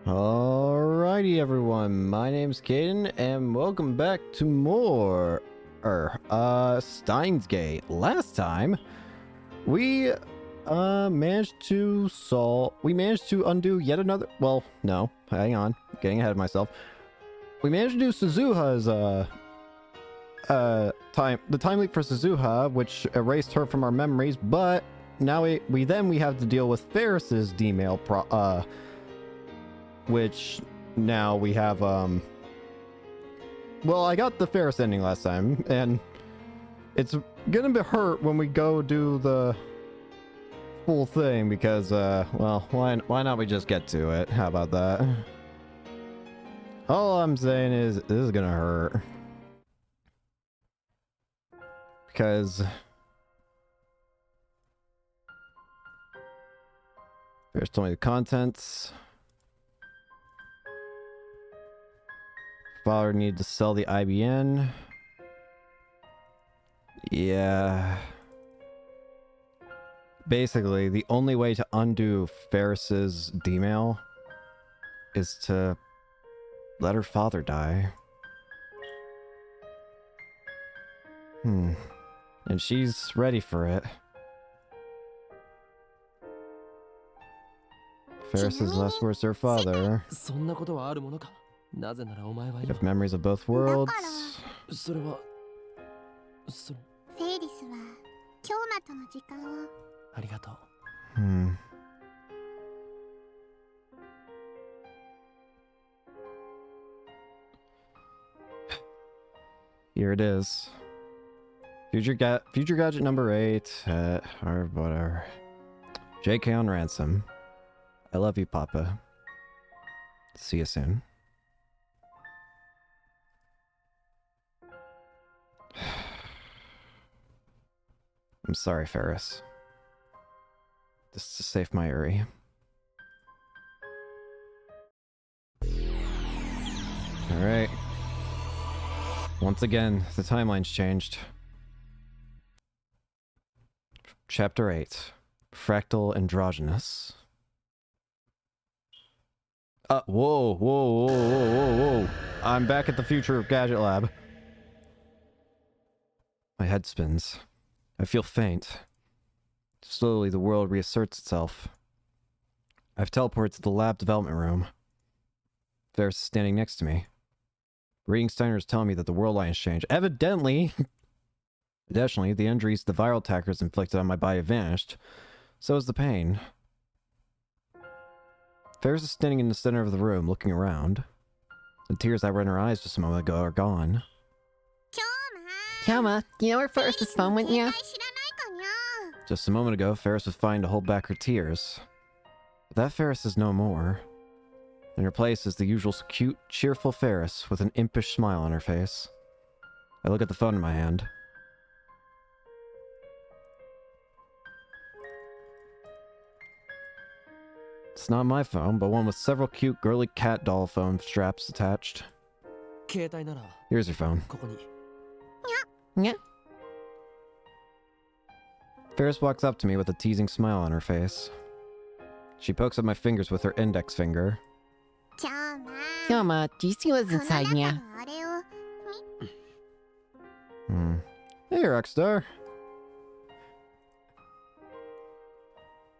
Alrighty everyone, my name's Caden and welcome back to more Steins Gate. Last time we managed to undo yet another, well, no, hang on, getting ahead of myself. We managed to do Suzuha's the time leap for Suzuha, which erased her from our memories, but now we have to deal with Ferris's D-mail which now we have, well, I got the Ferris ending last time, and it's gonna be hurt when we go do the full thing, because, well, why not we just get to it? How about that? All I'm saying is, this is gonna hurt. Because Ferris told me the contents. Father needed to sell the IBN. Yeah. Basically, the only way to undo Ferris's D-mail is to let her father die. And she's ready for it. Ferris's last words to her father. You have memories of both worlds. Here it is. Future gadget number 8, or whatever. JK on ransom. I love you, Papa. See you soon. I'm sorry, Ferris. Just to save my Uri. Alright. Once again, the timeline's changed. Chapter 8. Fractal Androgynous. Whoa. I'm back at the Future Gadget Lab. My head spins. I feel faint. Slowly, the world reasserts itself. I've teleported to the lab development room. Ferris is standing next to me. Reading Steiner is telling me that the world line has changed. Evidently! Additionally, the injuries the viral attackers inflicted on my body have vanished. So is the pain. Ferris is standing in the center of the room, looking around. The tears that were in her eyes just a moment ago are gone. Kyoma, do you know where Ferris is from, wouldn't you? Just a moment ago, Ferris was fine to hold back her tears. But that Ferris is no more. In her place is the usual cute, cheerful Ferris with an impish smile on her face. I look at the phone in my hand. It's not my phone, but one with several cute, girly cat doll phone straps attached. Here's your phone. Yeah. Ferris walks up to me with a teasing smile on her face. She pokes at my fingers with her index finger. Kyoma, do you see what's inside ya? Hey, Rockstar.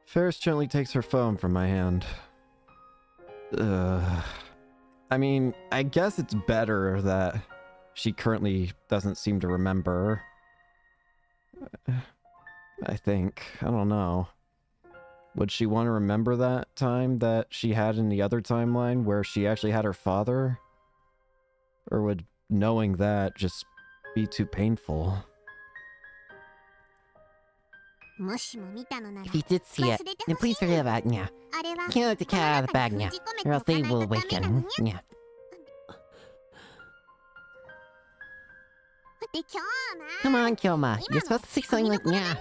Ferris gently takes her phone from my hand. I mean, I guess it's better that she currently doesn't seem to remember. I think. I don't know. Would she want to remember that time that she had in the other timeline where she actually had her father? Or would knowing that just be too painful? If you did see it, then please forget about it, yeah. Can't let the cat out of the bag, yeah. Or else they will awaken, yeah. Come on, Kyoma. You're supposed to say something like, yeah.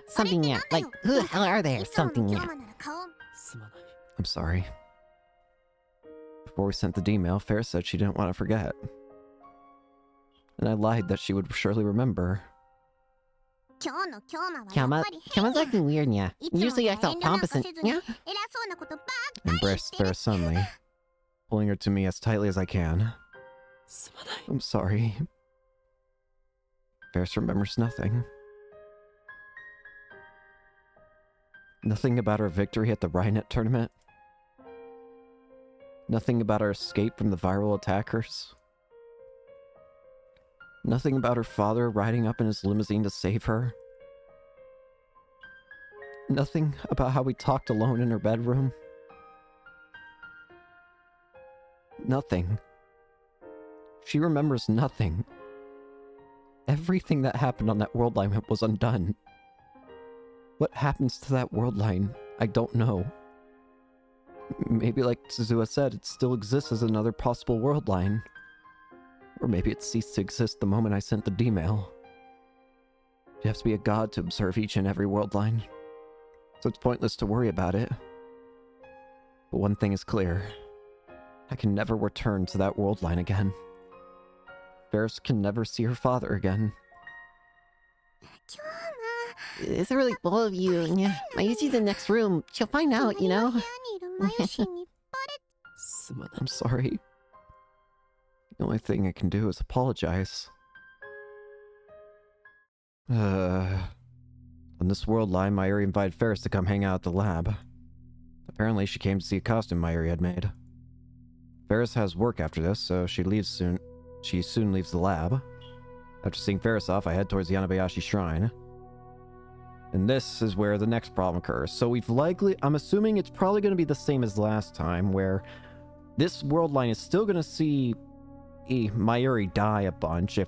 Something, yeah. Like, who the hell are they? Or something, yeah. I'm sorry. Before we sent the D-mail, Ferris said she didn't want to forget. And I lied that she would surely remember. Kyoma's acting weird, yeah. Usually acts all pompous and, yeah. Embraced Ferris suddenly. pulling her to me as tightly as I can. すまない I'm sorry. Ferris remembers nothing. Nothing about our victory at the Rhinet tournament. Nothing about our escape from the viral attackers. Nothing about her father riding up in his limousine to save her. Nothing about how we talked alone in her bedroom. Nothing. She remembers nothing. Everything that happened on that world line was undone. What happens to that world line, I don't know. Maybe like Suzuha said, it still exists as another possible world line. Or maybe it ceased to exist the moment I sent the D-mail. You have to be a god to observe each and every world line. So it's pointless to worry about it. But one thing is clear. I can never return to that world line again. Ferris can never see her father again. It's really bold of you. Yeah. Mayuchi's in the next room. She'll find out, you know? すまない I'm sorry. The only thing I can do is apologize. On this world line, Mayuri invited Ferris to come hang out at the lab. Apparently, she came to see a costume Mayuri had made. Ferris has work after this, so she soon leaves the lab. After seeing Ferris off, I head towards the Yanabayashi Shrine. And this is where the next problem occurs. So I'm assuming it's probably going to be the same as last time, where this world line is still going to see Mayuri die a bunch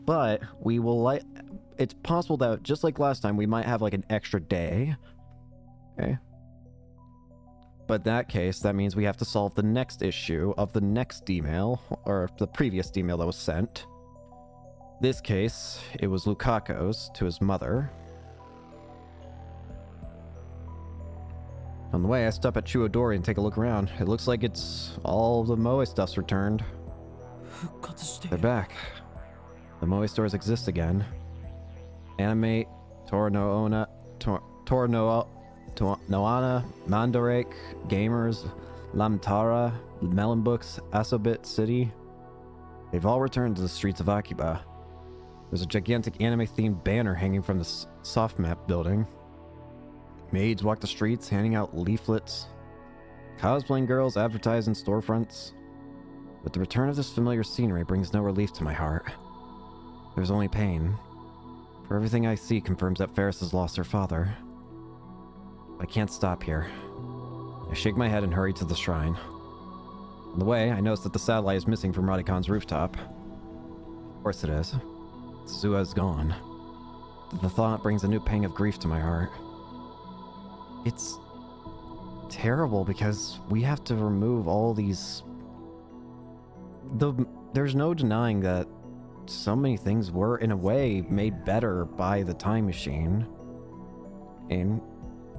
but we will it's possible that just like last time, we might have like an extra day. Okay. But in that case, that means we have to solve the next issue of the next email, or the previous email that was sent. This case, it was Lukaku's to his mother. On the way, I stop at Chuodori and take a look around. It looks like all the Moe stuff's returned. 復活してい They're る back. The Moe stores exist again. Animate, Tornoana, Noana, Mandorake, Gamers, Lamtara, Melon Books, Asobit City. They've all returned to the streets of Akiba. There's a gigantic anime-themed banner hanging from the soft map building. Maids walk the streets handing out leaflets. Cosplaying girls advertise in storefronts. But the return of this familiar scenery brings no relief to my heart. There's only pain. For everything I see confirms that Ferris has lost her father. I can't stop here. I shake my head and hurry to the shrine. On the way, I notice that the satellite is missing from Radicon's rooftop. Of course it is. Suzuha is gone. The thought brings a new pang of grief to my heart. It's terrible because we have to remove all these... There's no denying that so many things were, in a way, made better by the time machine. And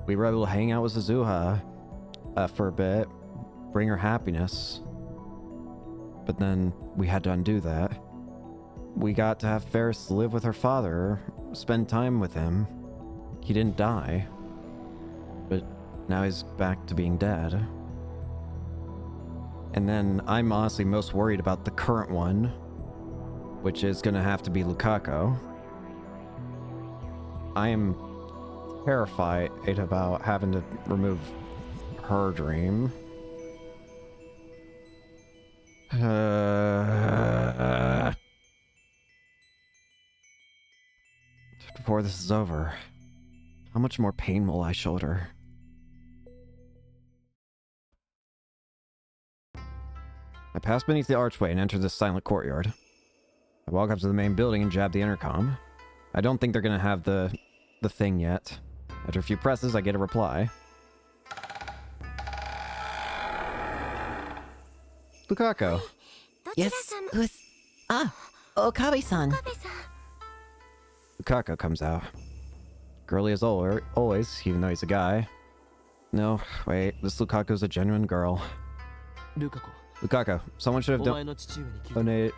we were able to hang out with Suzuha for a bit, bring her happiness. But then we had to undo that. We got to have Ferris live with her father, spend time with him. He didn't die. But now he's back to being dead. And then I'm honestly most worried about the current one, which is gonna have to be Lukaku. I am terrified about having to remove her dream. Before this is over, how much more pain will I shoulder? I pass beneath the archway and enter this silent courtyard. I walk up to the main building and jab the intercom. I don't think they're gonna have the thing yet. After a few presses, I get a reply. Lukaku. Yes, who's... Ah, Okabe-san. Lukaku comes out. Girly as always, even though he's a guy. No, wait, this Lukaku's a genuine girl. ルカ子 Lukaku, someone should have お前の父上に聞い donated...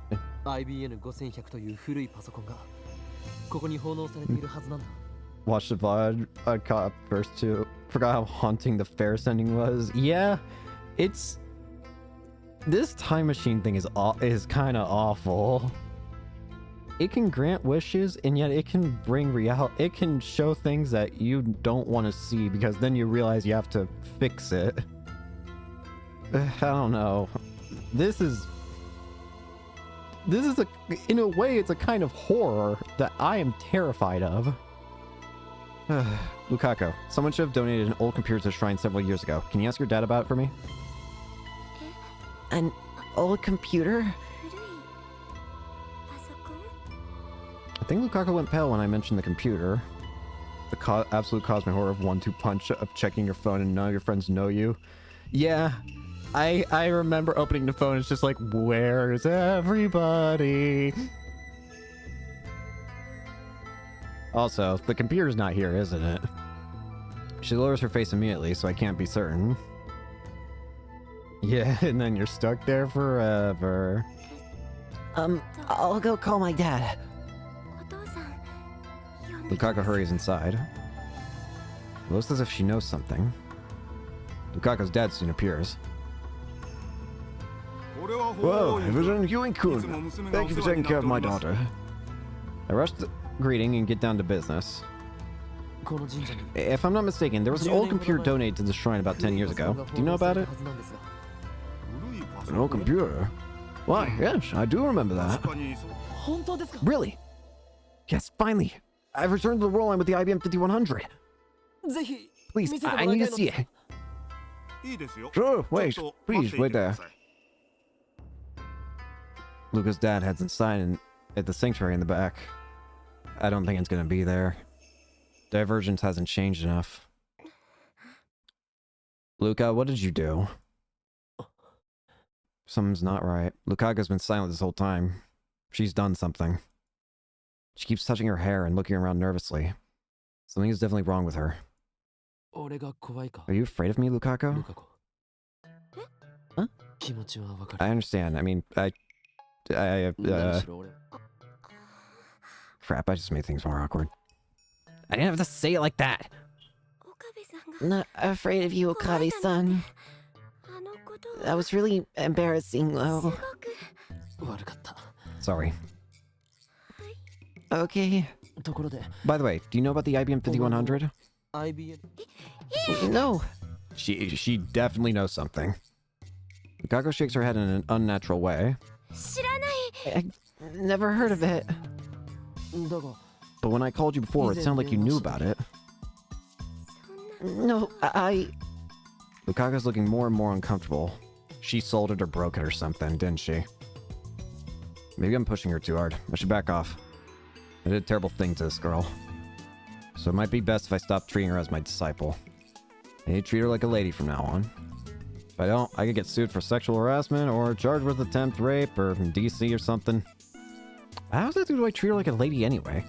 た IBN5100 という古いパソコンがここに奉納されているはずなんだ Watched the VOD. I caught up first too. Forgot how haunting the Ferris ending was. Yeah, it's This time machine thing is kind of awful. It can grant wishes, and yet it can bring it can show things that you don't want to see, because then you realize you have to fix it. I don't know. This is in a way, it's a kind of horror that I am terrified of. Lukaku, someone should have donated an old computer to the shrine several years ago. Can you ask your dad about it for me? An old computer? I think Lukaku went pale when I mentioned the computer. The absolute cosmic horror of 1-2 punch of checking your phone and none of your friends know you. Yeah, I remember opening the phone. It's just like, where's everybody? Also, the computer's not here, isn't it? She lowers her face immediately, so I can't be certain. Yeah, and then you're stuck there forever. I'll go call my dad. Lukaku hurries inside. It looks as if she knows something. Lukaku's dad soon appears. Whoa, Evelyn Ewing-kun. Thank you for taking care of my daughter. I rushed the greeting and get down to business. If I'm not mistaken, there was an old computer donated to the shrine about 10 years ago. Do you know about it? An old computer? Why, yes, I do remember that. Really? Yes, finally. I've returned to the roll line with the IBM 5100. Please, I need to see it. Sure, wait. Please, wait there. Luca's dad heads inside and at the sanctuary in the back. I don't think it's gonna be there. Divergence hasn't changed enough. Luca, what did you do? Something's not right. Lukaku's been silent this whole time. She's done something. She keeps touching her hair and looking around nervously. Something is definitely wrong with her. Are you afraid of me, Lukaku? Huh? I understand. I mean, crap, I just made things more awkward. I didn't have to say it like that. Not afraid of you, Okabe-san. That was really embarrassing, though. Sorry. Okay. By the way, do you know about the IBM 5100? No. She definitely knows something. Lukaku shakes her head in an unnatural way. I never heard of it. But when I called you before, it sounded like you knew about it. No, Lukaku's looking more and more uncomfortable. She sold it or broke it or something, didn't she? Maybe I'm pushing her too hard. I should back off. I did a terrible thing to this girl. So it might be best if I stop treating her as my disciple. I need to treat her like a lady from now on. If I don't, I could get sued for sexual harassment or charged with attempt rape or DC or something. How exactly do I treat her like a lady anyway?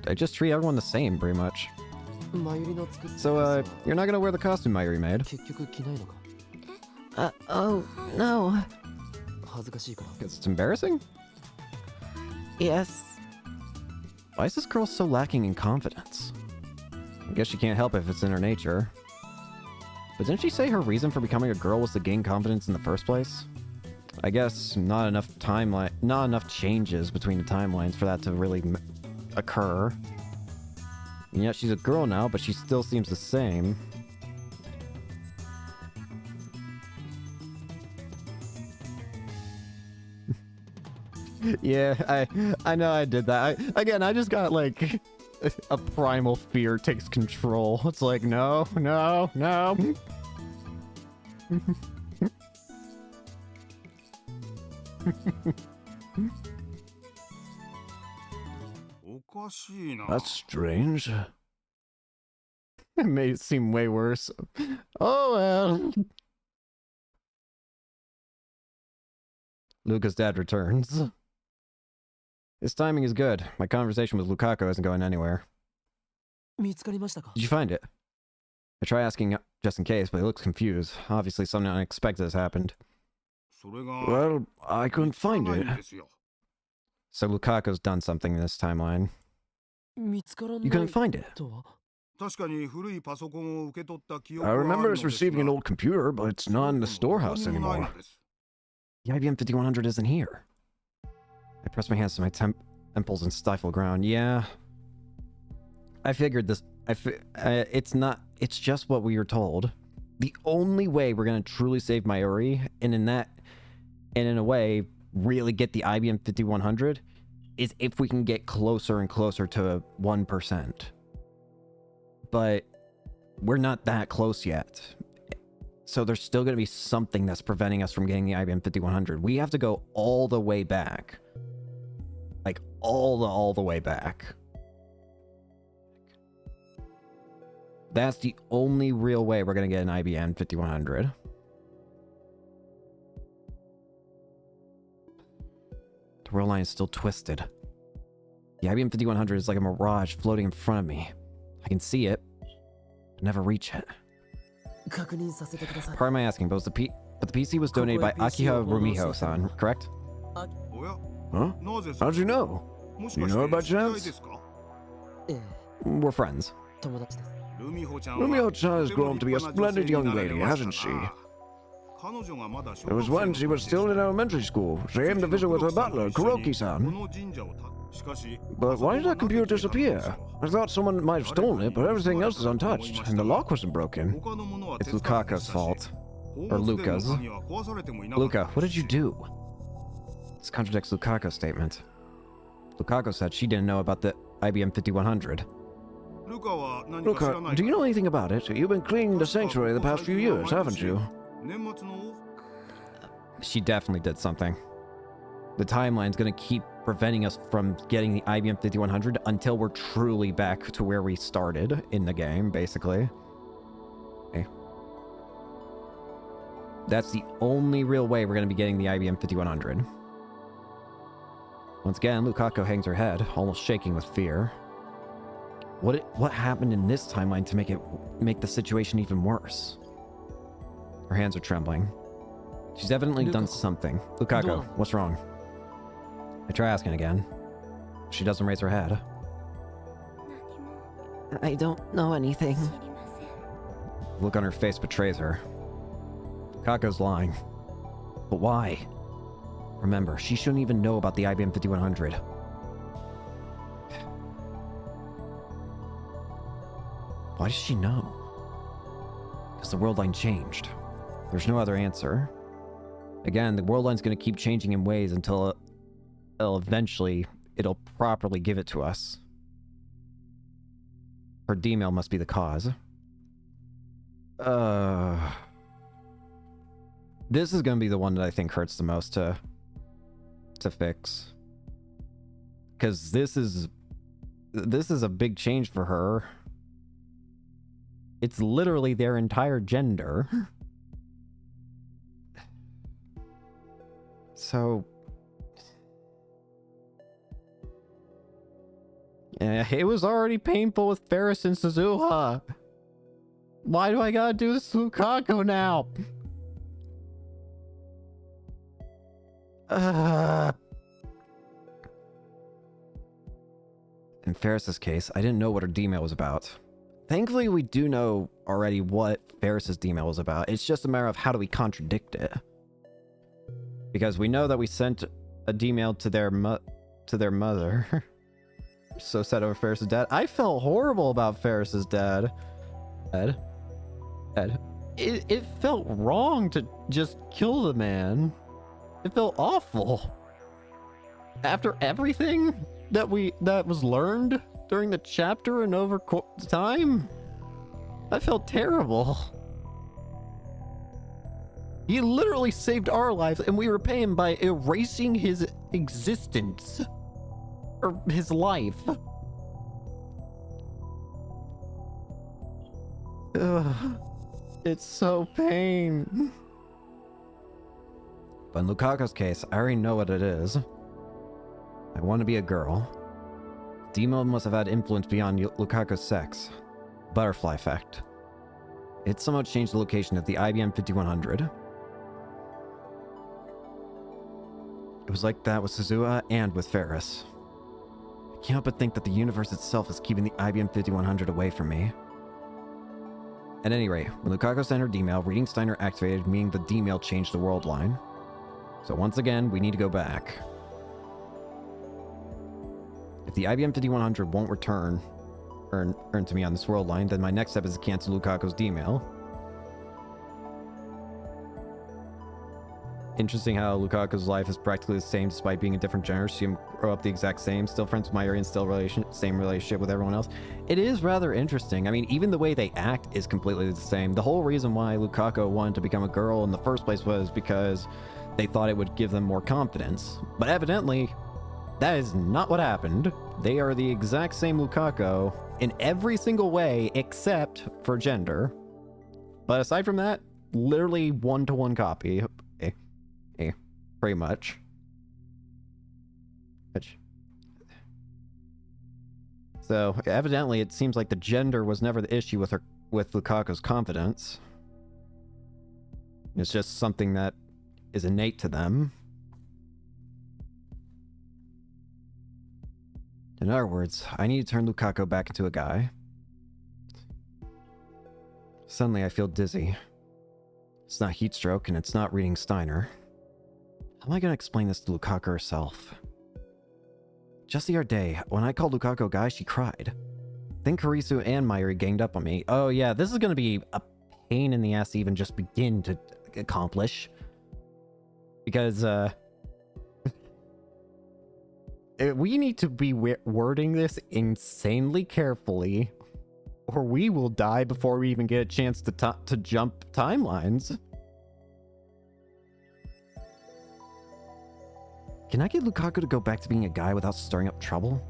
I just treat everyone the same, pretty much. So, you're not gonna wear the costume Mayuri made? Oh, no. Because it's embarrassing? Yes. Why is this girl so lacking in confidence? I guess she can't help it if it's in her nature. But didn't she say her reason for becoming a girl was to gain confidence in the first place? I guess not enough changes between the timelines for that to really occur. And yet she's a girl now, but she still seems the same. Yeah, I know I did that. I just got like a primal fear takes control. It's like, no, no, no. That's strange. It made it seem way worse. Oh well. Luca's dad returns. His timing is good. My conversation with Lukaku isn't going anywhere. Did you find it? I try asking just in case, but he looks confused. Obviously something unexpected has happened. Well, I couldn't find it. So Lukaku's done something in this timeline. You couldn't find it? I remember us receiving an old computer, but it's not in the storehouse anymore. The IBM 5100 isn't here. I press my hands to my temples and stifle ground. Yeah. I figured this. It's just what we were told. The only way we're going to truly save Mayuri, and in a way, really get the IBM 5100, is if we can get closer and closer to 1%. But we're not that close yet. So there's still going to be something that's preventing us from getting the IBM 5100. We have to go all the way back. Like, all the way back. That's the only real way we're going to get an IBM 5100. The rail line is still twisted. The IBM 5100 is like a mirage floating in front of me. I can see it, but never reach it. Pardon my asking, but the PC was donated by Akiha Rumiho-san, correct? Huh? How'd you know? You know about chance? We're friends. Rumiho-chan has grown to be a splendid young lady, hasn't she? It was when she was still in elementary school. She came to visit with her butler, Kuroki-san. But why did that computer disappear? I thought someone might have stolen it, but everything else is untouched, and the lock wasn't broken. It's Lukaku's fault. Or Luka's. Luka, what did you do? This contradicts Lukaku's statement. Lukaku said she didn't know about the IBM 5100. Luka, do you know anything about it? You've been cleaning the sanctuary the past few years, haven't you? She definitely did something. The timeline's gonna keep preventing us from getting the IBM 5100 until we're truly back to where we started in the game, basically. Okay. That's the only real way we're gonna be getting the IBM 5100. Once again, Lukaku hangs her head, almost shaking with fear. What happened in this timeline to make the situation even worse? Her hands are trembling. She's evidently done something. Lukaku, what's wrong? I try asking again. She doesn't raise her head. I don't know anything. The look on her face betrays her. Lukaku's lying. But why? Remember, she shouldn't even know about the IBM 5100. Why does she know? Because the world line changed. There's no other answer. Again, the world line's going to keep changing in ways until eventually it'll properly give it to us. Her D-mail must be the cause. This is going to be the one that I think hurts the most to fix. Because this is a big change for her. It's literally their entire gender. So... yeah, it was already painful with Ferris and Suzuha. Why do I gotta do this to Lukaku now? In Ferris's case, I didn't know what her D-mail was about. Thankfully, we do know already what Ferris's D-mail was about. It's just a matter of how do we contradict it. Because we know that we sent a D-mail to their mother. So sad over Ferris's dad. I felt horrible about Ferris's dad. Ed. It felt wrong to just kill the man. It felt awful. After everything that was learned during the chapter and over time, I felt terrible. He literally saved our lives, and we repay him by erasing his existence. Or his life. Ugh. It's so pain. But in Lukaku's case, I already know what it is. I want to be a girl. D-mail must have had influence beyond Lukaku's sex. Butterfly effect. It somehow changed the location of the IBM 5100. It was like that with Suzuha and with Ferris. I can't help but think that the universe itself is keeping the IBM 5100 away from me. At any rate, when Lukaku sent her D-mail, reading Steiner activated, meaning the D-mail changed the world line. So once again, we need to go back. If the IBM 5100 won't return earn to me on this world line, then my next step is to cancel Lukaku's D-mail. Interesting how Lukaku's life is practically the same despite being a different gender. She can grow up the exact same, still friends with Mayuri and still same relationship with everyone else. It is rather interesting. I mean, even the way they act is completely the same. The whole reason why Lukaku wanted to become a girl in the first place was because they thought it would give them more confidence. But evidently, that is not what happened. They are the exact same Lukaku in every single way except for gender. But aside from that, literally one-to-one copy. Pretty much. So evidently it seems like the gender was never the issue with Lukaku's confidence. It's just something that is innate to them. In other words, I need to turn Lukaku back into a guy. Suddenly I feel dizzy. It's not heat stroke and it's not reading Steiner. How am I going to explain this to Lukaku herself? Just the other day, when I called Lukaku a guy, she cried. Then Karisu and Mayuri ganged up on me. Oh yeah, this is going to be a pain in the ass to even just begin to accomplish. Because, we need to be wording this insanely carefully, or we will die before we even get a chance to jump timelines. Can I get Lukaku to go back to being a guy without stirring up trouble?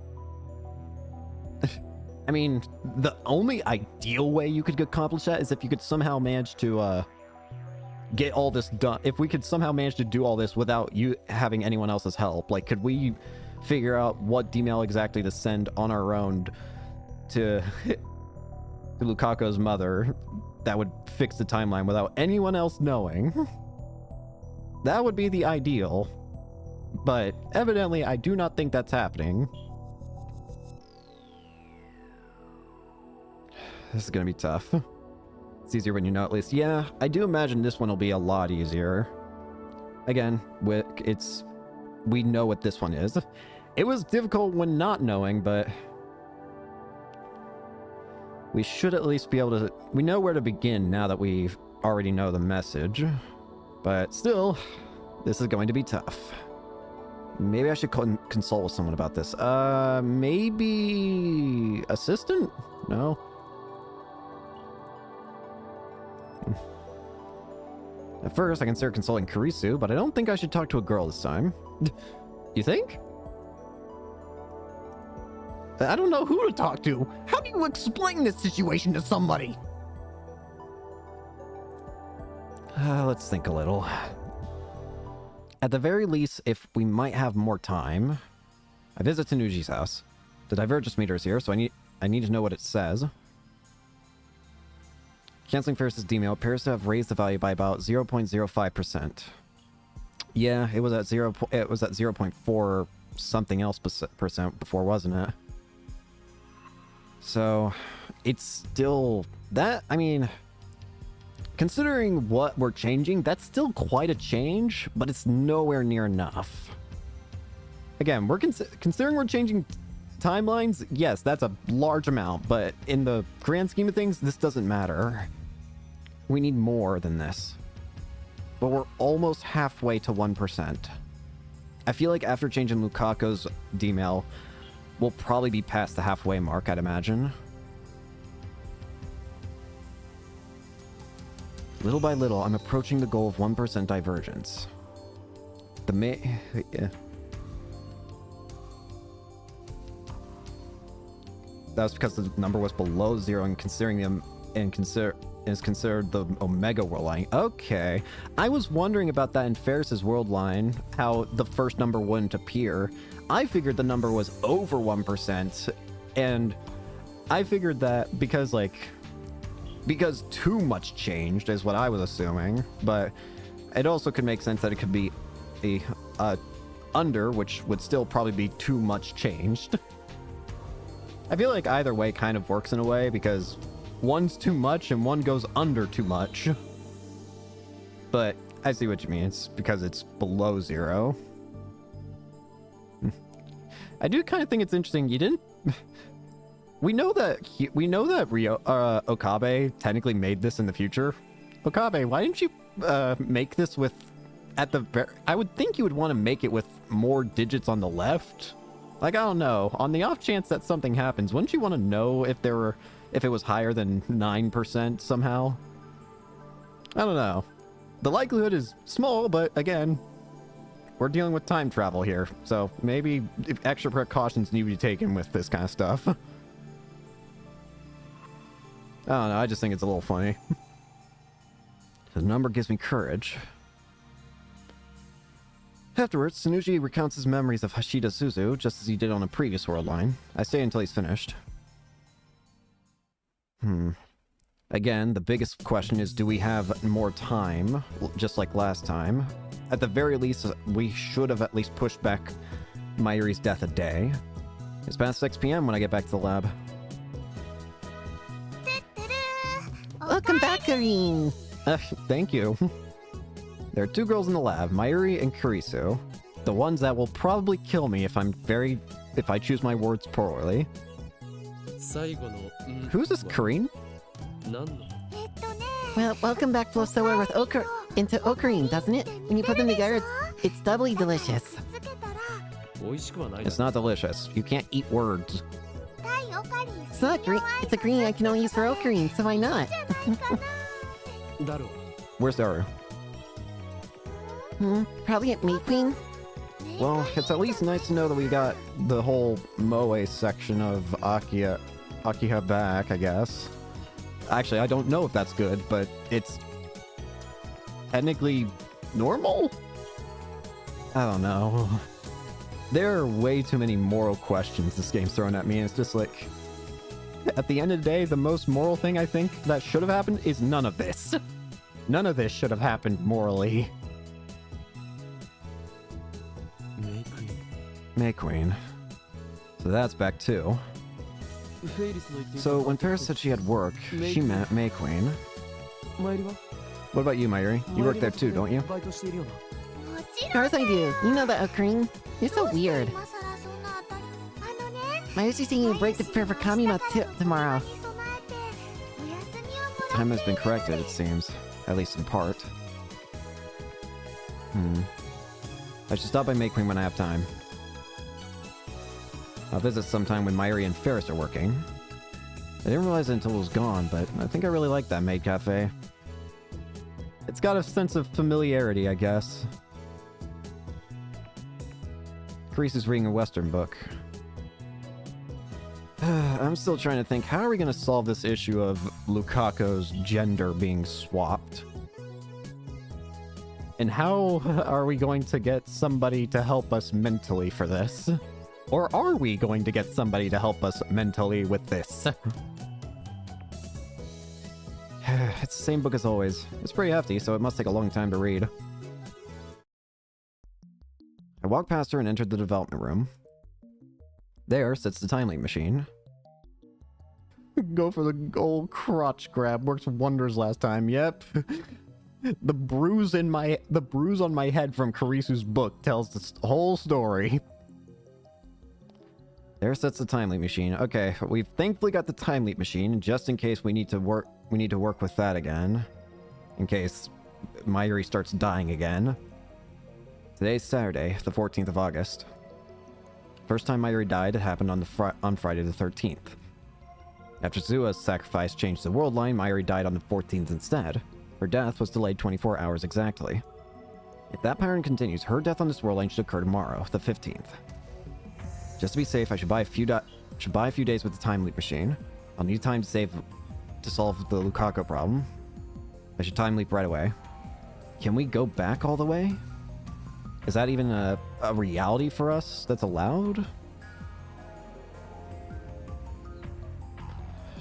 I mean, the only ideal way you could accomplish that is if you could somehow manage to get all this done. If we could somehow manage to do all this without you having anyone else's help. Like, could we figure out what D-mail exactly to send on our own to Lukaku's mother that would fix the timeline without anyone else knowing? That would be the ideal. But evidently, I do not think that's happening. This is gonna be tough. It's easier when you know at least. Yeah, I do imagine this one will be a lot easier. Again, we know what this one is. It was difficult when not knowing, but we should at least be able to... We know where to begin now that we already know the message. But still, this is going to be tough. Maybe I should consult with someone about this. Maybe... assistant? No. At first, I considered consulting Karisu, but I don't think I should talk to a girl this time. You think? I don't know who to talk to. How do you explain this situation to somebody? Let's think a little. At the very least, if we might have more time, I visit Tanuji's house. The divergence meter is here, so I need to know what it says. Canceling Ferris's D-mail appears to have raised the value by about 0.05%. Yeah, it was at 0.4 something else percent before, wasn't it? So, it's still that, I mean, considering what we're changing, that's still quite a change, but it's nowhere near enough. Again, we're considering we're changing timelines, yes, that's a large amount, but in the grand scheme of things, this doesn't matter. We need more than this. But we're almost halfway to 1%. I feel like after changing Lukaku's D-mail, we'll probably be past the halfway mark, I'd imagine. Little by little, I'm approaching the goal of 1% divergence. Yeah. That was because the number was below 0 and considering them is considered the Omega world line. Okay. I was wondering about that in Ferris's world line, how the first number wouldn't appear. I figured the number was over 1%, and I figured that because too much changed is what I was assuming, but it also could make sense that it could be a under, which would still probably be too much changed. I feel like either way kind of works in a way, because one's too much and one goes under too much. But I see what you mean. It's because it's below 0. I do kind of think it's interesting. You didn't. We know that Okabe technically made this in the future. Okabe, why didn't you make this with I would think you would want to make it with more digits on the left. Like, I don't know. On the off chance that something happens, wouldn't you want to know if it was higher than 9% somehow? I don't know. The likelihood is small, but again, we're dealing with time travel here, so maybe extra precautions need to be taken with this kind of stuff. I don't know, I just think it's a little funny. The number gives me courage. Afterwards, Tsunuji recounts his memories of Hashida Suzu, just as he did on a previous world line. I stay until he's finished. Again, the biggest question is, do we have more time, just like last time? At the very least, we should have at least pushed back Mayuri's death a day. It's past 6 p.m. when I get back to the lab. Welcome back, Karin. Thank you. There are 2 girls in the lab, Mayuri and Kurisu. The ones that will probably kill me if I choose my words poorly. Who's this Karin? Well, welcome back flows so well with into Okarin, doesn't it? When you put them together, it's doubly delicious. It's not delicious. You can't eat words. It's not green. It's a green I can only use for Okarin, so why not? Where's Daru? Probably at Meat Queen. Well, it's at least nice to know that we got the whole Moe section of Akiha back, I guess. Actually, I don't know if that's good, but it's technically normal? I don't know. There are way too many moral questions this game's throwing at me, and it's just like, at the end of the day, the most moral thing I think that should have happened is none of this. None of this should have happened morally. May Queen. So that's back too. So when Paris said she had work, she meant May Queen. What about you, Mayuri? You work there too, don't you? Of course I do. You know that, Okarin. You're so weird. Mayuri's taking a break to prepare for Kamima tomorrow. Time has been corrected, it seems. At least in part. I should stop by May Queen when I have time. I'll visit sometime when Mayuri and Ferris are working. I didn't realize it until it was gone, but I think I really like that maid cafe. It's got a sense of familiarity, I guess. Karisu's reading a Western book. I'm still trying to think, how are we going to solve this issue of Lukako's gender being swapped? And how are we going to get somebody to help us mentally for this? Or are we going to get somebody to help us mentally with this? It's the same book as always. It's pretty hefty, so it must take a long time to read. I walked past her and entered the development room. There sits the time leap machine. Go for the gold crotch grab. Worked wonders last time. Yep. The bruise on my head from Karisu's book tells the whole story. There sits the time leap machine. Okay, we've thankfully got the time leap machine, just in case we need to work with that again. In case Mayuri starts dying again. Today's Saturday, the 14th of August. First time Mayuri died, it happened on Friday the 13th. After Zua's sacrifice changed the world line, Mayuri died on the 14th instead. Her death was delayed 24 hours exactly. If that pattern continues, her death on this world line should occur tomorrow, the 15th. Just to be safe, I should buy a few days with the time leap machine. I'll need time to solve the Lukaku problem. I should time leap right away. Can we go back all the way? Is that even a reality for us that's allowed?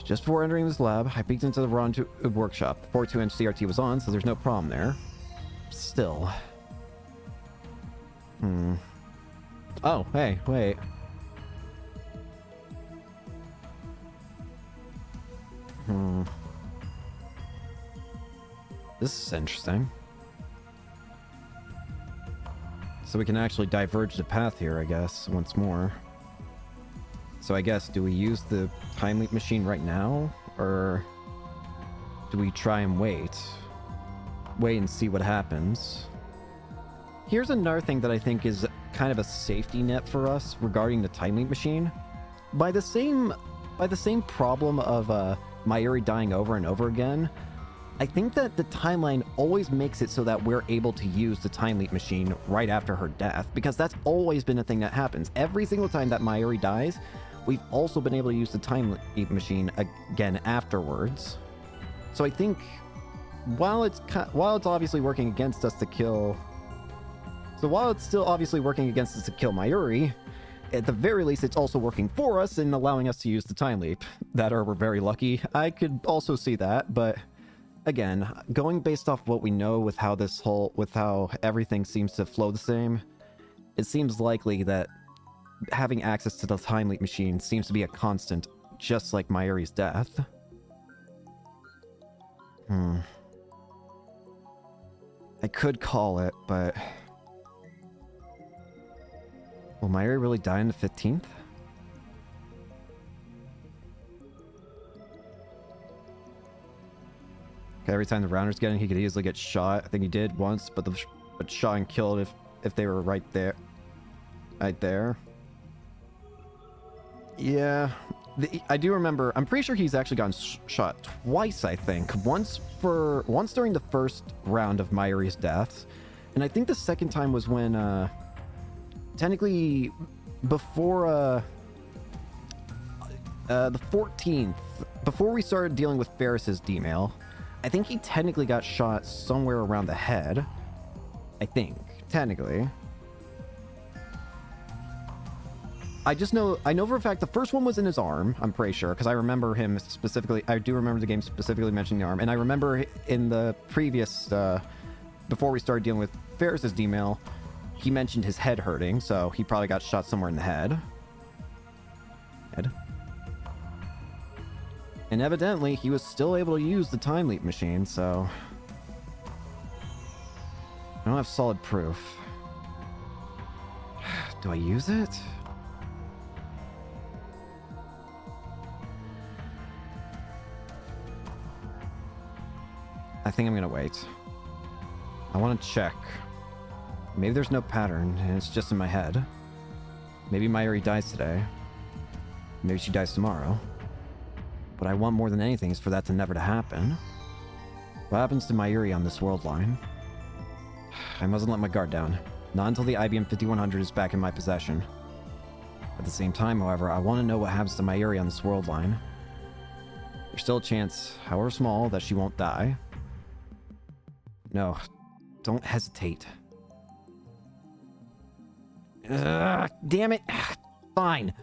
Just before entering this lab, I peeked into the Ron workshop. The 42-inch CRT was on, so there's no problem there. Still. Oh, hey, wait. Hmm. This is interesting. So we can actually diverge the path here, I guess, once more. So I guess, do we use the time leap machine right now? Or do we try and wait? Wait and see what happens. Here's another thing that I think is kind of a safety net for us regarding the time leap machine. By the same problem of Mayuri dying over and over again, I think that the timeline always makes it so that we're able to use the time leap machine right after her death, because that's always been a thing that happens. Every single time that Mayuri dies, we've also been able to use the time leap machine again afterwards. So I think while it's obviously working against us to kill... So while it's still obviously working against us to kill Mayuri, at the very least, it's also working for us in allowing us to use the time leap. That or we're very lucky. I could also see that, but again, going based off what we know with how everything seems to flow the same, it seems likely that having access to the time leap machine seems to be a constant, just like Mayuri's death. I could call it, but... Will Mayuri really die on the 15th? Okay, every time the rounders get in, he could easily get shot. I think he did once, but shot and killed if they were right there. Right there. Yeah. I do remember, I'm pretty sure he's actually gotten shot twice, I think. Once during the first round of Mayuri's deaths, and I think the second time was when, technically, before, the 14th, before we started dealing with Ferris's D-mail, I think he technically got shot somewhere around the head. I think, technically. I know for a fact the first one was in his arm, I'm pretty sure, because I remember him specifically, I do remember the game specifically mentioning the arm, and I remember in the previous, before we started dealing with Ferris's D-mail, he mentioned his head hurting, so he probably got shot somewhere in the head. And evidently, he was still able to use the time leap machine, so... I don't have solid proof. Do I use it? I think I'm gonna wait. I want to check. Maybe there's no pattern, and it's just in my head. Maybe Mayuri dies today. Maybe she dies tomorrow. What I want more than anything is for that to never to happen. What happens to Mayuri on this world line? I mustn't let my guard down. Not until the IBM 5100 is back in my possession. At the same time, however, I want to know what happens to Mayuri on this world line. There's still a chance, however small, that she won't die. No, don't hesitate. Damn it. Fine.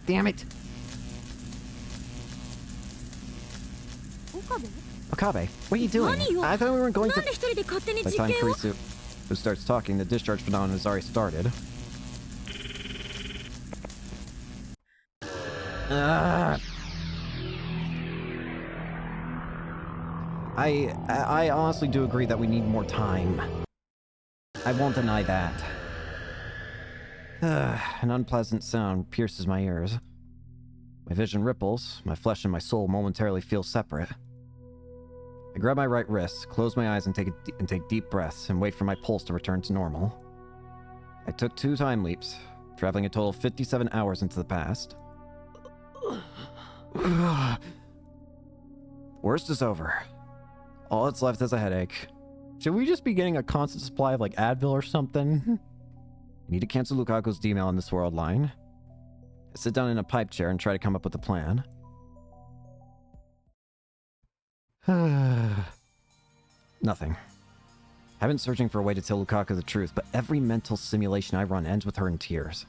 Damn it. Okabe, what are you doing? I thought we were going to... By the time Kurisu who starts talking, the discharge phenomenon has already started. I honestly do agree that we need more time. I won't deny that. An unpleasant sound pierces my ears. My vision ripples, my flesh and my soul momentarily feel separate. I grab my right wrist, close my eyes, and take deep breaths, and wait for my pulse to return to normal. I took 2 time leaps, traveling a total of 57 hours into the past. Worst is over. All that's left is a headache. Should we just be getting a constant supply of, like, Advil or something? I need to cancel Lukaku's D-mail on this world line. I sit down in a pipe chair and try to come up with a plan. Nothing. I've been searching for a way to tell Lukaku the truth, but every mental simulation I run ends with her in tears.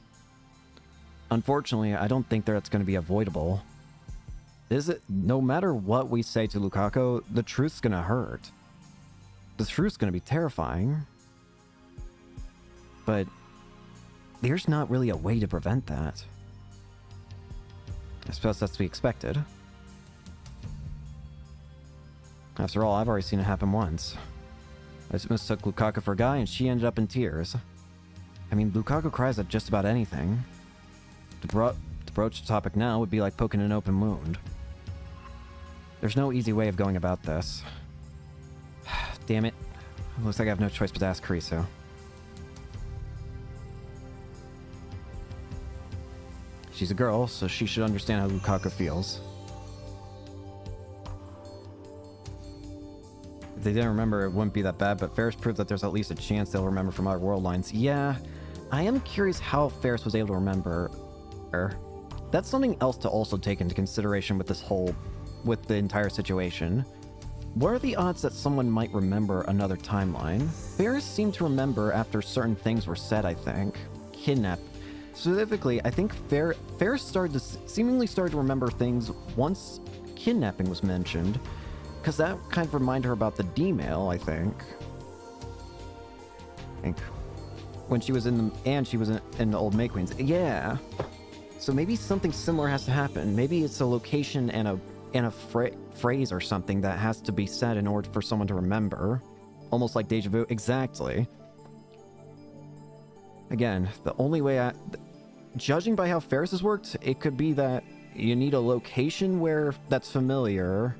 Unfortunately, I don't think that's going to be avoidable. No matter what we say to Lukaku, the truth's going to hurt. The truth's going to be terrifying. But there's not really a way to prevent that. I suppose that's to be expected. After all, I've already seen it happen once. I just mistook Lukaku for a guy and she ended up in tears. I mean, Lukaku cries at just about anything. To broach the topic now would be like poking an open wound. There's no easy way of going about this. Damn it. Looks like I have no choice but to ask Karisu. She's a girl, so she should understand how Lukaku feels. If they didn't remember, it wouldn't be that bad, but Ferris proved that there's at least a chance they'll remember from other world lines. Yeah, I am curious how Ferris was able to remember her. That's something else to also take into consideration with the entire situation. What are the odds that someone might remember another timeline? Ferris seemed to remember after certain things were said, I think. Kidnap. Specifically, I think Ferris seemingly started to remember things once kidnapping was mentioned. Because that kind of reminded her about the D-mail, I think. When she was in the old May Queens. Yeah. So maybe something similar has to happen. Maybe it's a location and a phrase or something that has to be said in order for someone to remember. Almost like deja vu. Exactly. Again, the only way judging by how Ferris has worked, it could be that you need a location that's familiar,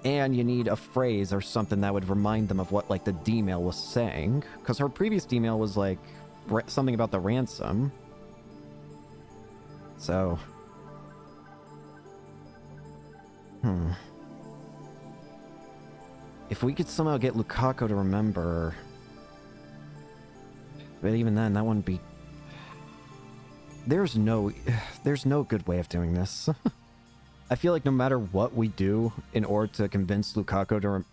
and you need a phrase or something that would remind them of what, like, the D-mail was saying. Because her previous D-mail was, like, something about the ransom. So... If we could somehow get Lukaku to remember... But even then, that wouldn't be... There's no good way of doing this. I feel like no matter what we do in order to convince Lukaku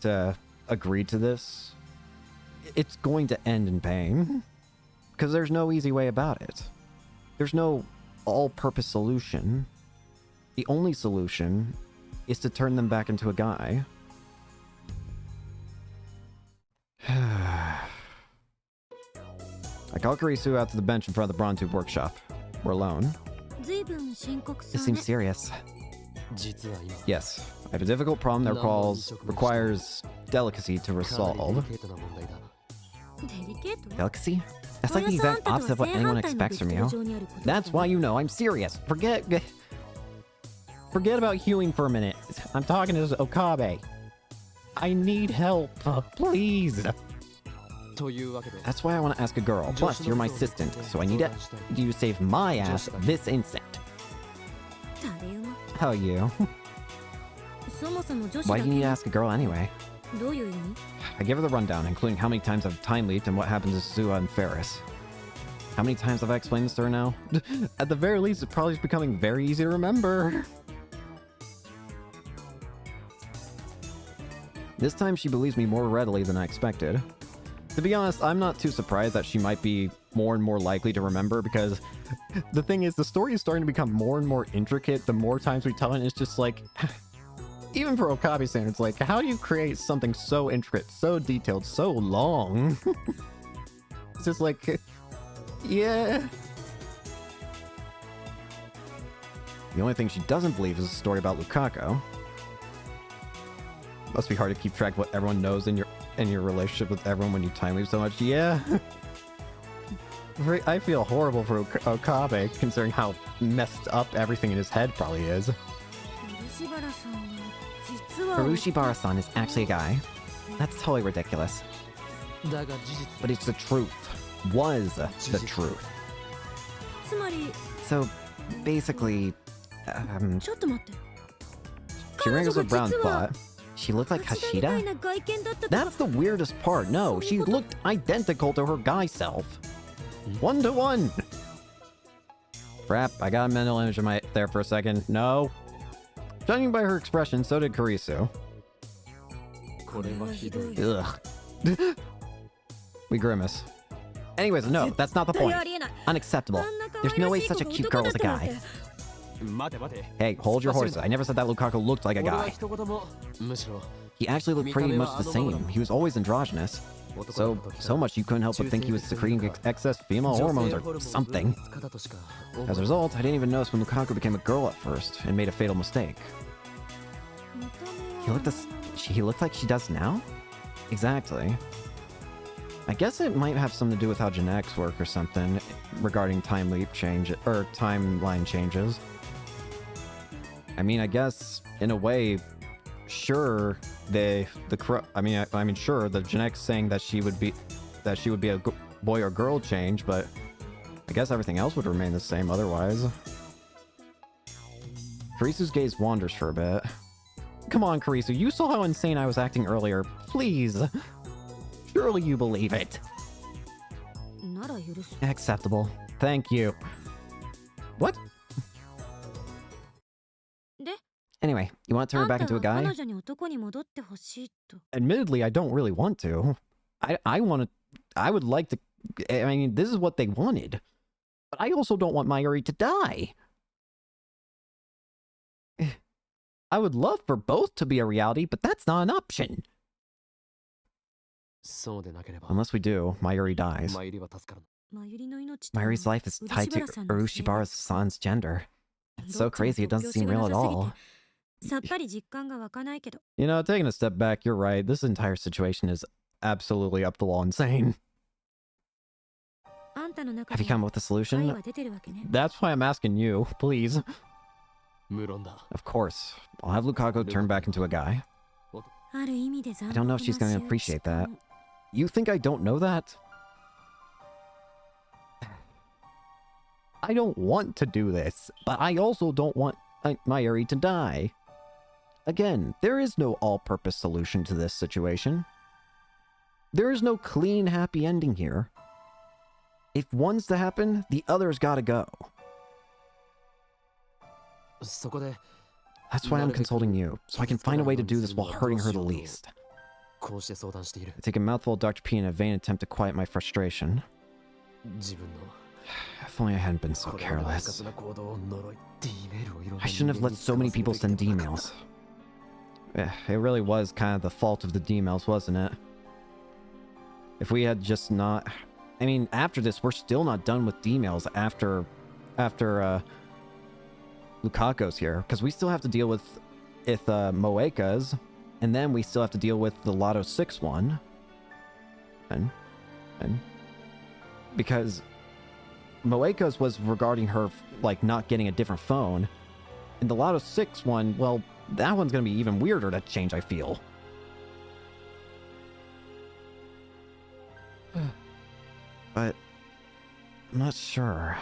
to agree to this, it's going to end in pain. Because there's no easy way about it. There's no all-purpose solution. The only solution is to turn them back into a guy. I call Karisu out to the bench in front of the Bronze Tube workshop. We're alone. This seems serious. Yes, I have a difficult problem that requires delicacy to resolve. Delicacy? That's like the exact opposite of what anyone expects from you. That's why you know I'm serious. Forget about healing for a minute. I'm talking to Okabe. I need help, please. That's why I want to ask a girl. Plus, you're my assistant, so I need you to save my ass this instant. Hell you. Why do you need to ask a girl anyway? I give her the rundown, including how many times I've time leaped and what happened to Sua and Ferris. How many times have I explained this to her now? At the very least, it's probably becoming very easy to remember. This time she believes me more readily than I expected. To be honest, I'm not too surprised that she might be more and more likely to remember, because the thing is, the story is starting to become more and more intricate the more times we tell it. It's just like, even for Okabe standards, like, how do you create something so intricate, so detailed, so long? It's just like, yeah. The only thing she doesn't believe is a story about Lukaku. Must be hard to keep track of what everyone knows in your relationship with everyone when you time leave so much. Yeah. I feel horrible for Okabe, considering how messed up everything in his head probably is. Urushibara-san is actually a guy. That's totally ridiculous. But it's the truth. Was the truth. So, basically, she wrinkles a brown thought. She looked like Hashida? That's the weirdest part. No, she looked identical to her guy self. 1 to 1. Crap, I got a mental image of there for a second. No. Judging by her expression, so did Karisu. Ugh. We grimace. Anyways, no, that's not the point. Unacceptable. There's no way such a cute girl is a guy. Hey, hold your horses. I never said that Lukaku looked like a guy. He actually looked pretty much the same. He was always androgynous. So much you couldn't help but think he was secreting excess female hormones or something. As a result, I didn't even notice when Lukaku became a girl at first and made a fatal mistake. He looked like she does now? Exactly. I guess it might have something to do with how genetics work or something regarding time leap change or timeline changes. I mean, I guess in a way, sure, sure, the genetics saying that she would be a boy or girl change, but I guess everything else would remain the same otherwise. Karisu's gaze wanders for a bit. Come on, Karisu, you saw how insane I was acting earlier. Please. Surely you believe it. Acceptable. Thank you. What? Anyway, you want to turn her back into a guy? Admittedly, I don't really want to. I would like to... I mean, this is what they wanted. But I also don't want Mayuri to die. I would love for both to be a reality, but that's not an option. Unless we do, Mayuri dies. Mayuri's life is tied to Urushibara's gender. It's so crazy, it doesn't seem real at all. You know, taking a step back, you're right. This entire situation is absolutely up the wall insane. Have you come up with a solution? That's why I'm asking you, please. Of course. I'll have Lukaku turn back into a guy. I don't know if she's going to appreciate that. You think I don't know that? I don't want to do this, but I also don't want Mayuri to die. Again, there is no all-purpose solution to this situation. There is no clean, happy ending here. If one's to happen, the other's gotta go. That's why I'm consulting you, so I can find a way to do this while hurting her the least. I take a mouthful of Dr. P in a vain attempt to quiet my frustration. If only I hadn't been so careless. I shouldn't have let so many people send emails. It really was kind of the fault of the emails, wasn't it? If we had just not... I mean, after this, we're still not done with emails after Lukaku's here, because we still have to deal with Moeka's, and then we still have to deal with the Lotto 6 one. And because Moeka's was regarding her, like, not getting a different phone, and the Lotto 6 one, well, that one's gonna be even weirder to change, I feel. But I'm not sure.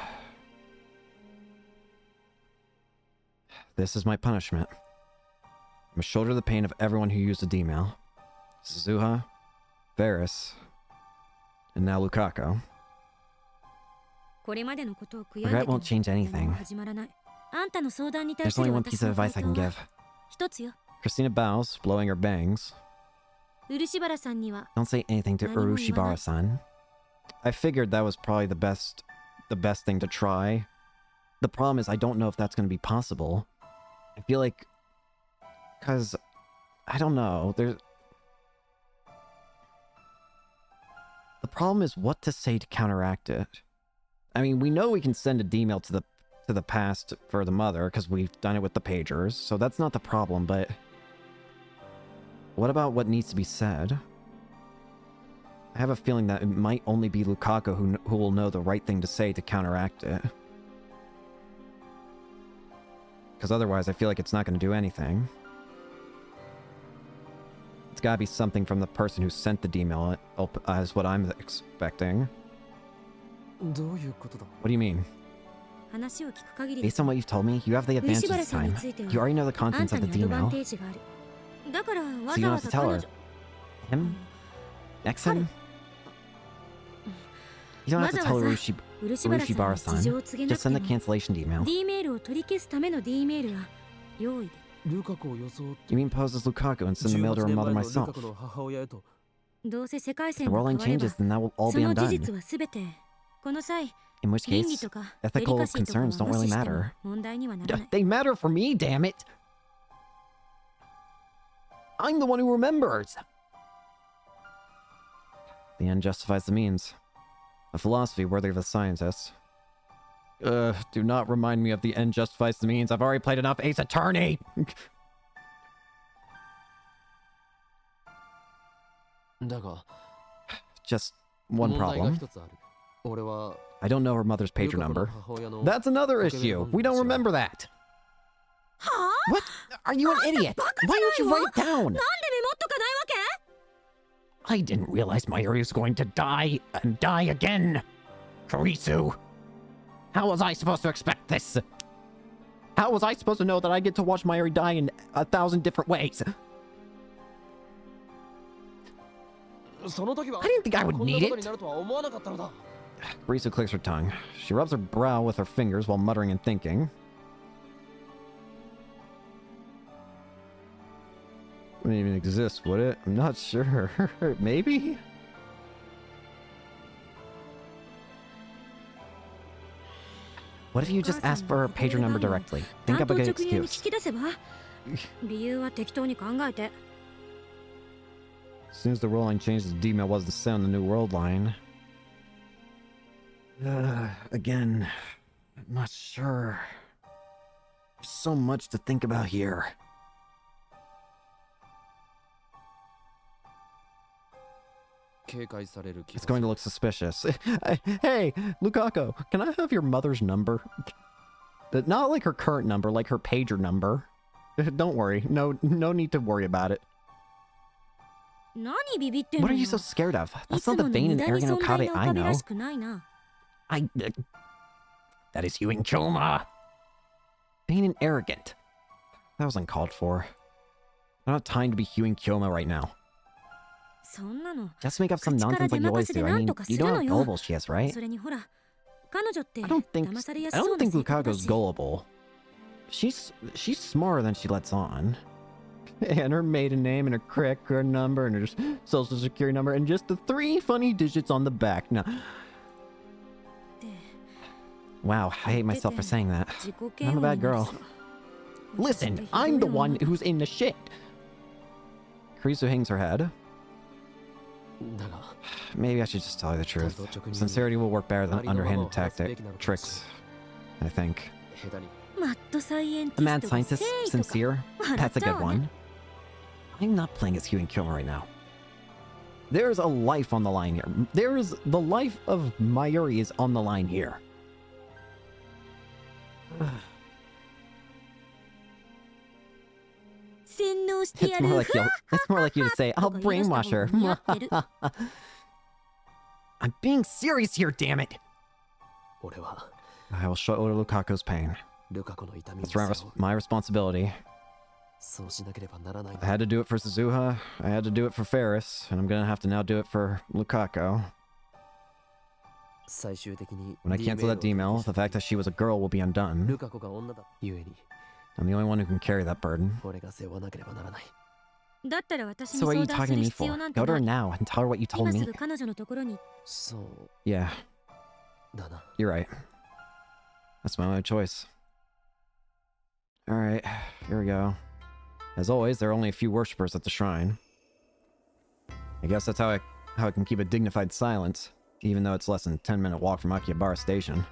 This is my punishment. I must shoulder the pain of everyone who used a D-mail. Suzuha, Varys, and now Lukaku. Regret won't change anything. There's only one piece of advice I can give. Christina bows, blowing her bangs. Don't say anything to Urushibara-san. I figured that was probably the best thing to try. The problem is I don't know if that's going to be possible. I feel like... Because... I don't know. The problem is what to say to counteract it. I mean, we know we can send a D-mail to the past for the mother, because we've done it with the pagers, so that's not the problem, but... What about what needs to be said? I have a feeling that it might only be Lukaku who will know the right thing to say to counteract it. Because otherwise, I feel like it's not going to do anything. It's gotta be something from the person who sent the D-mail, is what I'm expecting. What do you mean? Based on what you've told me, you have the advantage this time. You already know the contents of the D-mail. So you don't have to tell her. Him? Next time? You don't have to tell Urushibara-san. Just send the cancellation email. You mean pose as Lukaku and send the mail to her mother myself? If the world line changes, then that will all be undone. In which case, ethical concerns don't really matter. They matter for me, damn it! I'm the one who remembers! The end justifies the means. A philosophy worthy of a scientist. Do not remind me of the end justifies the means. I've already played enough Ace Attorney! Just one problem. I don't know her mother's pager number. That's another issue. We don't remember that. What? Are you an idiot? Why don't you write it down? I didn't realize Mayuri was going to die and die again. Kurisu. How was I supposed to expect this? How was I supposed to know that I get to watch Mayuri die in 1,000 different ways? I didn't think I would need it. Kurisu clicks her tongue. She rubs her brow with her fingers while muttering and thinking. Wouldn't even exist, would it? I'm not sure. Maybe? What if you just ask for her pager number directly? Think up a good excuse. As soon as the roll line changes, the D-mail was to send the new world line. Again, I'm not sure. There's so much to think about here. It's going to look suspicious. Hey, Lukaku, can I have your mother's number? Not like her current number, like her pager number. Don't worry. No need to worry about it. What are you so scared of? That's not the vain and arrogant Okabe I know. That is you and Kyoma. Vain and arrogant. That was uncalled for. I don't have time to be hewing Kyoma right now. Just make up some nonsense like you always do. I mean, you know how gullible she is, right? I don't think Lukaku's gullible. She's smarter than she lets on. And her maiden name and her credit card number and her social security number and just the 3 funny digits on the back. Now, wow, I hate myself for saying that. I'm a bad girl. Listen, I'm the one who's in the shit. Kurisu hangs her head. Maybe I should just tell you the truth. Sincerity will work better than underhanded tricks, I think. A mad scientist, sincere, that's a good one. I'm not playing as Hugh and Kyoma right now. There's a life on the line here. The life of Mayuri is on the line here. It's more like you to say, I'll brainwash her. I'm being serious here, damn it! I will shoulder Lukaku's pain. It's my responsibility. I had to do it for Suzuha, I had to do it for Ferris, and I'm gonna have to now do it for Lukaku. When I cancel that D-mail, the fact that she was a girl will be undone. I'm the only one who can carry that burden. So what are you talking to me for? Go to her now and tell her what you told me. Yeah. You're right. That's my only choice. Alright, here we go. As always, there are only a few worshippers at the shrine. I guess that's how I can keep a dignified silence, even though it's less than a 10-minute walk from Akihabara Station.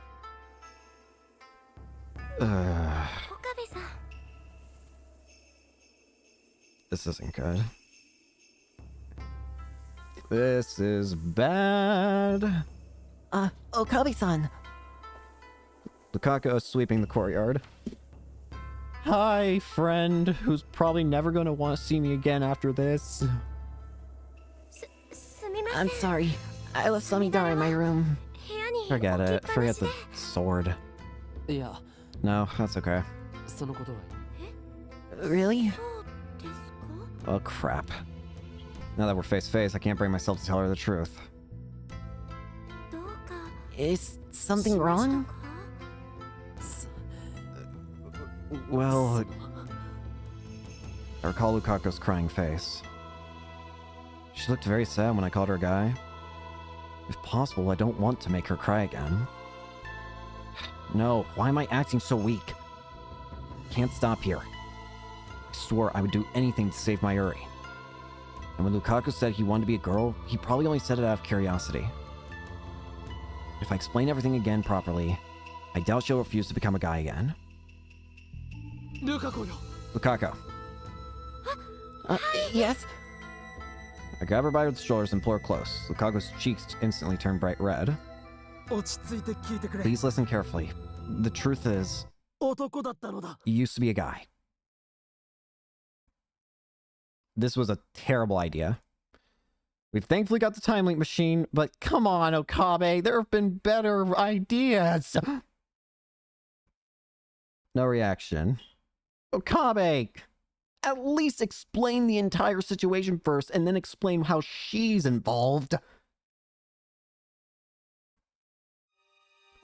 This isn't good. This is bad. Okabe-san. Lukaku is sweeping the courtyard. Hi, friend, who's probably never going to want to see me again after this. I'm sorry. I left Samidara in my room. Forget it. Forget the sword. No, that's okay. Really? Oh, crap. Now that we're face to face, I can't bring myself to tell her the truth. Is something wrong? Well, I recall Lukaku's crying face. She looked very sad when I called her a guy. If possible, I don't want to make her cry again. No, why am I acting so weak? Can't stop here. I swore I would do anything to save Mayuri. And when Lukaku said he wanted to be a girl, he probably only said it out of curiosity. If I explain everything again properly, I doubt she'll refuse to become a guy again. Lukaku. Yes? I grab her by the shoulders and pull her close. Lukaku's cheeks instantly turn bright red. Please listen carefully. The truth is, you used to be a guy. This was a terrible idea. We've thankfully got the time link machine, but come on, Okabe, there have been better ideas. No reaction. Okabe, at least explain the entire situation first and then explain how she's involved.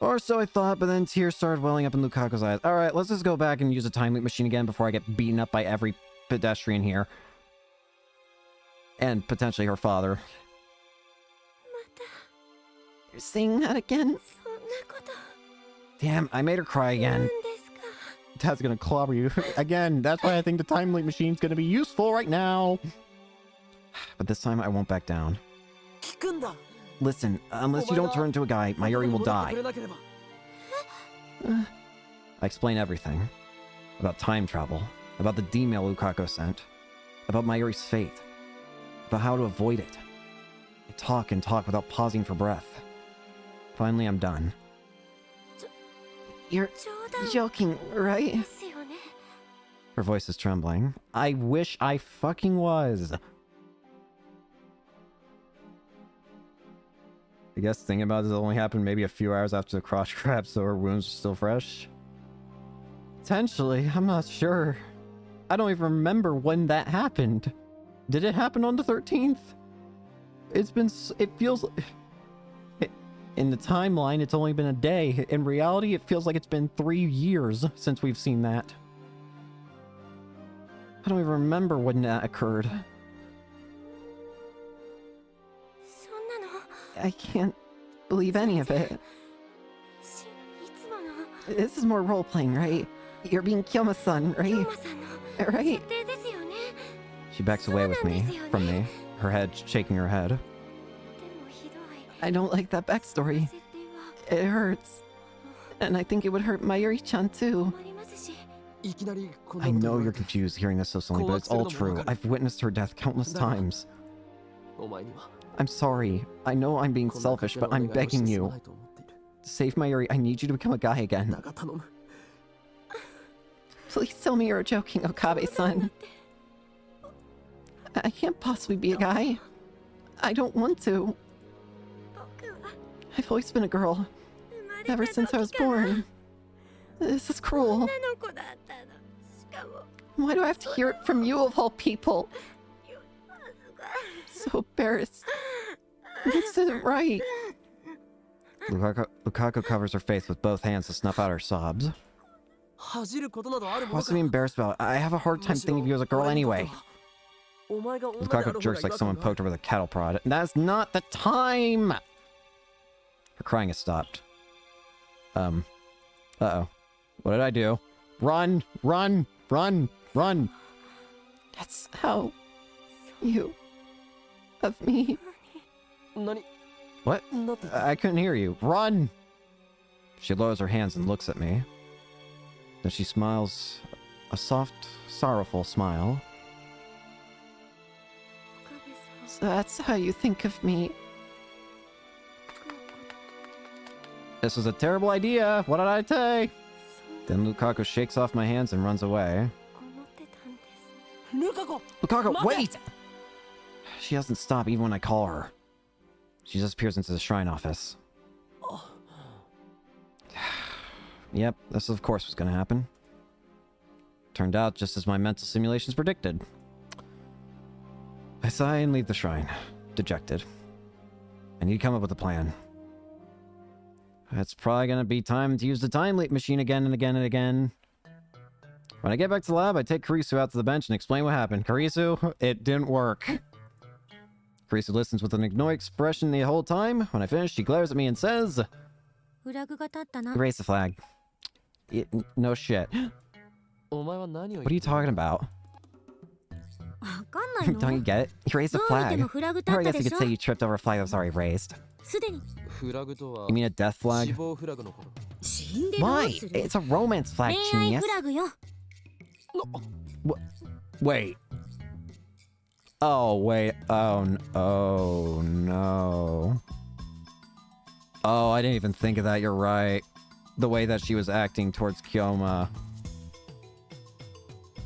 Or so I thought, but then tears started welling up in Lukaku's eyes. Alright, let's just go back and use a time loop machine again before I get beaten up by every pedestrian here. And potentially her father. You're saying that again? Damn, I made her cry again. Dad's gonna clobber you. Again, that's why I think the time loop machine's gonna be useful right now. But this time I won't back down. Listen, unless you don't turn into a guy, Mayuri will die. I explain everything. About time travel. About the D-mail Lukaku sent. About Mayuri's fate. About how to avoid it. I talk and talk without pausing for breath. Finally, I'm done. You're joking, right? Her voice is trembling. I wish I fucking was. I guess thinking about this only happened maybe a few hours after the cross grab, so her wounds are still fresh. Potentially, I'm not sure. I don't even remember when that happened. Did it happen on the 13th? It feels... In the timeline, it's only been a day. In reality, it feels like it's been 3 years since we've seen that. I don't even remember when that occurred. I can't believe any of it. This is more role-playing, right? You're being Kyoma-san, right? Right? She backs away from me, her head shaking her head. I don't like that backstory. It hurts. And I think it would hurt Mayuri-chan too. I know you're confused hearing this so suddenly, but it's all true. I've witnessed her death countless times. I'm sorry. I know I'm being selfish, but I'm begging you. To save Mayuri, I need you to become a guy again. Please tell me you're joking, Okabe-san. I can't possibly be a guy. I don't want to. I've always been a girl. Ever since I was born. This is cruel. Why do I have to hear it from you of all people? So embarrassed. This isn't right. Lukaku covers her face with both hands to snuff out her sobs. What's to be embarrassed about? I have a hard time thinking of you as a girl anyway. Lukaku jerks like someone poked her with a cattle prod. That's not the time! Her crying has stopped. Uh-oh. What did I do? Run! Run! Run! Run! That's how... you... of me... What? I couldn't hear you. Run! She lowers her hands and looks at me. Then she smiles, a soft, sorrowful smile. So that's how you think of me. This was a terrible idea. What did I say? Then Lukaku shakes off my hands and runs away. Lukaku, wait! She doesn't stop even when I call her. She disappears into the shrine office. Yep, this of course was going to happen. Turned out just as my mental simulations predicted. I sigh and leave the shrine, dejected. I need to come up with a plan. It's probably going to be time to use the time leap machine again and again and again. When I get back to the lab, I take Kurisu out to the bench and explain what happened. Kurisu, it didn't work. Kurisu listens with an ignored expression the whole time. When I finish, she glares at me and says, "Erase the flag." No shit. What are you talking about? わかんないの Don't you get it? He raised a どう見て flag. もフラグ立 Or っ I た guess で you し could ょ say you tripped over a flag that was already raised. すでにフラグとは You mean a death 死 flag? 亡フラグのこと 死んでどう Why? する It's a romance flag, 恋愛 genius. フラグよ Wait. Oh, wait. Oh, no. Oh, I didn't even think of that. You're right. The way that she was acting towards Kyoma.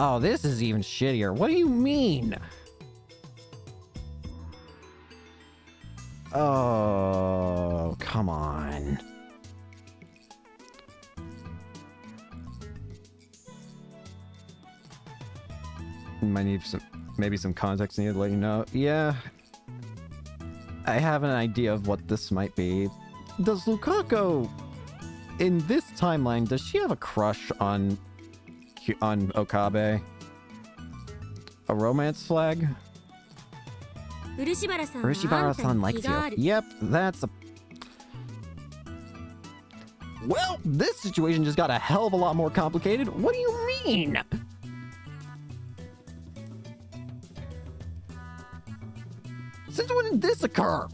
Oh, this is even shittier. What do you mean? Oh, come on. Might need maybe some context needed to let you know. Yeah. I have an idea of what this might be. Does Lukaku, in this timeline, does she have a crush on Okabe? A romance flag? 漆原さんはあんた Urishibara-san に likes 気があ you. る Yep, that's a... Well, this situation just got a hell of a lot more complicated. What do you mean? Since when did this occur?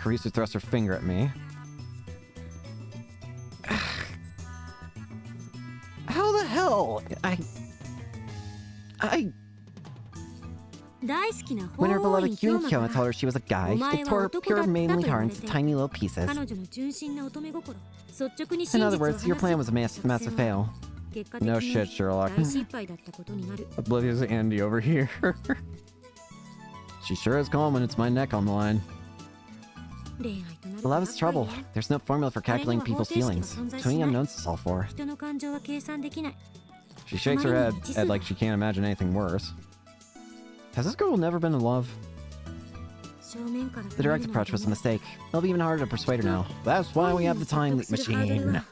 Karisu thrusts her finger at me. How the hell? I 大好きな When her 法 beloved 院京馬 Kyoma か told ら her she was a guy, お前 it は tore 男だ pure ったと manly 言わ heart れ into て tiny little pieces. 彼女の純真な乙女心率直に In 真実を other 話 words, す your plan was a 作 massive 戦は fail. 結果 No 的 shit, に Sherlock. 大失敗だったことになる Oblivious Andy over here. She sure is calm when it's my neck on the line. 恋愛となると Love や is っぱり trouble. ね There's no formula for calculating people's feelings. Too many unknowns to solve for. 人の感情は計算できない She shakes her head like she can't imagine anything worse. Has this girl never been in love? 正面から The direct approach was a mistake. It'll be even harder to persuade her now. That's why we have the time machine.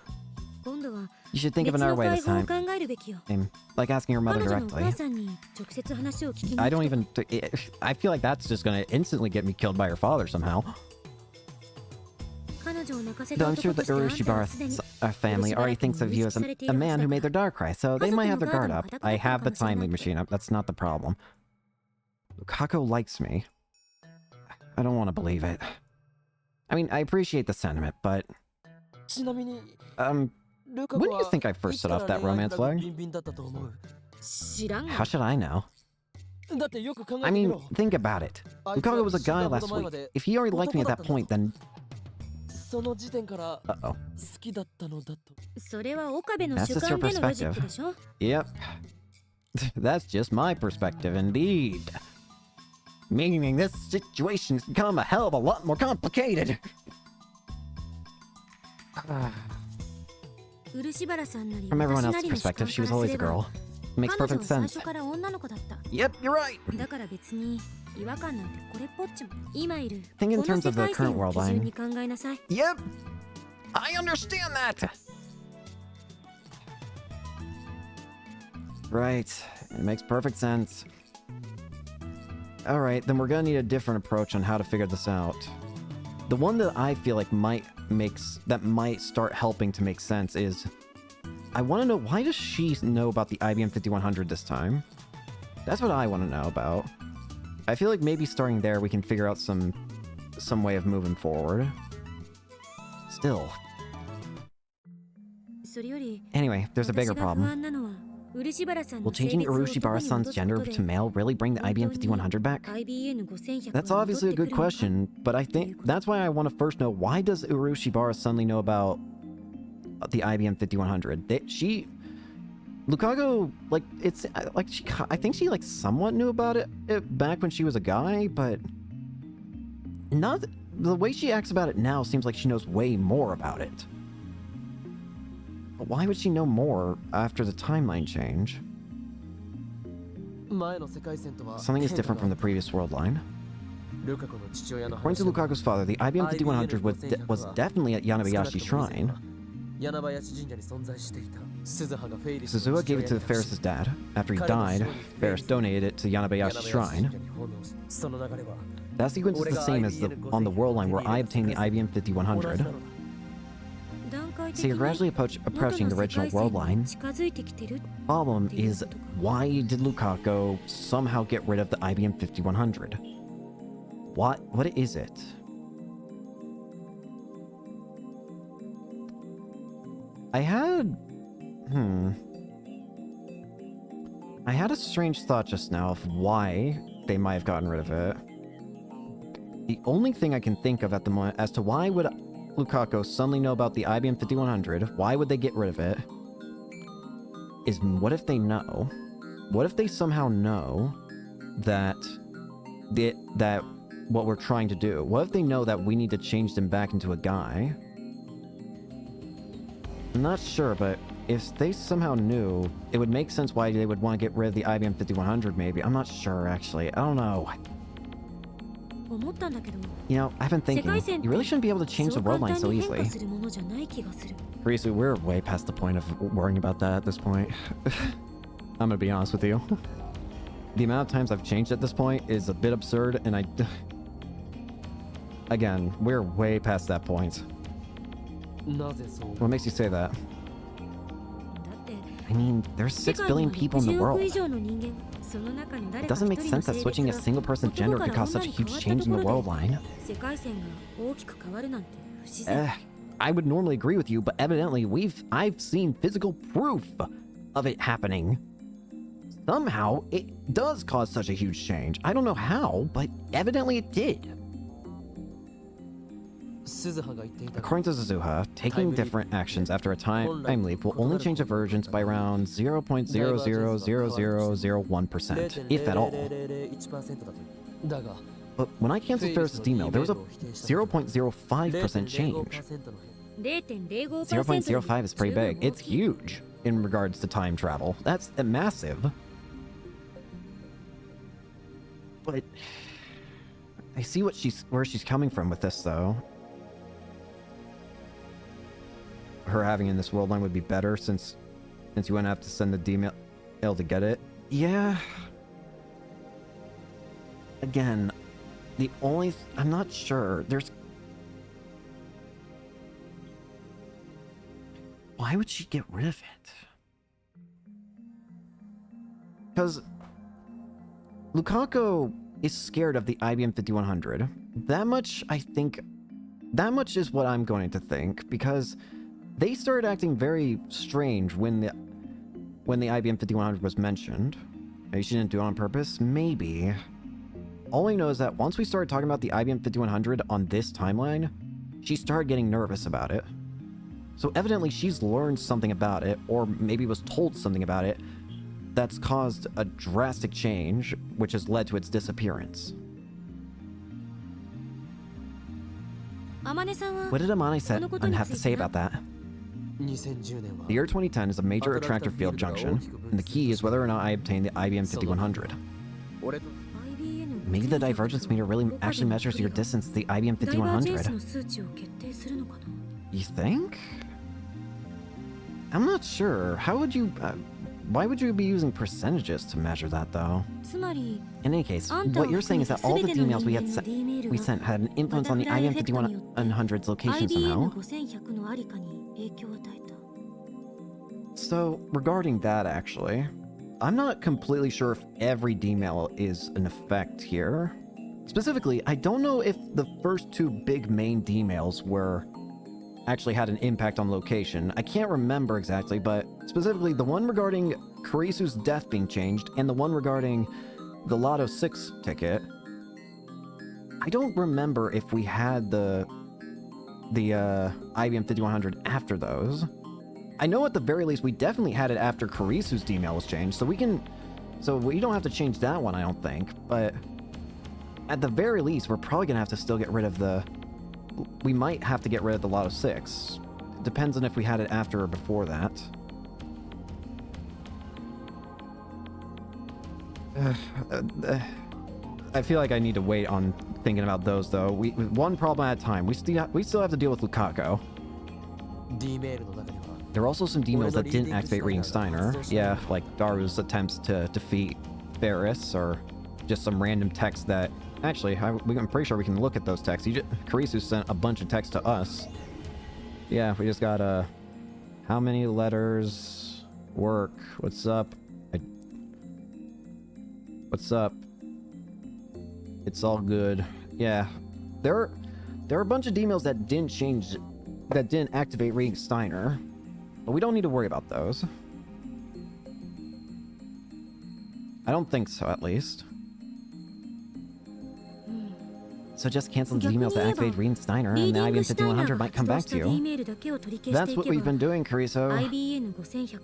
今度は You should think of 別 another の way 解 this 放を time. 考えるべきよ Like asking her 彼 mother 女のお directly. 母さんに直接話を聞きに I 行 don't くと even... I feel like that's just gonna instantly get me killed by her father somehow. 彼女を泣かせ Though た I'm 男 sure と the してあんたはすでに Urishibara family already thinks of you as a man who made their daughter cry, so they might have their guard up. I have the timely machine up. That's not the problem. Lukaku likes me. I don't want to believe it. I mean, I appreciate the sentiment, but ちなみに when do you think I first set off that romance flag? 知らんが How should I know? だってよく考え I てみ mean, ろ think about it. Lukaku was a guy last week. If he already liked me at that point, then その時点から uh-oh. 好きだったのだとそれは岡部の That's 主 just your 観でのロジック perspective. でしょ Yep. That's just my perspective, indeed. Meaning this situation has become a hell of a lot more complicated. 漆原さんなり From everyone 私な else's りの主観 perspective, か she ら was す always れ a ば girl. Makes 彼女 perfect は最 sense. 初から女の子だった Yep, you're right. だから別に違和感なんてこれっぽっちも今いる Think in この terms 世 of the 界線 current を world 基準 line. に考えなさい Yep. I understand that. Right. It makes perfect sense. Alright, then we're gonna need a different approach on how to figure this out. The one that I feel like might start helping to make sense is I want to know, why does she know about the IBM 5100 this time? That's what I want to know about. I feel like maybe starting there we can figure out some way of moving forward. Still. それより Anyway, there's a bigger 私が不 problem. 安なのは漆原さん Will の性 changing 別を男に Urushibar-san's 戻す gender ことで to male really bring the IBM 5100 back? IBN 5100 That's obviously a good question, but I think that's why I want to first know, why does Urushibara suddenly know about the IBM 5100? Lukaku, like, it's like I think she like somewhat knew about it back when she was a guy, but not the way she acts about it now seems like she knows way more about it. But why would she know more after the timeline change? 前の世界線とは Something is different from the previous world line. ルカ子の父親の According to 話では Lukaku's father, the IBM 5100 was definitely at Yanabayashi Shrine. 柳林神社に存在していた鈴葉がフェイリス Suzuha gave it to Ferris's dad. After he died, Ferris donated it to Yanabayashi Shrine. その流れは That sequence is the same as on the world line where I obtained the IBM 5100. ダン So you're gradually approaching the original world line. Problem is, why did Lukaku somehow get rid of the IBM 5100? What is it? I had a strange thought just now of why they might have gotten rid of it. The only thing I can think of at the moment as to why would Lukaku suddenly know about the IBM 5100, why would they get rid of it, is what if they know? What if they somehow know that what we're trying to do? What if they know that we need to change them back into a guy? I'm not sure, but if they somehow knew, it would make sense why they would want to get rid of the IBM 5100 maybe. I'm not sure, actually. I don't know. You know, I've been thinking, you really shouldn't be able to change the world line so easily. Kurisu, we're way past the point of worrying about that at this point. I'm gonna be honest with you. The amount of times I've changed at this point is a bit absurd, and again, we're way past that point. What makes you say that? I mean, there's 6 billion people in the world. It doesn't make sense that switching a single person's gender could cause such a huge change in the world line. I would normally agree with you, but evidently I've seen physical proof of it happening. Somehow, it does cause such a huge change. I don't know how, but evidently it did. According to Suzuha, taking different actions after a time leap will only change divergence by around 0.000001%, if at all. But when I canceled Ferris's email, there was a 0.05% change. 0.05 is pretty big. It's huge in regards to time travel. That's massive. But I see where she's coming from with this, though. Her having in this world line would be better since you wouldn't have to send the email to get it. Yeah. Again, I'm not sure. Why would she get rid of it? Because Lukaku is scared of the IBM 5100. That much is what I'm going to think, because they started acting very strange when the IBM 5100 was mentioned. Maybe she didn't do it on purpose? Maybe. All I know is that once we started talking about the IBM 5100 on this timeline, she started getting nervous about it. So evidently she's learned something about it, or maybe was told something about it, that's caused a drastic change, which has led to its disappearance. What did Amane have to say about that? The year 2010 is a major attractor field junction, and the key is whether or not I obtain the IBM 5100. Maybe the divergence meter really actually measures your distance to the IBM 5100. You think? I'm not sure. How would you... why would you be using percentages to measure that, though? In any case, what you're saying is that all the emails we sent had an influence on the IBM 5100's location somehow. So, regarding that, actually, I'm not completely sure if every D-mail is an effect here. Specifically, I don't know if the first 2 big main D-mails actually had an impact on location. I can't remember exactly, but specifically the one regarding Kurisu's death being changed and the one regarding the Lotto 6 ticket. I don't remember if we had the IBM 5100 after those. I know at the very least we definitely had it after Kurisu's D-mail was changed, so we don't have to change that one, I don't think, but at the very least we're probably gonna have to still get rid of we might have to get rid of the Lotto 6. Depends on if we had it after or before that. I feel like I need to wait on thinking about those, though. One problem at a time. We still have to deal with Lukaku. There are also some D-mails that didn't activate reading Steiner. Yeah, like Daru's attempts to defeat Ferris, or just some random text that... Actually, I'm pretty sure we can look at those texts. Kurisu sent a bunch of texts to us. Yeah, we just got, how many letters? Work. What's up? What's up? It's all good. Yeah. There are a bunch of emails that didn't activate reading Steiner. But we don't need to worry about those. I don't think so, at least. So just cancel the emails that activate reading Steiner, and the IBM 5100 might come back to you. That's what we've been doing, Kariso.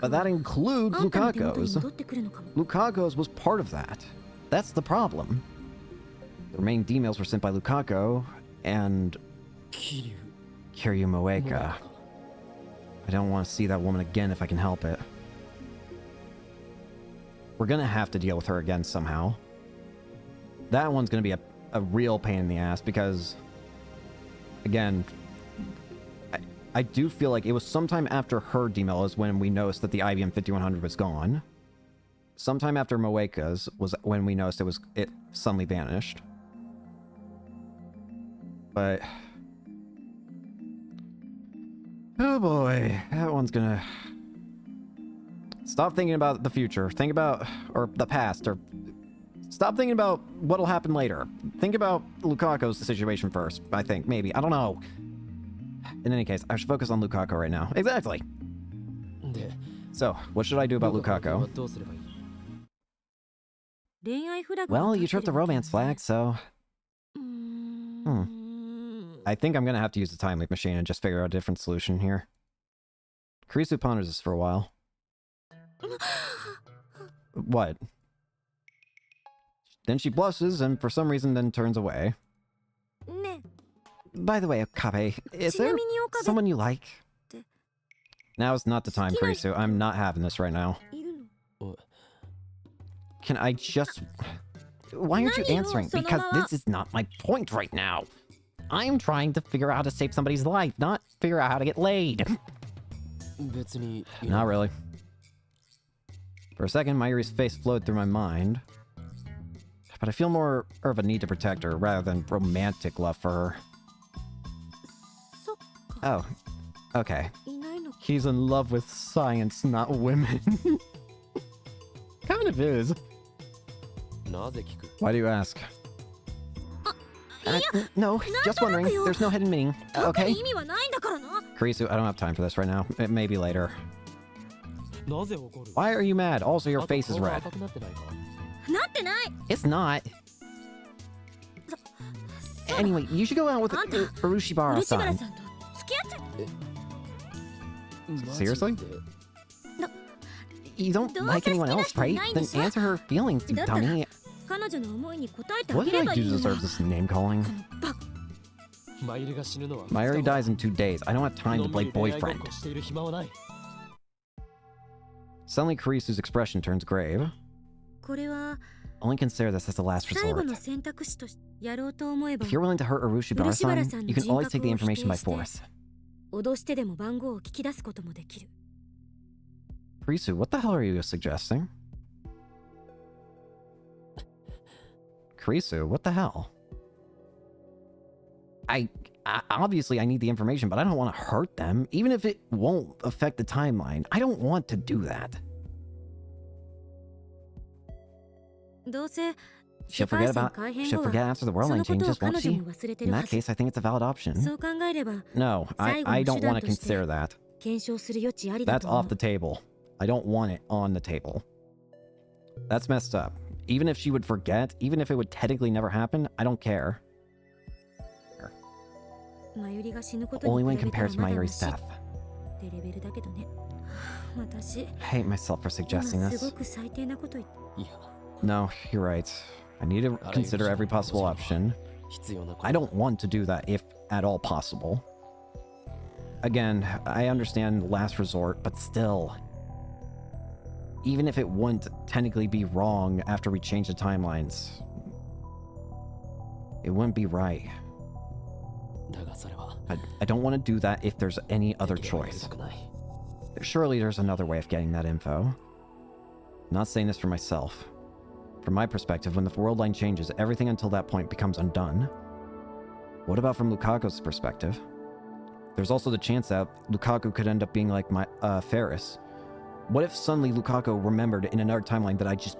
But that includes Lukako's. Lukako's was part of that. That's the problem. The remaining emails were sent by Lukako and Kiryu Moeka. I don't want to see that woman again if I can help it. We're gonna have to deal with her again somehow. That one's gonna be a real pain in the ass because, again, I do feel like it was sometime after her email is when we noticed that the IBM 5100 was gone. Sometime after Moeka's was when we noticed it suddenly vanished. But oh boy, that one's gonna stop thinking about the future. Think about, or the past, or stop thinking about what'll happen later. Think about Lukako's situation first, I think. Maybe. I don't know. In any case, I should focus on Lukako right now. Exactly. So, what should I do about Lukako? Well, you tripped the romance flag, so... I think I'm gonna have to use the time leap machine and just figure out a different solution here. Kurisu ponders this for a while. What? Then she blushes and for some reason then turns away. By the way, Okabe, is there someone you like? Now is not the time, Kurisu. I'm not having this right now. Can I just... Why aren't you answering? Because this is not my point right now. I'm trying to figure out how to save somebody's life, not figure out how to get laid. Not really. For a second, Mayuri's face flowed through my mind. But I feel more of a need to protect her rather than romantic love for her. Oh, okay. He's in love with science, not women. Kind of is. Why do you ask? No, just wondering. There's no hidden meaning. Okay? Kurisu, I don't have time for this right now. Maybe later. Why are you mad? Also, your face is red. It's not. Anyway, you should go out with Urushibara-san. Seriously? You don't like anyone else, right? Then answer her feelings, you dummy. What did I do to deserve this name calling? Mayuri dies in 2 days. I don't have time to play boyfriend. Suddenly, Kurisu's expression turns grave. Only consider this as the last resort. If you're willing to hurt Urushibara-san, you can always take the information by force. Kurisu, what the hell are you suggesting? Kurisu, what the hell? Obviously I need the information, but I don't want to hurt them, even if it won't affect the timeline. I don't want to do that. She'll forget after the world line changes, won't she? In that case, I think it's a valid option. No, I don't want to consider that. That's off the table. I don't want it on the table. That's messed up. Even if she would forget, even if it would technically never happen, I don't care. Only when compared to Mayuri's death. I hate myself for suggesting this. No, you're right. I need to consider every possible option. I don't want to do that if at all possible. Again, I understand last resort, but still. Even if it wouldn't technically be wrong after we change the timelines, it wouldn't be right. I don't want to do that if there's any other choice. Surely there's another way of getting that info. I'm not saying this for myself. From my perspective, when the world line changes, everything until that point becomes undone. What about from Lukako's perspective? there's also the chance that Lukaku could end up being like my Ferris. What if suddenly Lukaku remembered in another timeline that I just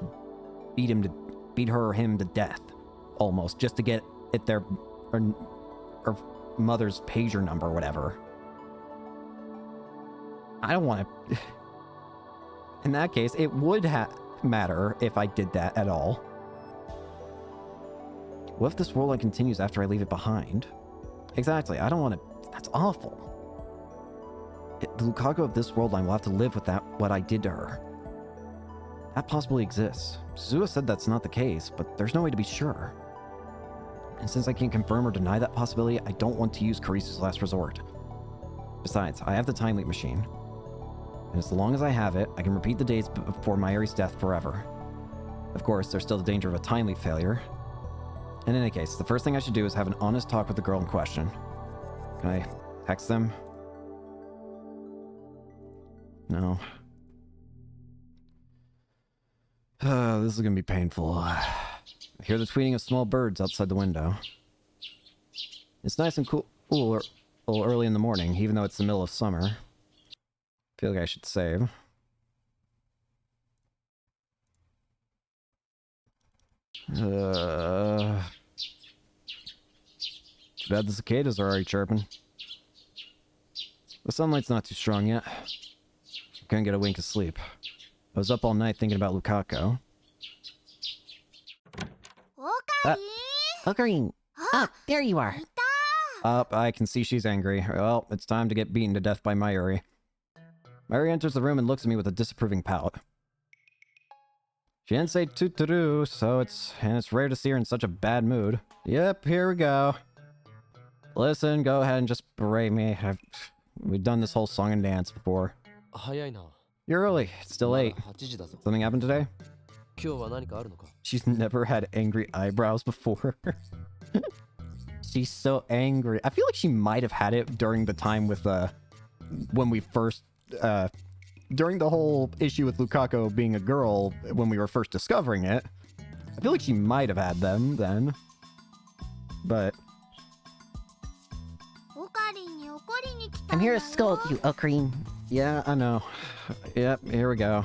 beat her or him to death, almost, just to get at their or mother's pager number or whatever? I don't want to. In that case, it would matter if I did that at all. What if this world line continues after I leave it behind? Exactly. I don't want to. That's awful. The Lukaku of this world line will have to live with what I did to her. That possibly exists. Suzuha said that's not the case, but there's no way to be sure. And since I can't confirm or deny that possibility, I don't want to use Karisu's last resort. Besides, I have the time leap machine. And as long as I have it, I can repeat the days before Mayuri's death forever. Of course, there's still the danger of a time leap failure. In any case, the first thing I should do is have an honest talk with the girl in question. Can I text them? No. This is gonna be painful. I hear the tweeting of small birds outside the window. It's nice and cool a little early in the morning, even though it's the middle of summer. I feel like I should save. Too bad the cicadas are already chirping. The sunlight's not too strong yet. I couldn't get a wink of sleep. I was up all night thinking about Lukaku. Ocarine! Ah, there you are! I can see she's angry. Well, it's time to get beaten to death by Mayuri. Mayuri enters the room and looks at me with a disapproving pout. She didn't say toot-toot-oo, so it's rare to see her in such a bad mood. Yep, here we go. Listen, go ahead and just berate me. We've done this whole song and dance before. 早いな。 You're early. It's still 8. 8時だぞ。 Something happened today? 今日は何かあるのか？ She's never had angry eyebrows before. She's so angry. I feel like she might have had it during the time with, when we first, during the whole issue with Lukaku being a girl, when we were first discovering it. I feel like she might have had them then. But... I'm here to scold you, Ocarine. yeah, I know. Yep, here we go.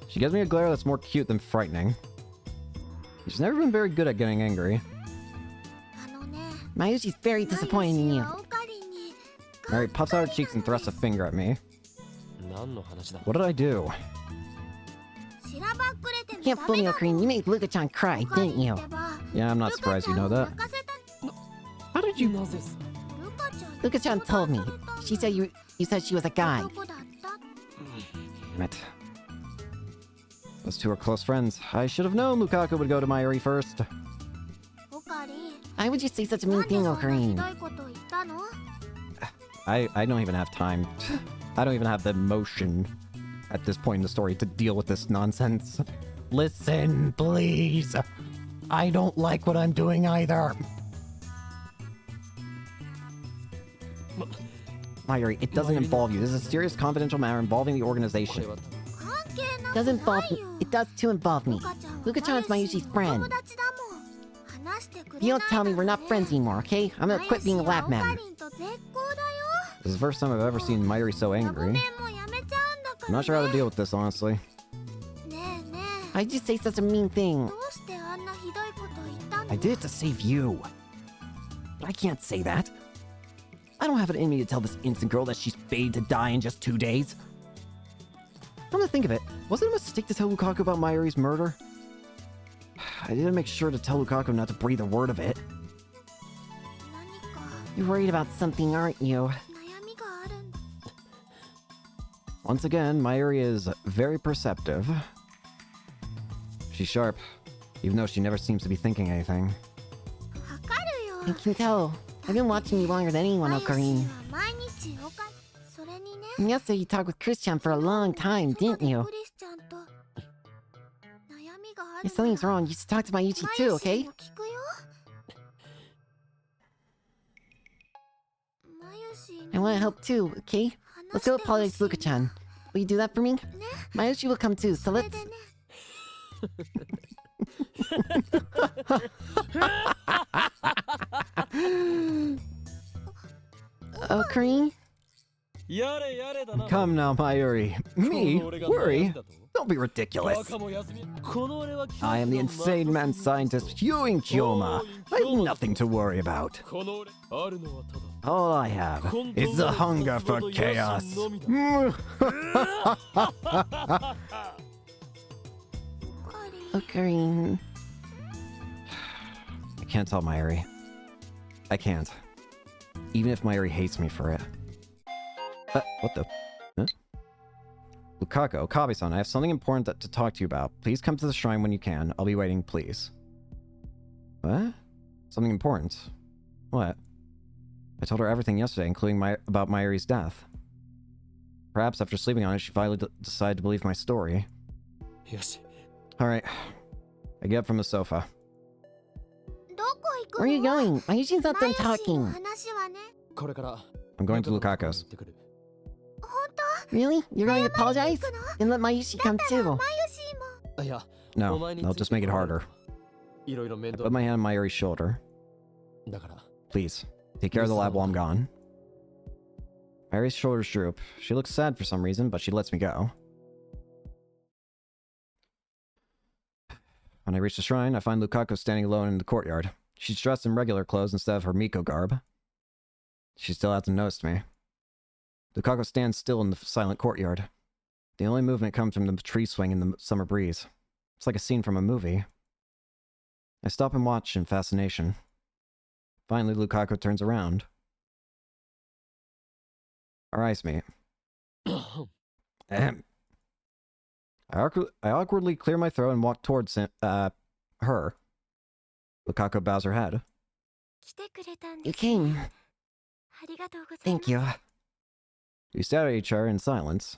She gives me a glare that's more cute than frightening. She's never been very good at getting angry. Mayuchi's very disappointed in you. Mary puffs out her cheeks and thrusts a finger at me. 何の話だ？ What did I do? Can't fool me, Ocarine. You made Luka-chan cry, didn't you? Yeah, I'm not surprised you know that. How did you... なぜ？ Luka-chan told me. She said you said she was a guy. Damn it. Those two are close friends. I should have known Lukaku would go to Mayuri first. Why would you say such a mean thing, Ocarine? I don't even have time. I don't even have the emotion at this point in the story to deal with this nonsense. Listen, please. I don't like what I'm doing either. Mayuri, it doesn't involve you. This is a serious confidential matter involving the organization. Does involve me. It does too involve me. Luka-chan's Mayuchi's friend. If you don't tell me, we're not friends anymore, okay? I'm gonna quit being a lab man. This is the first time I've ever seen Mayuri so angry. I'm not sure how to deal with this, honestly. Why'd you say such a mean thing? I did it to save you. But I can't say that. I don't have it in me to tell this innocent girl that she's fated to die in just 2 days. Come to think of it, was it a mistake to tell Lukaku about Mayuri's murder? I didn't make sure to tell Lukaku not to breathe a word of it. You're worried about something, aren't you? Once again, Mayuri is very perceptive. She's sharp, even though she never seems to be thinking anything. I can tell. I've been watching you longer than anyone, Ocarine. And yesterday you talked with Christian for a long time, didn't you? If something's wrong, you should talk to Mayuchi too, okay? I want to help too, okay? Let's go apologize to Luka-chan. Will you do that for me? Mayuchi will come too, so let's... Ocarine? Come now, Mayuri. Me? Worry? Don't be ridiculous. I am the insane man scientist Ewing Kyoma. I have nothing to worry about. All I have is the hunger for chaos. Ocarine. I can't tell Mayuri. I can't. Even if Mayuri hates me for it. What the? Huh? Lukaku, Okabe-san, I have something important to talk to you about. Please come to the shrine when you can. I'll be waiting, please. What? Something important? What? I told her everything yesterday, including about Mayuri's death. Perhaps after sleeping on it, she finally decided to believe my story. Yes. Alright. I get up from the sofa. Where are you going? Mayushi's not done talking. これから I'm going to Lukaku's. Really? You're going to apologize? Then let Mayushi come too. いや No, お前に I'll just make it harder. いろいろ面 I 倒 put my hand on Mayuri's shoulder. だから Please, take care of the lab while I'm gone. Mayuri's shoulders droop. She looks sad for some reason, but she lets me go. When I reach the shrine, I find Lukaku standing alone in the courtyard. She's dressed in regular clothes instead of her Miko garb. She still hasn't noticed me. Lukaku stands still in the silent courtyard. The only movement comes from the tree swing in the summer breeze. It's like a scene from a movie. I stop and watch in fascination. Finally, Lukaku turns around. Our eyes meet. Ahem. I awkwardly clear my throat and walk towards her. Lukaku bows her head. You came. Thank you. We stare at each other in silence.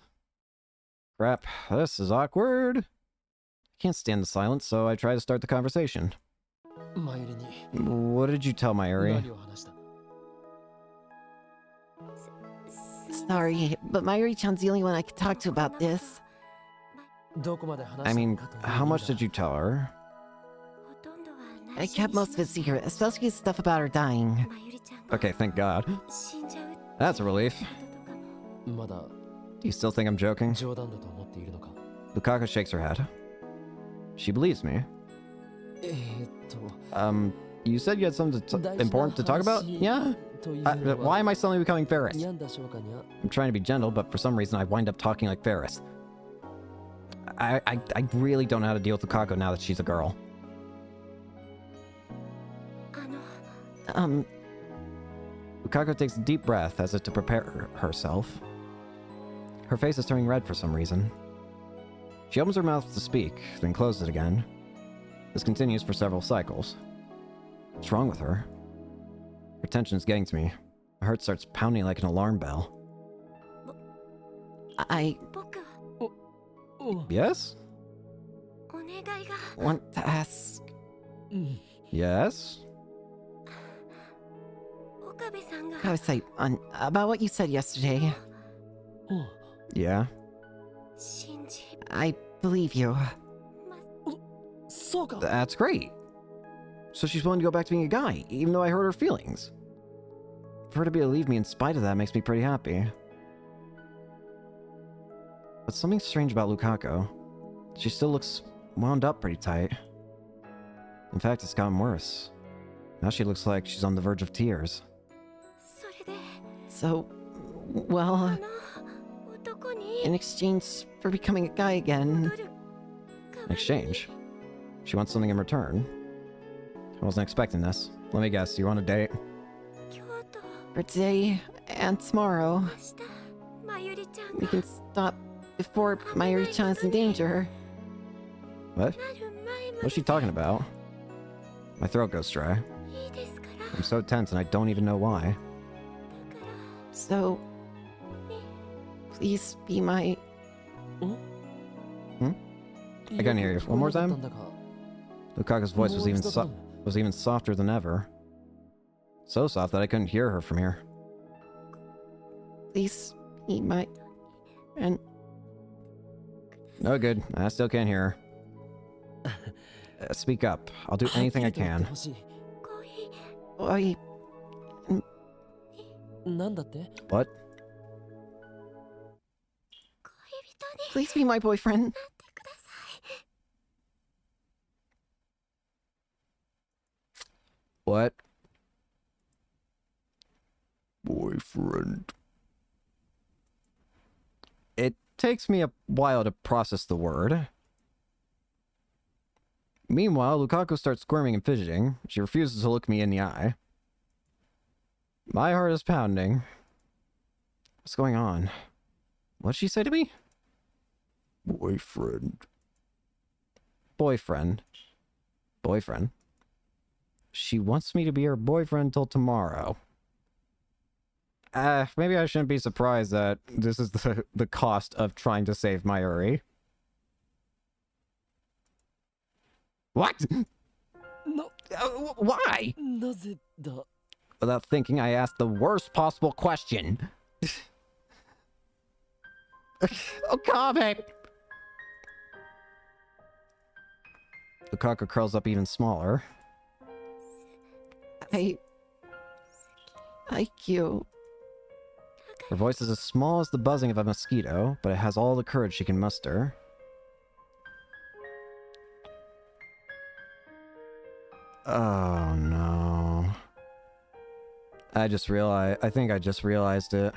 Crap, this is awkward. I can't stand the silence, so I try to start the conversation. マユリに What did you tell Mayuri? 何を話した Sorry, but Mayuri-chan's the only one I could talk to about this. どこまで話した I mean, かという how much did you tell her? I kept most of it secret, especially stuff about her dying. Okay, thank God. That's a relief. まだ Do you still think I'm joking? 冗談だと思っているのか Lukaku shakes her head. She believes me. You said you had something important to talk about? Yeah? Why am I suddenly becoming Ferris? 病んだ消化には I'm trying to be gentle, but for some reason I wind up talking like Ferris. I really don't know how to deal with Lukaku now that she's a girl. Lukaku takes a deep breath as if to prepare herself. Her face is turning red for some reason. She opens her mouth to speak, then closes it again. This continues for several cycles. What's wrong with her? Her tension is getting to me. My heart starts pounding like an alarm bell. I Yes? want to ask... Yes? Kawasai, about what you said yesterday. Yeah? I believe you. そうか That's great. So she's willing to go back to being a guy, even though I hurt her feelings. For her to believe me in spite of that makes me pretty happy. But something strange about Lukaku. She still looks wound up pretty tight. In fact, it's gotten worse. Now she looks like she's on the verge of tears. So, well, in exchange for becoming a guy again, In exchange, she wants something in return. I wasn't expecting this. Let me guess, you want a date? for today and tomorrow, we can stop before Mayuri-chan's in danger. What? What's she talking about? My throat goes dry. I'm so tense and I don't even know why. So, please be my... I couldn't hear you. One more time? Lukaku's voice was even softer than ever. So soft that I couldn't hear her from here. Please be my... and... No good. I still can't hear her. Speak up. I'll do anything I can. I... なんだって？ What? 恋人に Please be my boyfriend. なってください。 What? Boyfriend. It takes me a while to process the word. Meanwhile, Lukaku starts squirming and fidgeting. She refuses to look me in the eye. My heart is pounding. What's going on? What'd she say to me? Boyfriend. Boyfriend. Boyfriend. She wants me to be her boyfriend till tomorrow. Maybe I shouldn't be surprised that this is the cost of trying to save Mayuri. What? No. Why? なぜだ？ Without thinking, I asked the worst possible question. Okabe! Lukaku curls up even smaller. I like you. Her voice is as small as the buzzing of a mosquito, but it has all the courage she can muster. Oh no. I think I just realized it.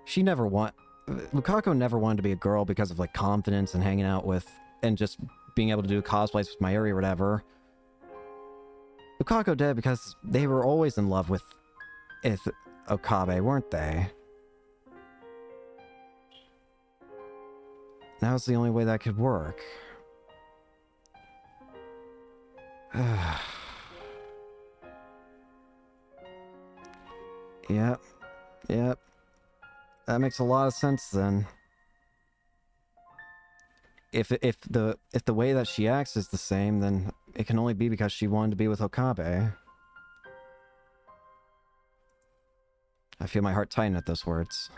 Lukaku never wanted to be a girl because of like confidence and hanging out with, and just being able to do cosplays with Mayuri or whatever. Lukaku did because they were always in love with Okabe, weren't they? That was the only way that could work. Yep. That makes a lot of sense then. If the way that she acts is the same, then it can only be because she wanted to be with Okabe. I feel my heart tighten at those words.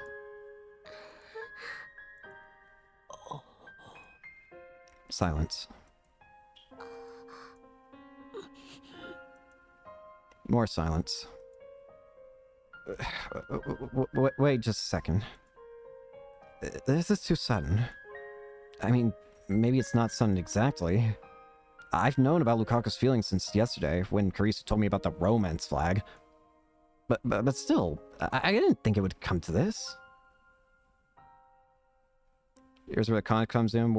Silence. More silence. Wait just a second. This is too sudden. I mean, maybe it's not sudden exactly. I've known about Lukaku's feelings since yesterday, when Karisu told me about the romance flag. But still, I didn't think it would come to this. Here's where the con comes in,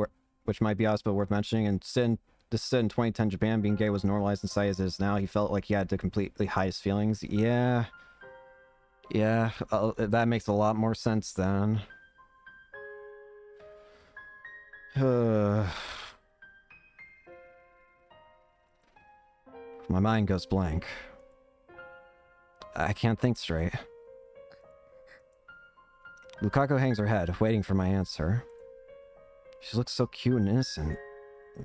which might be obvious but worth mentioning. And this said in 2010 Japan, being gay was normalized in society as it is now. He felt like he had to completely hide his feelings. Yeah, that makes a lot more sense then. My mind goes blank. I can't think straight. Lukaku hangs her head, waiting for my answer. She looks so cute and innocent.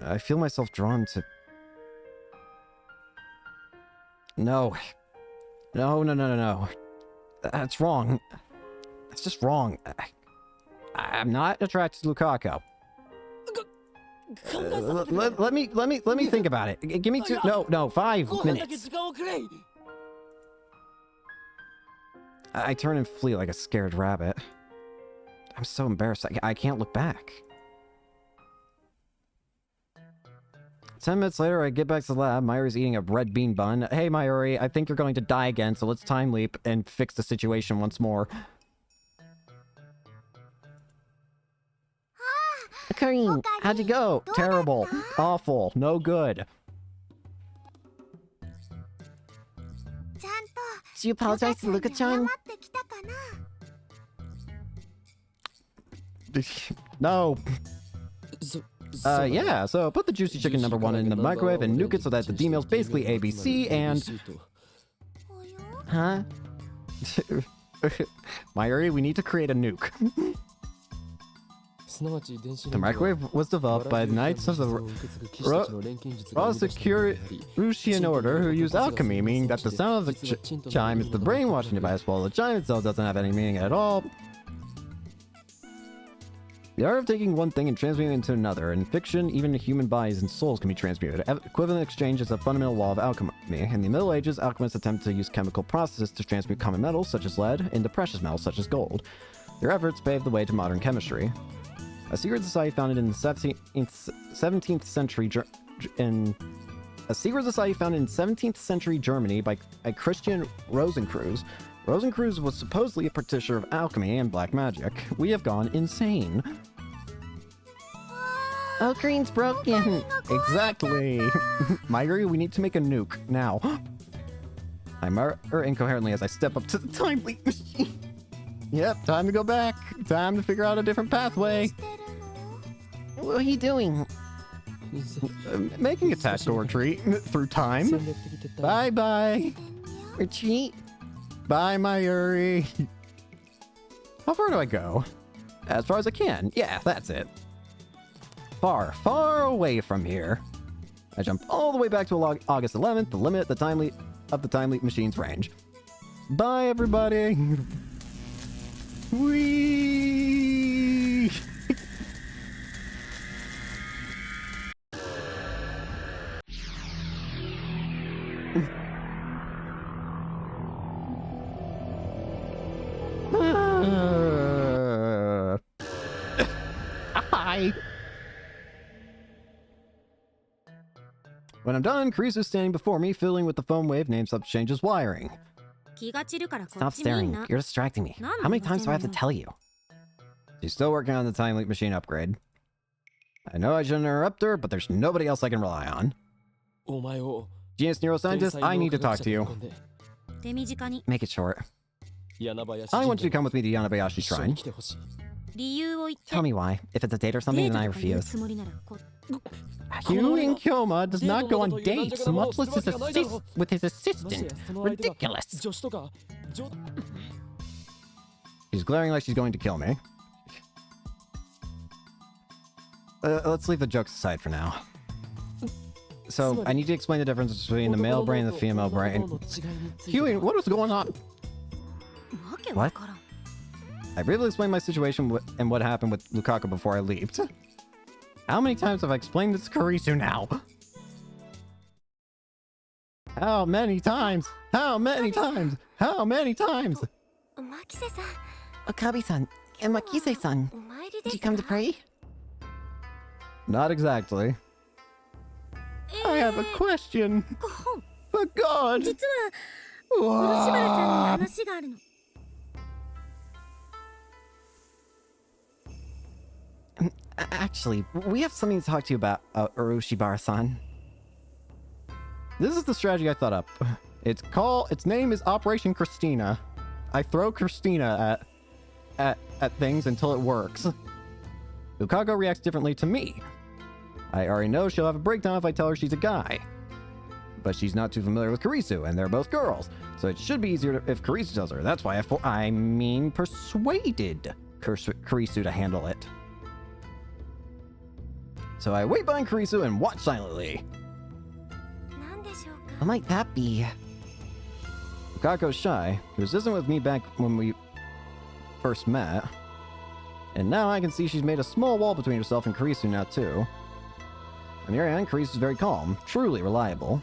I feel myself drawn to... No. That's wrong. That's just wrong. I'm not attracted to Lukaku. Let me think about it. Give me 5 minutes. I turn and flee like a scared rabbit. I'm so embarrassed. I can't look back. 10 minutes later, I get back to the lab. Mayuri's eating a red bean bun. Hey, Mayuri, I think you're going to die again, so let's time leap and fix the situation once more. Kareem, how'd you go? Terrible. Awful. No good. Do you apologize to Luka-chan? No. Yeah, so put the juicy chicken number 1 in the microwave and nuke it so that the D-meal's basically ABC and... Huh? Mayuri, we need to create a nuke. The microwave was developed by knights of the Rosicrucian Order who use alchemy, meaning that the sound of the chime is the brainwashing device, while the chime itself doesn't have any meaning at all. The art of taking one thing and transmuting it into another. In fiction, even human bodies and souls can be transmuted. Equivalent exchange is a fundamental law of alchemy. In the Middle Ages, alchemists attempted to use chemical processes to transmute common metals, such as lead, into precious metals, such as gold. Their efforts paved the way to modern chemistry. A secret society founded in the 17th century Germany by a Christian Rosenkreuz. Rosenkreuz was supposedly a practitioner of alchemy and black magic. We have gone insane. Oh, green's broken. Exactly. Mayuri, we need to make a nuke now. I mutter incoherently as I step up to the time leap machine. Yep, time to go back. Time to figure out a different pathway. What are you doing? Making a tactical retreat through time. Bye-bye. Retreat? Bye, Mayuri. How far do I go? As far as I can. Yeah, that's it. Far, far away from here. I jump all the way back to August 11th, the limit of the time leap machine's range. Bye, everybody. Whee! Hi. When I'm done, Karisu's standing before me, fiddling with the foam wave named up changes wiring. 気が散るからこ Stop っち見ん staring. な You're distracting me. None How many of times do I have to them. tell you? She's still working on the time leap machine upgrade. I know I shouldn't interrupt her, but there's nobody else I can rely on. お前を Genius 天 neuroscientist, 才 I 脳 need 科 to 学 talk 者 to you. と囲んで 手短に Make it short. 柳林 I 神 want you to 社 come with me to に Yanabayashi 一緒に Shrine. 来てほしい 理由を言って Tell me why. If it's a date or デ something, ー then ト I とか言う refuse. つもりならこ You and Kyoma does デー not ト go な on どという軟 dates, 弱なものを much する less わけがないだろ with his ましてや assistant. その相手が Ridiculous. 助手とか冗 She's glaring like she's going to kill me. Let's leave the jokes aside for now. So, I need to explain the difference between the male brain and the female brain. Huey, what was going on? わけわからん I briefly explained my situation and what happened with Lukaku before I leaped. How many times have I explained this to Karisu now? How many times? How many times? How many times? マキセさん Okabe-san and Makise-san. お参りで Did す you か come to pray? Not exactly. I have a question. ご本 For God! 実は漆原さんに Wah! 話があるの Actually, we have something to talk to you about, Urushibara-san. This is the strategy I thought up. Its name is Operation Christina. I throw Christina at things until it works. Lukaku reacts differently to me. I already know she'll have a breakdown if I tell her she's a guy. But she's not too familiar with Karisu, and they're both girls. So it should be easier if Karisu tells her. That's why I persuaded Karisu to handle it. So I wait behind Karisu and watch silently. なんでしょうか What might that be? Lukaku's shy. He was distant with me back when we first met. And now I can see she's made a small wall between herself and Karisu now too. On the other hand, Karisu is very calm, truly reliable.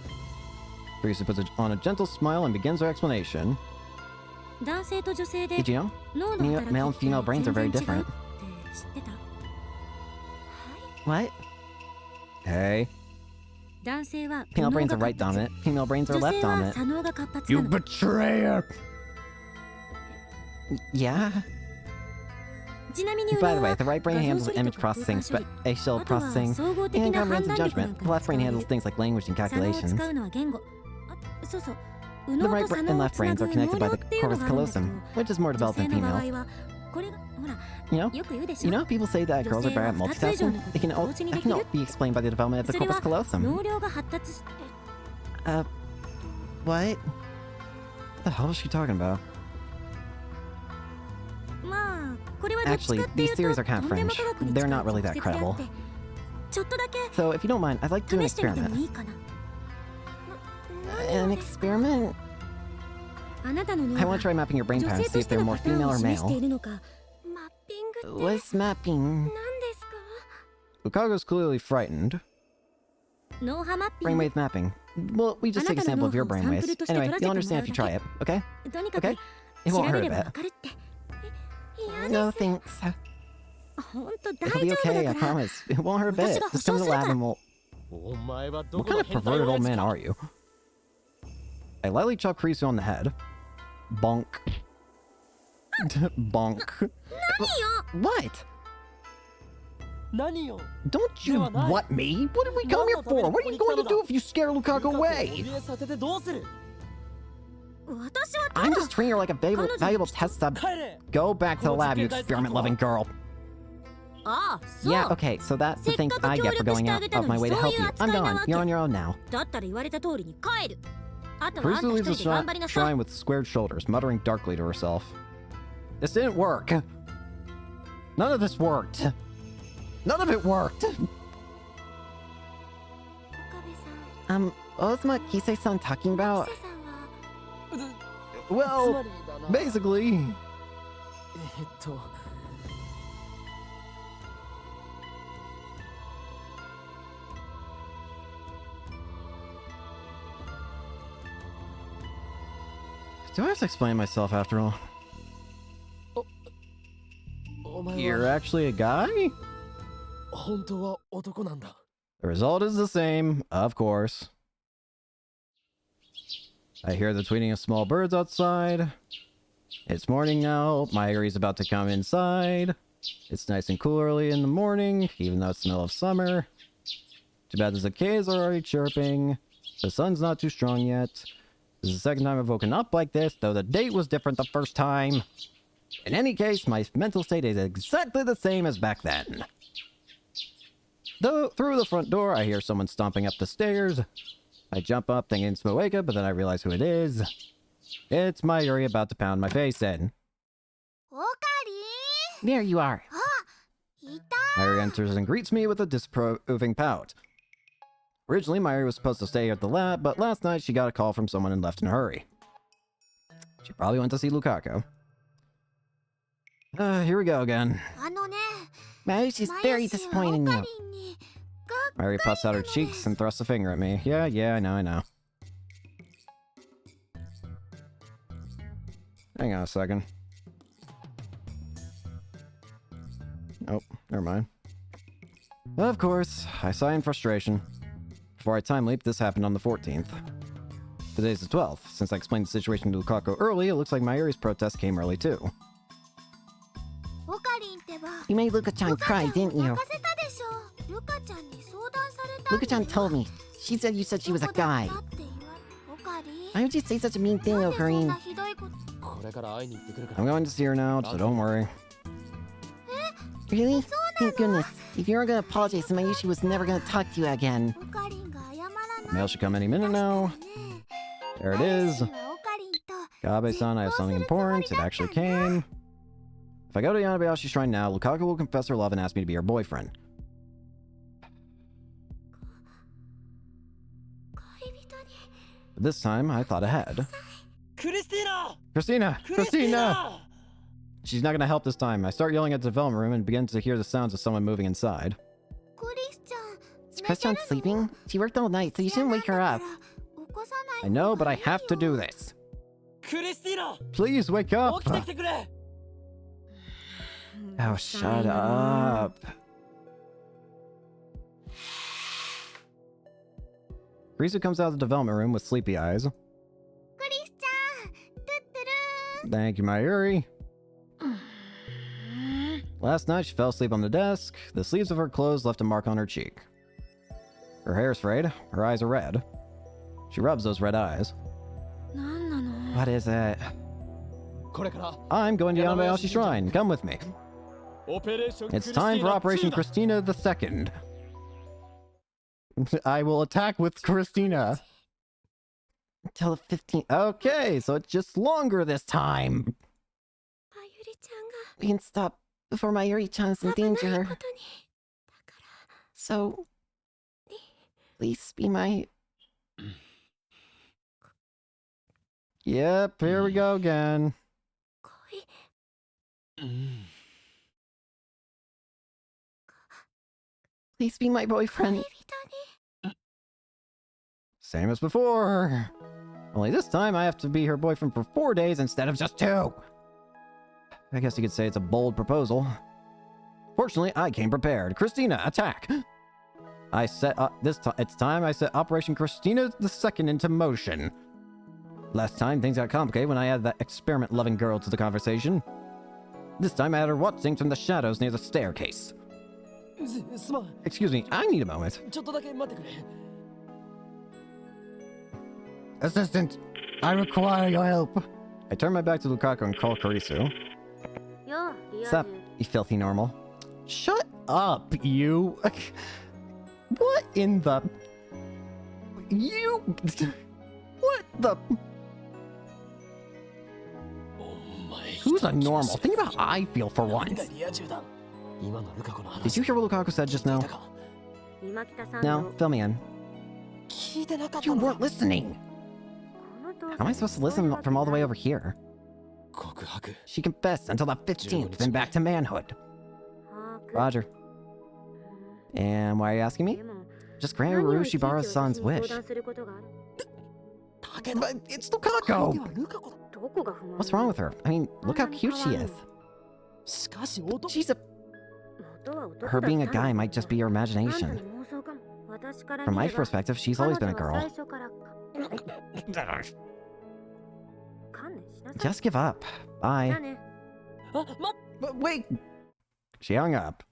Karisu puts on a gentle smile and begins her explanation. 男性と女性で Did you know? 脳の働き Male and female って brains are 全 very 然違う different. って知ってた What? Hey. 男性は Female 右 brains 脳 are が right 活発 dominant. Female brains are 女 left 性は dominant. 左脳が活発なの betrayer! Yeah? ちなみに By the 右脳 way, は the right brain 画像 handles 処理 image とか空 processing, 間処理 spatial あとは processing, 総合 and 的な comprehensive 判断力 judgment. なん The かに left 使わ brain れ handles る things like language and 左脳を calculations. 使うのは言語あそうそう右 The 脳 right と brain 左 and 脳を left つな brains ぐ are 脳 connected by 量 the っていうの corpus があるんだけど callosum, which is more 女 developed 性 than の場合 females. はこれがほら You know? よく言うでし You ょ know, people say that girls are better at multitasking. It can all be explained by the development of the それ corpus は callosum. 脳量が発達して What? What the hell is she talking about? まあこれはどっちか Actually, っていう these と theories are kind と of んでも fringe. 科学に They're 近い not really 直 that 接であ credible. ってちょっとだけ So, if you don't mind, I'd like to do an 試してみても experiment. いいかな An experiment? あなたの脳 I が want to try mapping your brain 女 patterns 性 to と see し if て they're の more パターン female を or 示してい male. るのかマッピング What's mapping? 何ですか？ Lukaku's clearly frightened. 脳波マッピン Brainwave mapping. Well, we just take a sample of your brainwaves. Anyway, you'll understand if you try it, okay? グ。とにかく Okay? It 調 won't べ hurt れ a ば bit. わかるって。嫌 No です。 thanks. ほんと大 It'll be 丈夫 okay, だ I から promise. It won't hurt a bit. Just come to the lab and we'll... お前はど What こ kind の of 変態 perverted 親 old 父 man か are you? I lightly chop Kurisu on the head. Bonk. Bonk. 何よ What? 何よ Don't you No, no. what me? What did we come here for? What are you going to do if you scare Lukaku away? 怯えさせてどうする私はた I'm だ just treating her like a valuable test sub. 帰れ Go back to the lab, you experiment-loving girl. ああそう Yeah, okay, so that's the thing I get for going out of my way to help you. I'm gone. You're on your own now. だったら言われた通りに帰るあとはあん Kurisu た leaves 一 the 人で頑張りなさい shrine with squared shoulders, muttering darkly to herself. This didn't work. None of this worked. None of it worked. 岡部さん What was Makise-san talking about? 奥さんはつま Well, りだな basically... と Do I have to explain myself after all? お前 You're は actually a guy? 本当は男なんだ The result is the same, of course. I hear the tweeting of small birds outside. It's morning now. Mayuri's about to come inside. It's nice and cool early in the morning, even though it's the middle of summer. Too bad the cicadas are already chirping. The sun's not too strong yet. This is the second time I've woken up like this, though the date was different the first time. In any case, my mental state is exactly the same as back then. Though through the front door, I hear someone stomping up the stairs. I jump up thinking it's Moeka, but then I realize who it is. It's Mayuri about to pound my face in. オカ There you are. リンいた Mayuri enters and greets me with a disapproving pout. Originally, Mayuri was supposed to stay at the lab, but last night she got a call from someone and left in a hurry. She probably went to see Lukaku. Here we go again. あのね Mayushi's very disappointed in オカ you. リンに Mayuri puffs out her cheeks and thrusts a finger at me. Yeah, I know. Hang on a second. Oh, never mind. Of course, I sigh in frustration. Before I time leap, this happened on the 14th. Today's the 12th. Since I explained the situation to Lukaku early, it looks like Mayuri's protest came early too. オカリンってば You made Luka-chan cry, didn't you? 泣かせたでしょルカちゃんに相談された Luka-chan told me. She said you said she was a guy. オカリン Why would you say such a mean thing, なんでそん Okarin? なひどいことこれから会いに行ってくるか I'm ら going to see her now, so don't worry. Really? Thank goodness. If you weren't gonna apologize, Mayushi was never gonna talk to you again. オカリンが謝らない Mail should come any minute now. There it is. 来週はオカリンと Gabe-san, I have something important. It actually came. If I go to Yanabayashi Shrine now, Lukaku will confess her love and ask me to be her boyfriend. 恋人に But this time, I thought ahead. クリスティーナ Christina! クリスティー Christina! ナ She's not gonna help this time. I start yelling at the development room and begin to hear the sounds of someone moving inside. クリスちゃん Is Christian sleeping? She worked all night, so you shouldn't wake her up. 起こさない I know, but I have to do this. クリスティーナ Please wake up! 起きてきてくれ Oh, shut up. Rizu comes out of the development room with sleepy eyes. クリスちゃんトゥットゥル Thank you, Mayuri. Last night, she fell asleep on the desk. The sleeves of her clothes left a mark on her cheek. Her hair is frayed. Her eyes are red. She rubs those red eyes. なんなの What is it? これから I'm going to Yanabayashi Shrine. Come with me. オペレーション It's time for Operation Christina II. I will attack with Christina. Until the 15th. Okay, so it's just longer this time. あゆりちゃんが We can stop before Mayuri-chan's in 危ない danger. ことにだから So, please be my... Yep, here we go again. 恋うん Please be my boyfriend. Same as before. Only this time I have to be her boyfriend for 4 days instead of just 2. I guess you could say it's a bold proposal. Fortunately, I came prepared. Christina, attack! I set up it's time I set Operation Christina II into motion. Last time, things got complicated when I added that experiment-loving girl to the conversation. This time I had her watching from the shadows near the staircase. すまん Excuse me, I need a moment. ちょっとだけ待ってくれ Assistant, I require your help. I turn my back to Lukaku and call Karisu. ようリア Sup, 充 you filthy normal. Shut up, you. What in the... You... What the... お前 Who's a normal? Think about how I feel for 何が once. リア充だ今のルカ子の Did 話 you hear what Lukaku said just 聞い now? たか今北さん No, の fill me in. 聞いてなかった You のか weren't listening. この動画 How am I supposed to listen from all the way over here? 告白 She confessed until the 15th, then back to manhood. 把握 Roger. And why are you asking me? でも Just 何 grant を Uru いちいち Shibara's 私 son's に相 wish. 談することがあるだけど But it's 相手 Lukaku. はルカ子だ どこが不満 What's wrong with her? I mean, look how cute she is. しかし男 She's a... 元は男だ Her った being a んだ guy might just be your あんた imagination. の妄想かも私から From 見 my れば perspective, she's 彼 always been 女 a は girl. 最初から観念しなさい Just give up. じゃあ Bye. ね あ、ま But wait. She hung up.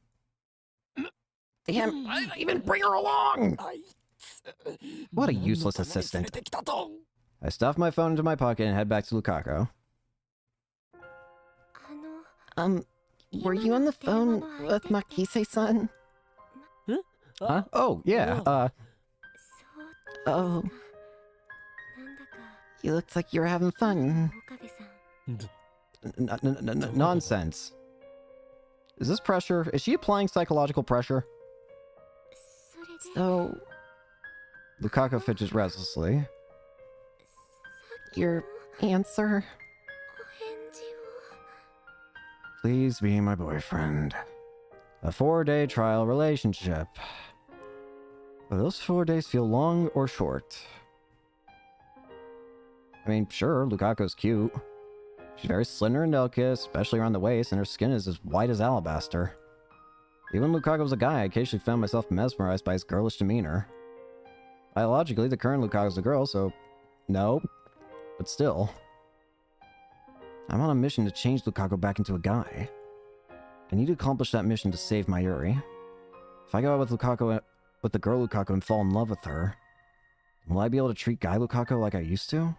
Damn, I didn't even bring her along. あいつ What a useless 何のために assistant. 連れてきたと I stuff my phone into my pocket and head back to Lukaku. あの Were you on the phone with Makise-san? Huh? Oh, yeah. そう Oh, なんだか you looked like you were having fun. 岡部さん Nonsense. Is this pressure? Is she applying psychological pressure? それで So, Lukaku fidgets restlessly. your answer? お返事を Please be my boyfriend. A 4-day trial relationship. Will those 4 days feel long or short? I mean, sure, Lukaku's cute. She's very slender and delicate, especially around the waist, and her skin is as white as alabaster. Even when Lukaku was a guy, I occasionally found myself mesmerized by his girlish demeanor. Biologically, the current Lukaku's a girl, so no. But still. I'm on a mission to change Lukaku back into a guy. I need to accomplish that mission to save Mayuri. If I go out with Lukaku, with the girl Lukaku and fall in love with her, will I be able to treat guy Lukaku like I used to?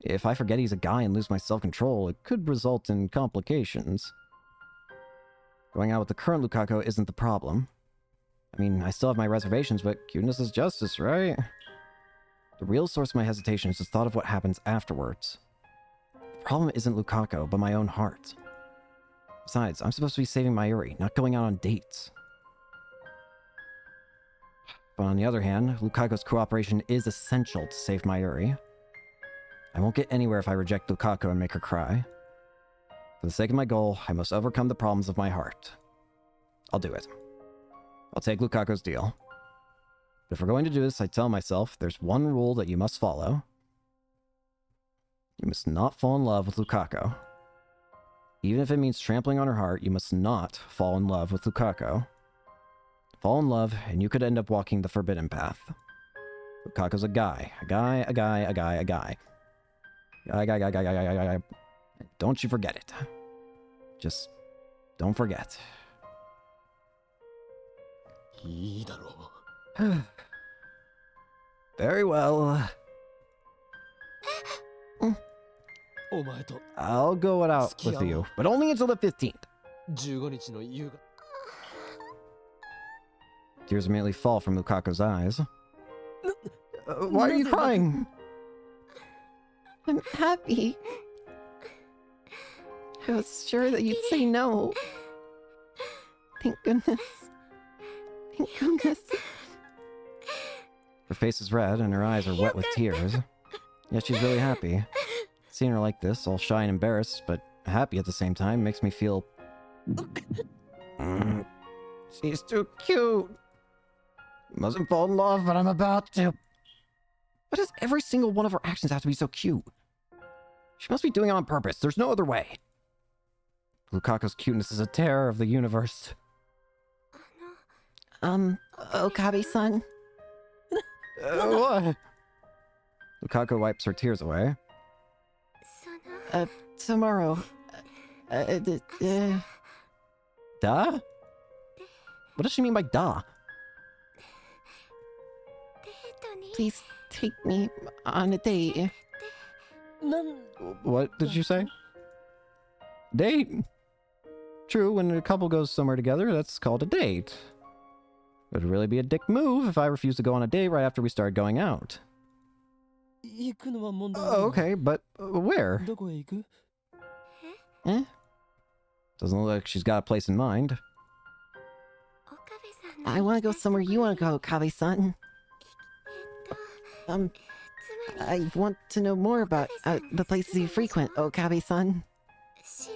If I forget he's a guy and lose my self-control, it could result in complications. Going out with the current Lukaku isn't the problem. I mean, I still have my reservations, but cuteness is justice, right? The real source of my hesitation is the thought of what happens afterwards. The problem isn't Lukaku, but my own heart. Besides, I'm supposed to be saving Mayuri, not going out on dates. But on the other hand, Lukaku's cooperation is essential to save Mayuri. I won't get anywhere if I reject Lukaku and make her cry. For the sake of my goal, I must overcome the problems of my heart. I'll do it. I'll take Lukaku's deal. But if we're going to do this, I tell myself, there's one rule that you must follow. You must not fall in love with Lukaku. Even if it means trampling on her heart, you must not fall in love with Lukaku. Fall in love, and you could end up walking the forbidden path. Lukaku's a guy. A guy, a guy, a guy, a guy. Guy. Don't you forget it. Just don't forget. いいだろう Very well. お前と I'll go it out with you, but only until the 15th. 15日の夕方 Tears immediately fall from Lukaku's eyes. Why are you crying? I'm happy. I was sure that you'd say no. Thank goodness. Thank goodness. Her face is red and her eyes are wet with tears. Yet she's really happy. Seeing her like this, all shy and embarrassed, but happy at the same time, makes me feel... She's too cute. Mustn't fall in love, but I'm about to. Why does every single one of her actions have to be so cute? She must be doing it on purpose. There's no other way. Lukaku's cuteness is a terror of the universe. Okabe-san? What? Lukaku wipes her tears away. Tomorrow. Da? What does she mean by da? Please take me on a date. What did you say? Date? True, when a couple goes somewhere together, that's called a date. It would really be a dick move if I refused to go on a date right after we started going out. Oh, okay, but where? Eh? Doesn't look like she's got a place in mind. I want to go somewhere you want to go, Okabe-san. I want to know more about the places you frequent, Okabe-san. So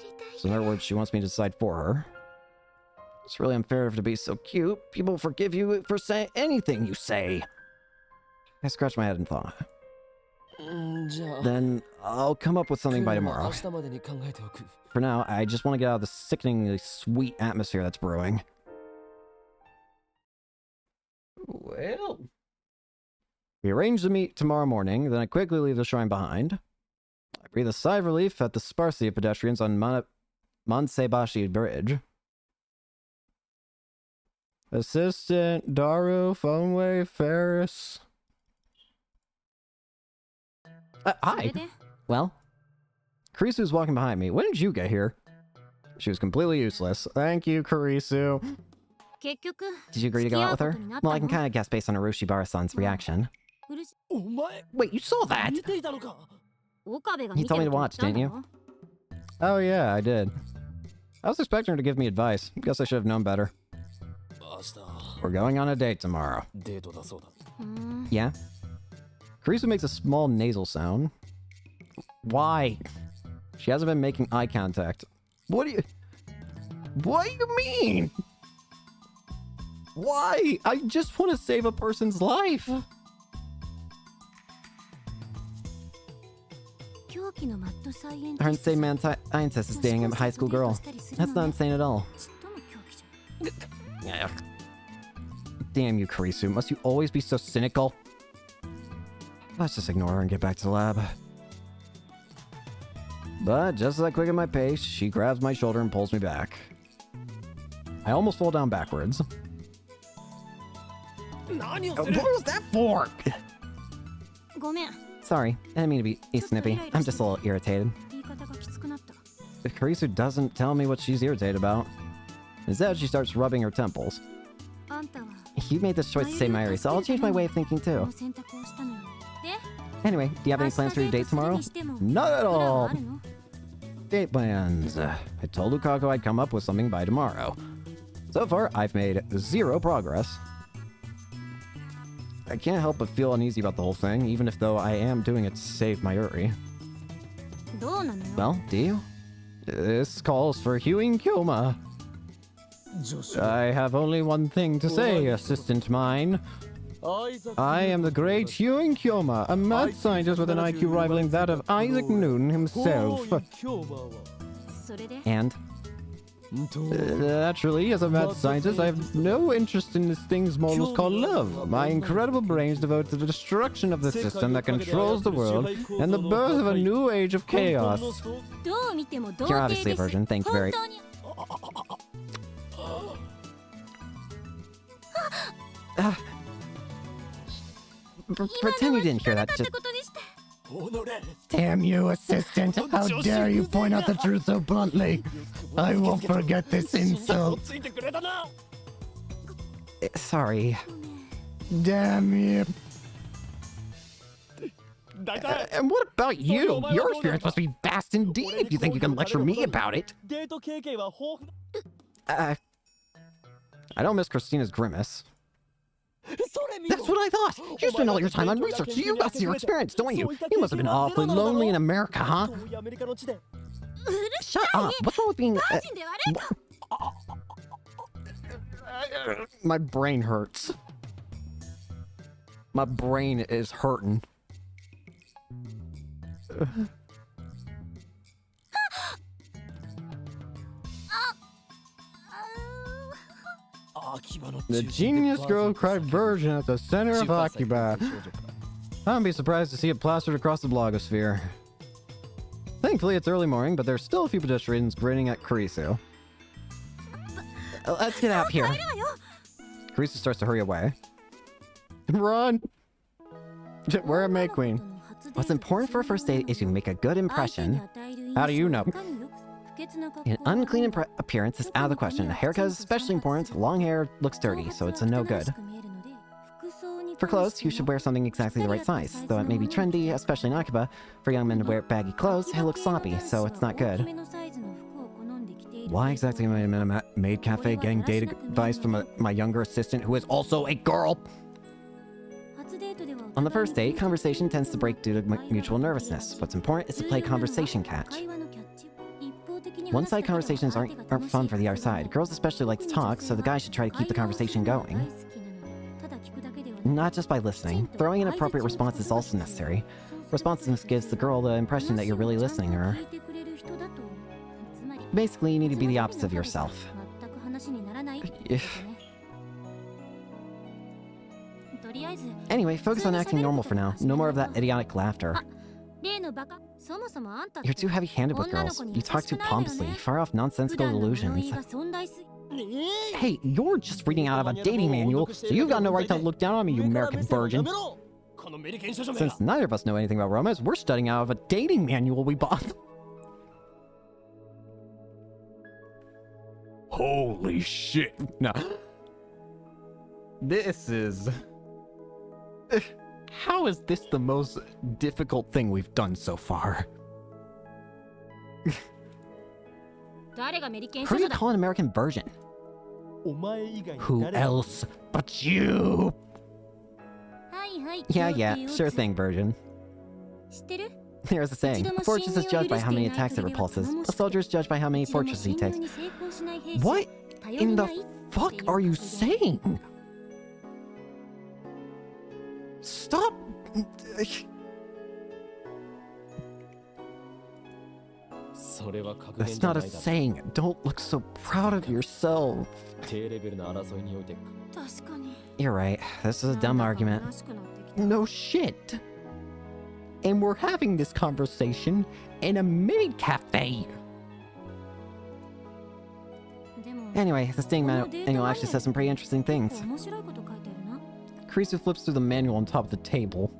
in other words, she wants me to decide for her. It's really unfair of her to be so cute. People forgive you for saying anything you say. I scratched my head and thought. Then I'll come up with something by tomorrow. For now, I just want to get out of the sickeningly sweet atmosphere that's brewing. Well... We arrange to meet tomorrow morning, then I quickly leave the shrine behind. I breathe a sigh of relief at the sparsity of pedestrians on Mansebashi Bridge. Assistant, Daru, Phoneway, Ferris. Hi. Well? Kurisu's walking behind me. When did you get here? She was completely useless. Thank you, Kurisu. Did you agree to go out with her? Well, I can kind of guess based on Urushibara-san's reaction. Wait, you saw that? You told me to watch, didn't you? Oh yeah, I did. I was expecting her to give me advice. Guess I should have known better. We're going on a date tomorrow. Yeah? Kurisu makes a small nasal sound. Why? She hasn't been making eye contact. What do you mean? Why? I just want to save a person's life. Her insane man scientist is dating a high school girl. That's not insane at all. Damn you, Kurisu. Must you always be so cynical? Let's just ignore her and get back to the lab. But just as I quicken my pace, she grabs my shoulder and pulls me back. I almost fall down backwards. What was that for? Sorry, I didn't mean to be snippy. I'm just a little irritated. Kurisu doesn't tell me what she's irritated about. Instead, she starts rubbing her temples. You made this choice to save Mayuri, so I'll change my way of thinking too. Anyway, do you have any plans for your date tomorrow? Not at all! Date plans. I told Lukaku I'd come up with something by tomorrow. So far, I've made 0 progress. I can't help but feel uneasy about the whole thing, even if though I am doing it to save Mayuri. Well, do you? This calls for hewing Kyoma. I have only one thing to say, assistant mine. I am the great Hewing Kyoma, a mad scientist with an IQ rivaling that of Isaac Newton himself. And? Naturally, as a mad scientist, I have no interest in this things mortals call love. My incredible brain is devoted to the destruction of the system that controls the world and the birth of a new age of chaos. You're obviously a virgin, thank you very... Pretend you didn't hear that. Just... Damn you, assistant! How dare you point out the truth so bluntly! I won't forget this insult! Sorry. Damn you! And what about you? Your experience must be vast indeed if you think you can lecture me about it. I don't miss Christina's grimace. That's what I thought! You spend all your time on research, so you got zero experience, don't you? You must have been awfully lonely in America, huh? Shut up! What's wrong with being... My brain hurts. My brain is hurting. The genius girl cried virgin at the center of Akiba. I wouldn't be surprised to see it plastered across the blogosphere. Thankfully, it's early morning, but there's still a few pedestrians grinning at Kurisu. Let's get out here. Kurisu starts to hurry away. Run! We're a May Queen. What's important for a first date is you make a good impression. How do you know? An unclean appearance is out of the question. A haircut is especially important. Long hair looks dirty, so it's a no good. For clothes, you should wear something exactly the right size. Though it may be trendy, especially in Akiba, for young men to wear baggy clothes, it looks sloppy, so it's not good. Why exactly am I in a maid cafe getting date advice from my younger assistant who is also a girl? On the first date, conversation tends to break due to mutual nervousness. What's important is to play conversation catch. One-side conversations aren't fun for the other side. Girls especially like to talk, so the guy should try to keep the conversation going. Not just by listening. Throwing an appropriate response is also necessary. Responsiveness gives the girl the impression that you're really listening to her. Basically, you need to be the opposite of yourself. Anyway, focus on acting normal for now. No more of that idiotic laughter. You're too heavy-handed with girls. You talk too pompously. Far off nonsensical delusions. Hey, you're just reading out of a dating manual, so you've got no right to look down on me, you American virgin. Since neither of us know anything about romance, we're studying out of a dating manual we bought. Holy shit. No. This is... How is this the most difficult thing we've done so far? Who do you call an American virgin? Who else but you? Yeah, sure thing, virgin. There's a saying, a fortress is judged by how many attacks it repulses. A soldier is judged by how many fortresses he takes. What in the fuck are you saying? Stop! That's not a saying. Don't look so proud of yourself. You're right. This is a dumb argument. No shit. And we're having this conversation in a maid cafe. Anyway, this dang manual actually says some pretty interesting things. Kurisu flips through the manual on top of the table.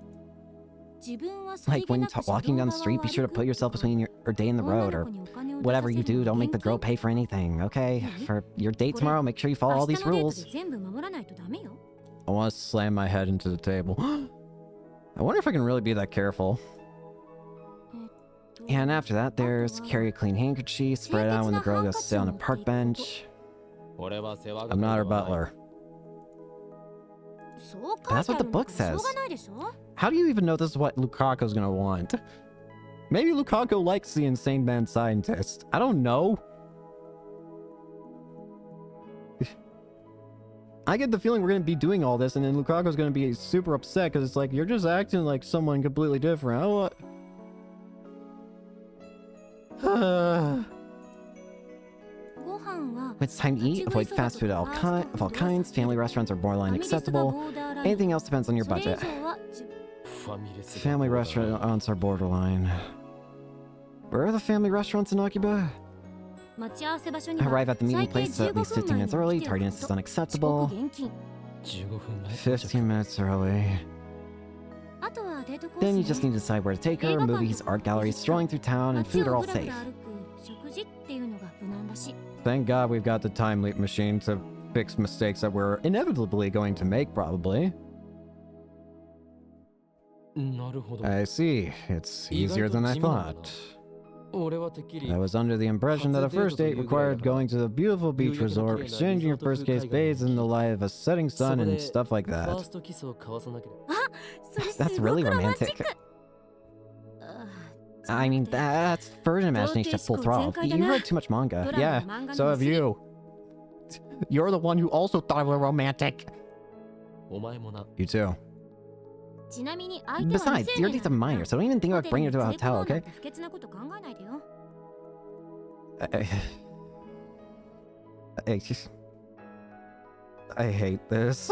Like when you're walking down the street, be sure to put yourself between your day in the road, or whatever you do, don't make the girl pay for anything, okay? For your date tomorrow, make sure you follow all these rules. I want to slam my head into the table. I wonder if I can really be that careful. And after that, there's carry a clean handkerchief, spread out when the girl goes to sit on a park bench. I'm not her butler. That's what the book says. How do you even know this is what Lukaku's gonna want? Maybe Lukaku likes the insane mad scientist. I don't know. I get the feeling we're gonna be doing all this and then Lukaku's gonna be super upset because it's like, you're just acting like someone completely different. When it's time to eat, avoid fast food of all kinds. Family restaurants are borderline acceptable. Anything else depends on your budget. Family restaurants are borderline. Where are the family restaurants in Akiba? Arrive at the meeting place at least 15 minutes early. Tardiness is unacceptable. 15 minutes early. Then you just need to decide where to take her. Movies, art galleries, strolling through town, and food are all safe. Thank God we've got the time leap machine to fix mistakes that we're inevitably going to make, probably. I see. It's easier than I thought. I was under the impression that a first date required going to the beautiful beach resort, exchanging your first kiss, bathes in the light of a setting sun, and stuff like that. That's really romantic. I mean, that's virgin imagination at full throttle. You read too much manga. Yeah, so have you. You're the one who also thought we were romantic. お前もな。 You too. ちなみに相手は Besides, 未成 you're 年 just a なんだ minor, so don't even think ホ about テル bringing に her to a 連れ込も hotel, うなん okay? て不潔なこと考えないでよ I hate this.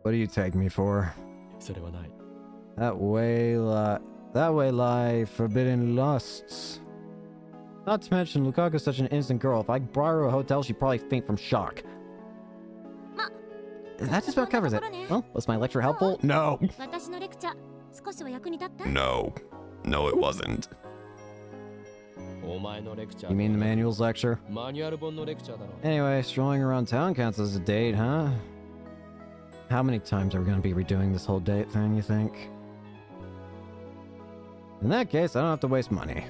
What do you take me for? それはない。 That way lie forbidden lusts. Not to mention, Lukaku's such an innocent girl. If I brought her to a hotel, she'd probably faint from shock. That just about covers it. Well, was my lecture helpful? No. 私のレクチャー少しは役に立った No. No, it wasn't. お前のレクチャー。 You mean the manuals lecture? マニュアル本のレクチャーだろ。 Anyway, strolling around town counts as a date, huh? How many times are we gonna be redoing this whole date thing, you think? In that case, I don't have to waste money.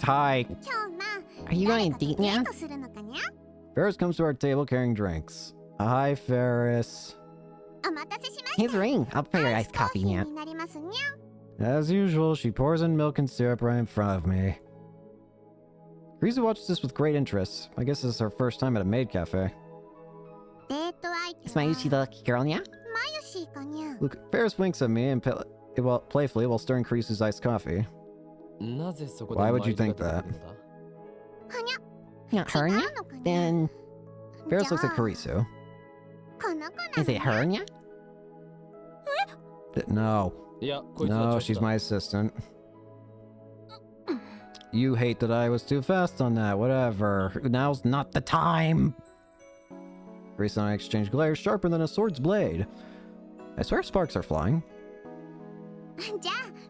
Hi. Are you going on a date now? Ferris comes to our table carrying drinks. Hi, Ferris. Here's a ring. I'll prepare your iced coffee now. As usual, she pours in milk and syrup right in front of me. Risa watches this with great interest. I guess this is her first time at a maid cafe. Is Mayushi the lucky girl now? Look, Ferris winks at me and playfully while stirring Karisu's iced coffee. なぜそこで Why would you マイ think クが that? 出てくるんだ Not her now? Then, Ferris looks at Karisu. is it her now? No. いや、こいつは No, ちょっ she's と my assistant. You hate that I was too fast on that. Whatever. Now's not the time. Karisu and I exchange glares sharper than a sword's blade. I swear sparks are flying.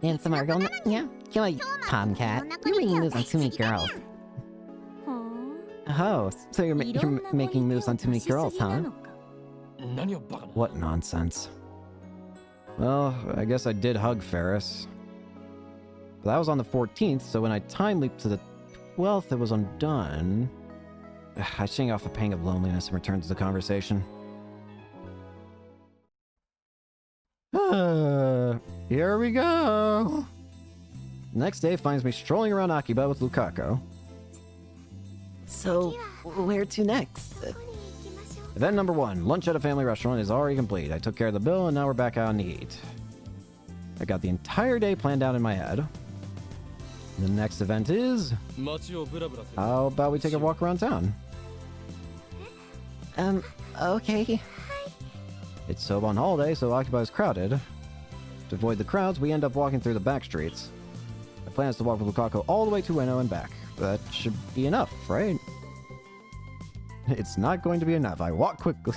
And some are going, yeah, you're like Tomcat. You're making moves on too many girls. ほー Oh, so you're, いろん you're な making ご意見 moves on too を many 出しすぎ girls, な huh? のか何をバカな。 What nonsense. Well, I guess I did hug Ferris. But that was on the 14th, so when I time leaped to the 12th, it was undone. I shake off a pang of loneliness and return to the conversation. Here we go. Next day finds me strolling around Akiba with Lukaku. So, where to next? ここに行きましょう Event number 1, lunch at a family restaurant, is already complete. I took care of the bill and now we're back out to eat. I got the entire day planned out in my head. The next event is... 街をブラブラする。 How about we take a walk around town? Okay. It's Soban holiday, so Akiba is crowded. To avoid the crowds, we end up walking through the back streets. My plan is to walk with Lukaku all the way to Ueno and back. That should be enough, right? It's not going to be enough. I walk quickly.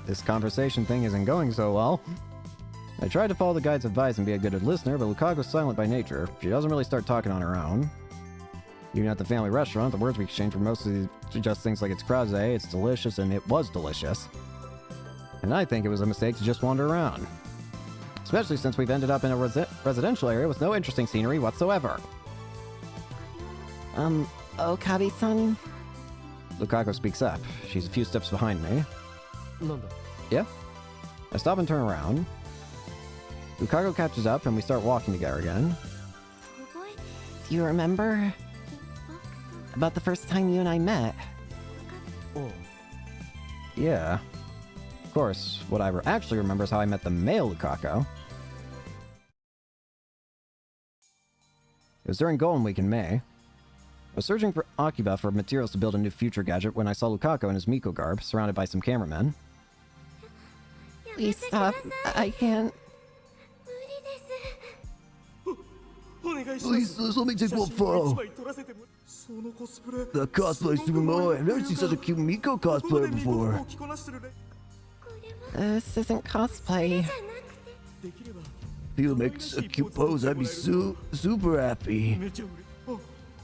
This conversation thing isn't going so well. I tried to follow the guide's advice and be a good listener, but Lukaku's silent by nature. She doesn't really start talking on her own. Even at the family restaurant, the words we exchanged were mostly just things like it's krause, it's delicious, and it was delicious. And I think it was a mistake to just wander around. Especially since we've ended up in a residential area with no interesting scenery whatsoever. Okabe-san? Lukaku speaks up. She's a few steps behind me. なんだ Yeah? I stop and turn around. Lukaku catches up and we start walking together again. 覚えて Do you remember 僕と about the first time you and I met? おう Yeah. Of course, what I actually remember is how I met the male Lukaku. It was during Golden Week in May. I was searching for Akiba for materials to build a new future gadget when I saw Lukaku in his Miko garb, surrounded by some cameramen. やめ Please てくだ stop. さい I can't. 無理です お願いします。 Please, let me take 写 one 真 photo. 一枚撮らせてもそのコスプレ The cosplay's super annoying. I've never seen such a cute Miko ここま cosplayer で見事を before. 着こなしてるね。これは This isn't cosplay. じゃなくてできれば If you make a cute pose, I'd be super happy. めちゃ売れ。あ、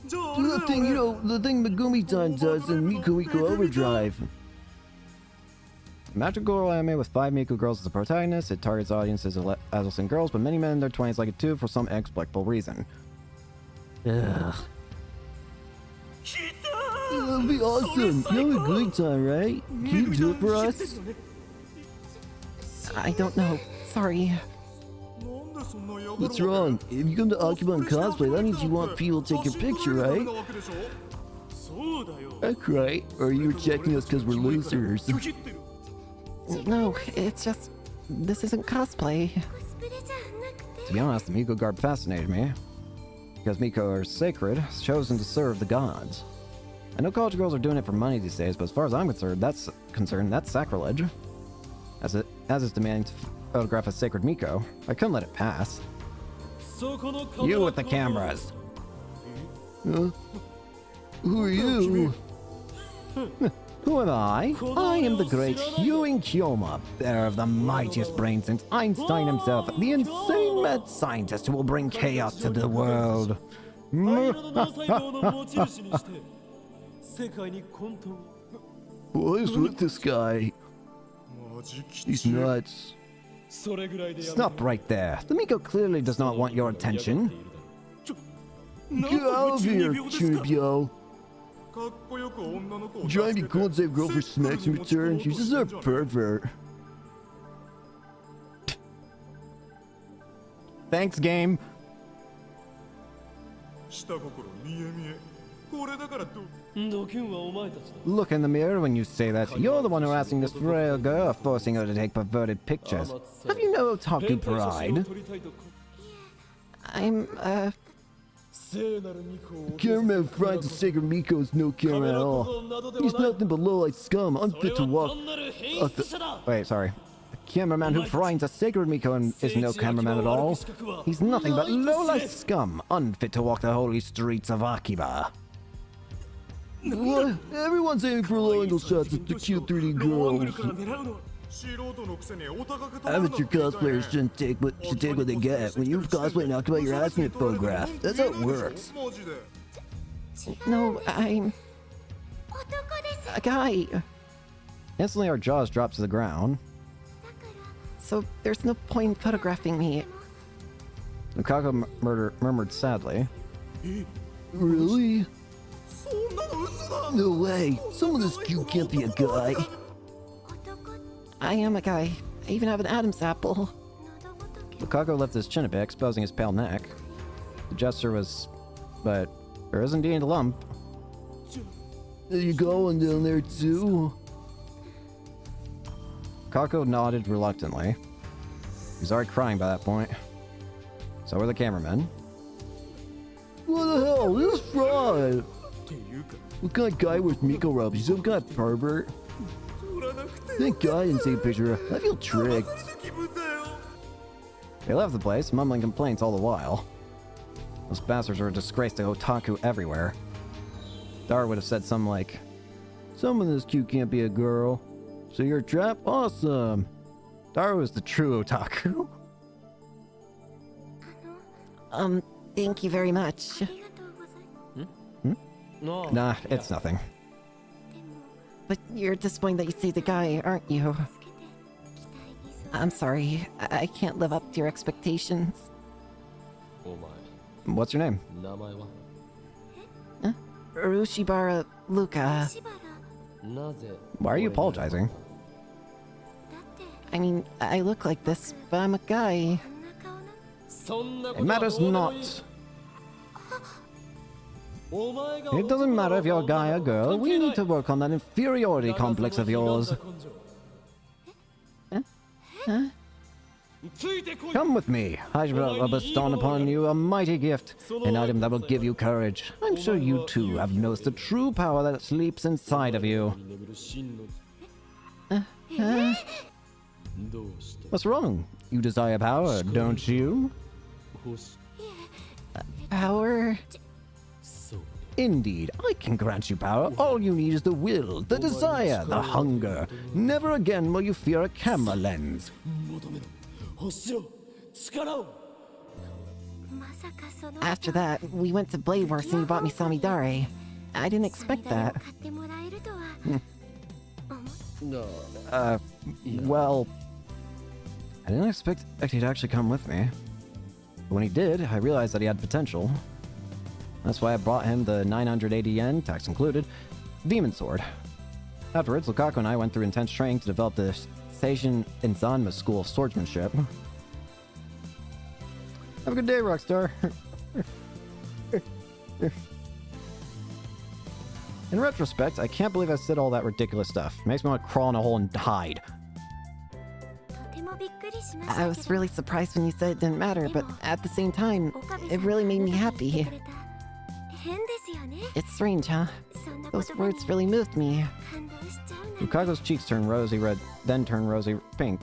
じゃああ Do れ the だ thing, よ the thing Megumi-san does in Miku Miku Overdrive. A magical anime with 5 Miku girls as the protagonists. It targets audiences of adolescent girls, but many men in their 20s like it too for some inexplicable reason. Ugh. That'll be awesome. You have a great time, right? Can you do it for us? I don't know. Sorry. What's wrong? If you come to Akiban cosplay, that means you want people to take your picture, right? That's right. Or you're checking us because we're losers. No, it's just... This isn't cosplay. コスプレじゃなくて To be honest, the Miko garb fascinated me. Because Miko are sacred, chosen to serve the gods. I know college girls are doing it for money these days, but as far as I'm concerned, that's sacrilege. As is demanding to photograph a sacred Miko. I couldn't let it pass. You with the cameras. Huh? Who are you? Who am I? I am the great Hewing Kyoma, bearer of the mightiest brain since Einstein himself, the insane mad scientist who will bring chaos to the world. What is with this guy? He's nuts. Stop right there. The Miko clearly does not want your attention. Get out of here, Chunibyo. Trying to be cool and save girl for smacks in return? She's just a pervert. Thanks, game. Look in the mirror when you say that. You're the one harassing this frail girl, forcing her to take perverted pictures. Have you no otaku pride? I'm, Cameraman who finds a sacred Miko is no camera at all. He's nothing but low-life scum, unfit to walk. Wait, sorry. The cameraman who finds a sacred Miko is no cameraman at all. He's nothing but low-life scum, unfit to walk the holy streets of Akiba. What? Everyone's aiming for low-angle shots of the cute 3D girls. Amateur cosplayers should take what they get. When you cosplay and Akiba, you're asking it photograph. That's how it works. no, I'm 男です a guy. Instantly, our jaws drop to the ground. So there's no point in photographing me. Lukaku murmured sadly. Really? No way. Someone this cute can't be a guy. 男 I am a guy. I even have an Adam's apple. 喉仏 Lukaku lifted his chin a bit, exposing his pale neck. The gesture was... but there is indeed a lump. Are you going down there too? Kako nodded reluctantly. He was already crying by that point. So were the cameramen. What the hell? This is fraud! What kind of guy wears Miko robes? You some kind of pervert? Thank God I didn't take a picture. I feel tricked. They left the place, mumbling complaints all the while. Those bastards are a disgrace to otaku everywhere. Dara would have said something like, "Someone this cute can't be a girl. So you're a trap? Awesome!" Dara was the true otaku. あの Thank you very much. ありがとうございます Nah, it's nothing. でも But you're disappointed that you saved the guy, aren't you? 助けて期待に沿う I'm sorry. I can't live up to your expectations. What's your name? Urushibara Luka. しばら Why are you apologizing? だって I mean, I look like this, but I'm a guy. こんな顔な It matters not. It doesn't matter if you're a guy or girl. We need to work on that inferiority complex of yours. Come with me. I will bestow upon you a mighty gift, an item that will give you courage. I'm sure you too have noticed the true power that sleeps inside of you. What's wrong? You desire power, don't you? Power? Indeed, I can grant you power. All you need is the will, the desire, the hunger. Never again will you fear a camera lens. まさかその After that, we went to Blade Wars and you bought me Samidare. I didn't expect それが that. 買ってもらえるとは Well, I didn't expect he'd actually come with me. But when he did, I realized that he had potential. That's why I brought him the 980 yen, tax included, demon sword. Afterwards, Lukaku and I went through intense training to develop the Seijin Inzanma School of Swordsmanship. Have a good day, Rockstar. In retrospect, I can't believe I said all that ridiculous stuff. Makes me want to crawl in a hole and hide. とてもびっくりしました I け was ど really surprised when you said it didn't matter, but at the same time, it really made me happy. 変ですよね It's strange, huh? そんな言 Those 葉に words really moved me. 感動しちゃうなんて Lukaku's cheeks turn rosy red, then turn rosy pink.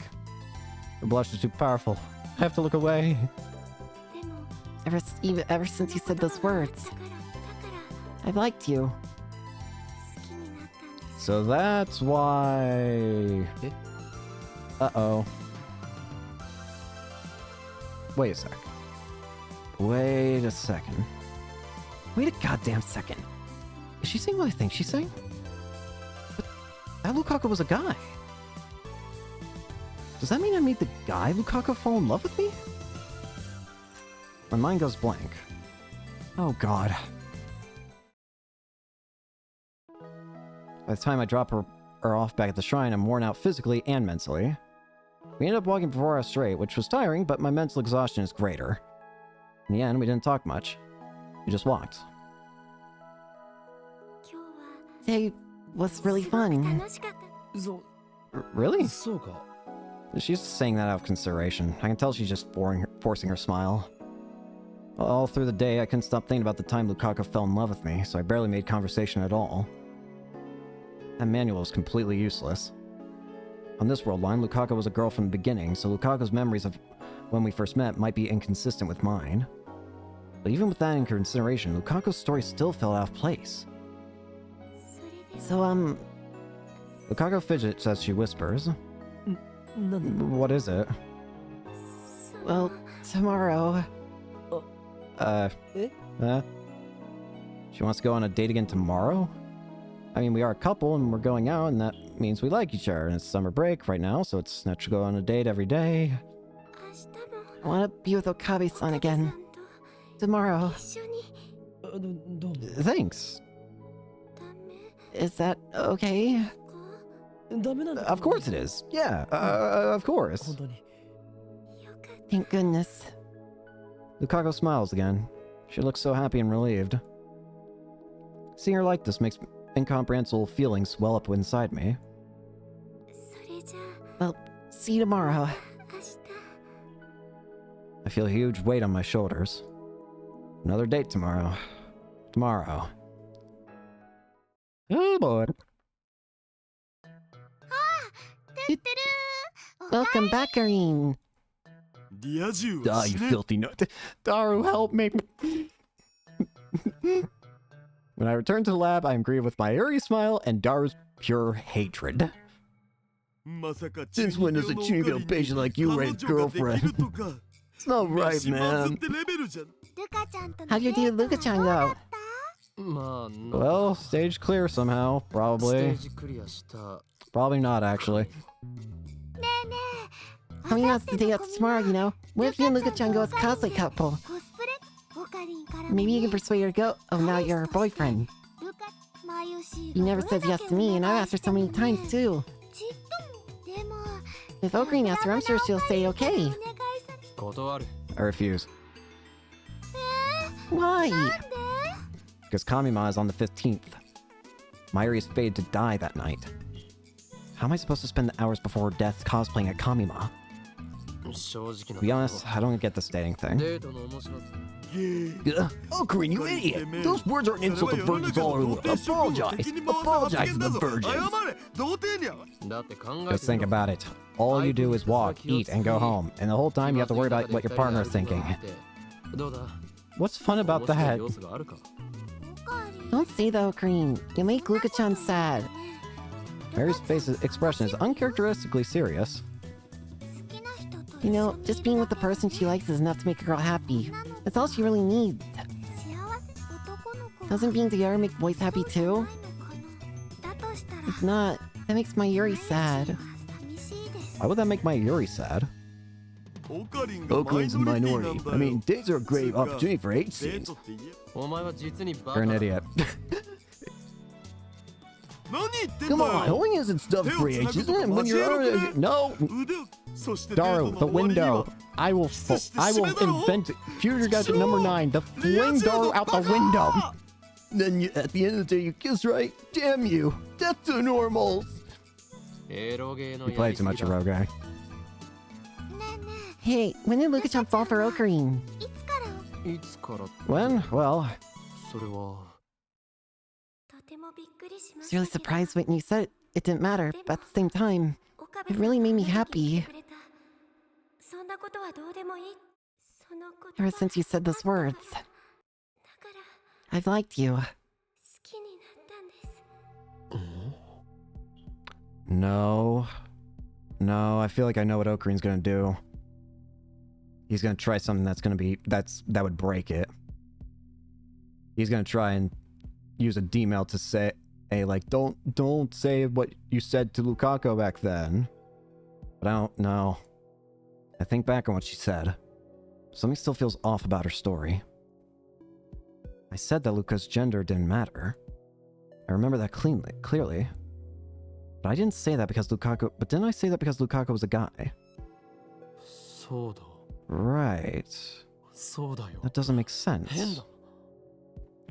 Her blush is too powerful. I have to look away. でも Ever since you said those words, だから I've liked you. 好きになったんです So that's why... Uh-oh. Wait a sec. Wait a second. Wait a goddamn second. Is she saying what I think she's saying? But that Lukaku was a guy. Does that mean I made the guy Lukaku fall in love with me? My mind goes blank. Oh god. By the time I drop her off back at the shrine, I'm worn out physically and mentally. We ended up walking for 4 hours straight, which was tiring, but my mental exhaustion is greater. In the end, we didn't talk much. We just walked. 今日は Today was really すごく fun. 楽しかった そ Really? そうか She's saying that out of consideration. I can tell she's just forcing her smile. All through the day, I couldn't stop thinking about the time Lukaku fell in love with me, so I barely made conversation at all. That manual was completely useless. On this world line, Lukaku was a girl from the beginning, so Lukaku's memories of when we first met might be inconsistent with mine. But even with that in consideration, Lukaku's story still fell out of place. それで So, Lukaku fidgets as she whispers. なんだ What is it? その well, tomorrow. Eh? She wants to go on a date again tomorrow? I mean, we are a couple and we're going out, and that means we like each other. And it's summer break right now, so it's natural to go on a date every day. 明日も I want to be with Okabe-san さ again. んと Tomorrow. 一緒にあどうも Thanks. ダメ Is that okay? かダメなんだ Of course it is. Yeah, of course. 本当によかった Thank goodness. Lukaku smiles again. She looks so happy and relieved. Seeing her like this makes incomprehensible feelings swell up inside me. それじゃ See you tomorrow. あ明日 I feel a huge weight on my shoulders. Another date tomorrow. Tomorrow. Oh boy. Welcome back, Irene. Ah, you filthy nut. Daru, help me. When I return to the lab, I am greeted with my eerie smile and Daru's pure hatred. Since when does a Chinigyo patient like you raise girlfriend? It's not right, man. ルカちゃんとの How'd your day with デート Luka-chan はどうだ go? った まあなんか Well, stage clear somehow. ステ Probably. ージクリアした Probably not, actually. ねえねえ Coming 明 out 後 the 日 day の after コミ tomorrow, you know? What if you and ルカちゃ Luka-chan ん go と as オカリ cosplay ン couple? コスプレオカリンからも Maybe you ね can persuade her to go. Oh, now you're her boyfriend. ルカマユシ He never says yes to me, and I've asked her so many times, too. ちっともでも If Ocarine asks her, I'm sure she'll say お okay. 願いさ断る I refuse. Why? なんで Because Kamima is on the 15th. Mayuri is fated to die that night. How am I supposed to spend the hours before her death cosplaying at Kamima? 正直な To be honest, I don't get this dating thing. デートの面白さ Ocarine, you idiot! Those words are an insult to virgins all over the world. Apologize! Apologize to the virgins! だって考え Just think about it. All you do is walk, eat, and go home. And the whole time you have to worry about what your partner is thinking. どうだ What's fun about 面白い that? 要素があるか オカリン Don't say that, Ocarine. You make Luka-chan sad. Mary's face expression is uncharacteristically serious. 好きな人と You know, just being with the person she likes is enough to make a girl happy. That's all she really needs. 幸せ男の子 Doesn't being together make boys happy そうじゃない too? のかなだとしたら If not, that makes my Yuri sad. 寂しいです Why would that make my Yuri sad? Ocarine's a minority. I mean, dates are a great opportunity for hate scenes. お前は実にバ You're カ an だ idiot. Come on, holding isn't stuff for age, isn't it? When you're no, Daru, the window. I will invent future gadget number 9. The fling Daru out the window. then you, at the end of the day, you kiss right. Damn you, death to normals. You play too much, Hero guy. Hey, when did Lucas fall for Ocarine? いつからって When? Well, それはとてもびっくりしま I し was た really けど surprised when you said it didn't matter, but at the same time, 岡 it 部さん really made me が聞い happy. てくれたそんなことはどうでもいいそのこと Ever since you said those words, だから I've liked you. 好きになったんです no. No, I feel like I know what Okarine's gonna do. He's gonna try something that would break it. He's gonna try and use a D-mail to say, hey, like, don't say what you said to Lukaku back then. But I don't know. I think back on what she said. Something still feels off about her story. I said that Luca's gender didn't matter. I remember that clearly. But I didn't say that because Lukaku... But didn't I say that because Lukaku was a guy? そうだ Right. そうだよ That doesn't make sense. 変だ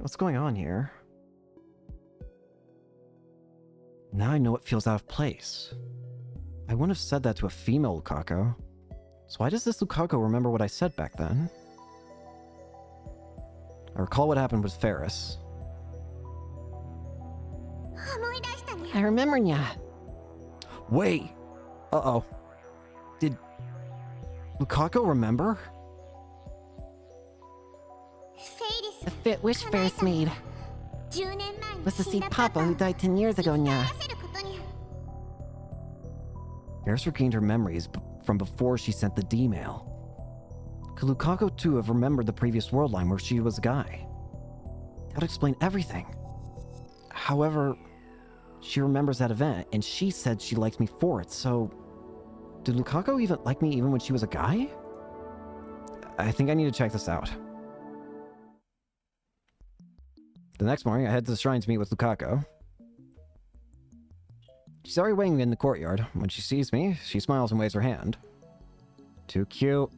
What's going on here? Now I know it feels out of place. I wouldn't have said that to a female Lukaku. So why does this Lukaku remember what I said back then? I recall what happened with Ferris. 思い出したに I remember ya. Wait! Uh-oh. Did Lukaku remember? フェイリス The fit wish Ferris made 10年前に was to 死 see んだ Papa who died 10 years ago, 生き nya. 返らせることに Ferris regained her memories from before she sent the D-mail. Could Lukaku too have remembered the previous world line where she was a guy? That would explain everything. However, she remembers that event, and she said she liked me for it, so... Did Lukaku even like me even when she was a guy? I think I need to check this out. The next morning, I head to the shrine to meet with Lukaku. She's already waiting in the courtyard. When she sees me, she smiles and waves her hand. Too cute.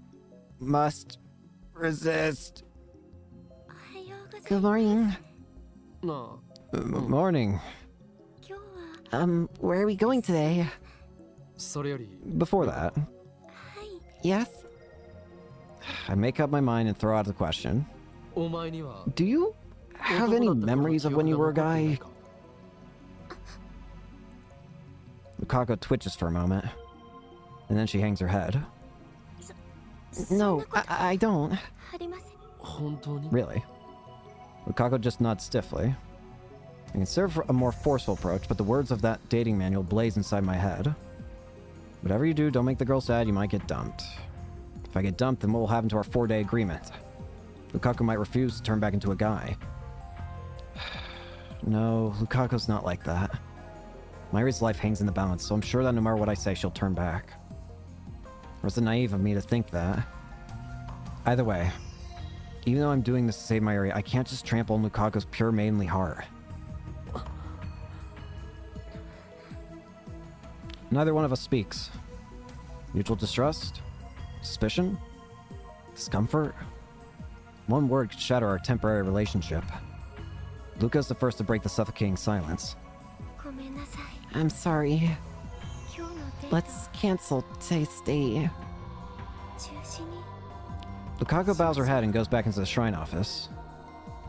Must resist. おはようござい Good ます morning. な Morning. 今日は Where are we going today? あそれより Before that, はい Yes? I make up my mind and throw out the question. お前には Do you have any memories of when you were a guy? Lukaku twitches for a moment, and then she hangs her head. そん No, なこと I don't. ありません本当に Really? Lukaku just nods stiffly. I can serve a more forceful approach, but the words of that dating manual blaze inside my head. Whatever you do, don't make the girl sad, you might get dumped. If I get dumped, then what will happen to our 4-day agreement? Lukaku might refuse to turn back into a guy. No, Lukaku's not like that. Mayuri's life hangs in the balance, so I'm sure that no matter what I say, she'll turn back. Or is it naive of me to think that? Either way, even though I'm doing this to save Mayuri, I can't just trample on Lukaku's pure maidenly heart. Neither one of us speaks. Mutual distrust? Suspicion? Discomfort? One word could shatter our temporary relationship. Luca's the first to break the suffocating silence. ごめんなさい I'm sorry. 今日のデート Let's cancel today's stay. 中止に Lukaku bows her head and goes back into the shrine office.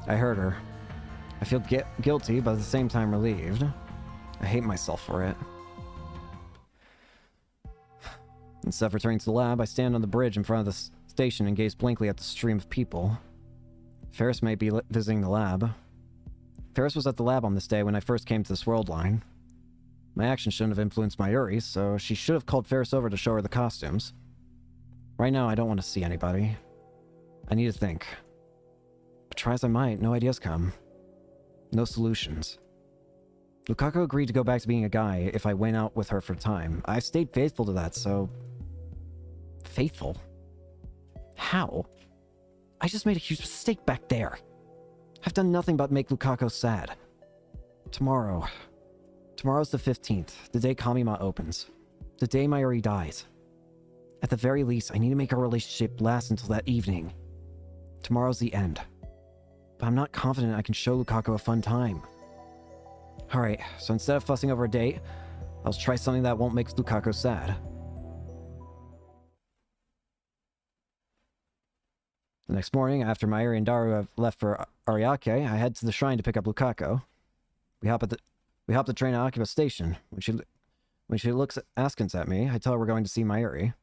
I heard her. I feel guilty, but at the same time relieved. I hate myself for it. Instead of returning to the lab, I stand on the bridge in front of the station and gaze blankly at the stream of people. Ferris may be visiting the lab. Ferris was at the lab on this day when I first came to this world line. My actions shouldn't have influenced Mayuri, so she should have called Ferris over to show her the costumes. Right now, I don't want to see anybody. I need to think. But try as I might, no ideas come. No solutions. Lukaku agreed to go back to being a guy if I went out with her for time. I've stayed faithful to that, so... Faithful? How? I just made a huge mistake back there. I've done nothing but make Lukaku sad. Tomorrow, Tomorrow's the 15th, the day Kamima opens. The day Mayuri dies. At the very least, I need to make our relationship last until that evening. Tomorrow's the end. But I'm not confident I can show Lukaku a fun time. Alright, so instead of fussing over a date, I'll try something that won't make Lukaku sad. The next morning, after Mayuri and Daru have left for Ariake, I head to the shrine to pick up Lukaku. We hop the train at Akiba Station. When she looks askance at me, I tell her we're going to see Mayuri.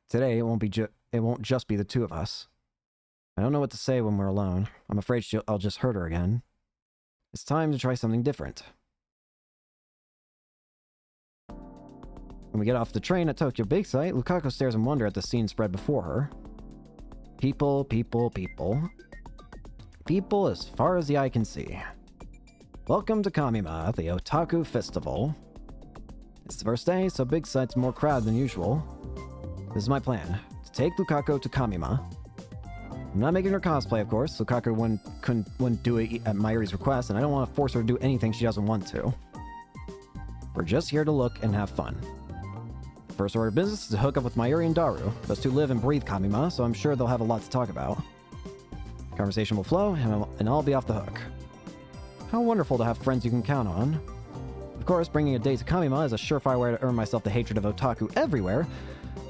Today, it won't just be the two of us. I don't know what to say when we're alone. I'm afraid I'll just hurt her again. It's time to try something different. When we get off the train at Tokyo Big Sight, Lukaku stares in wonder at the scene spread before her. People, people, people. People as far as the eye can see. Welcome to Kamima, the Otaku Festival. It's the first day, so Big Sight's more crowded than usual. This is my plan, to take Lukaku to Kamima. I'm not making her cosplay, of course. Lukaku wouldn't do it at Mayuri's request, and I don't want to force her to do anything she doesn't want to. We're just here to look and have fun. First order of business is to hook up with Mayuri and Daru. Those two live and breathe Kamima, so I'm sure they'll have a lot to talk about. Conversation will flow, and I'll be off the hook. How wonderful to have friends you can count on. Of course, bringing a date to Kamima is a surefire way to earn myself the hatred of otaku everywhere,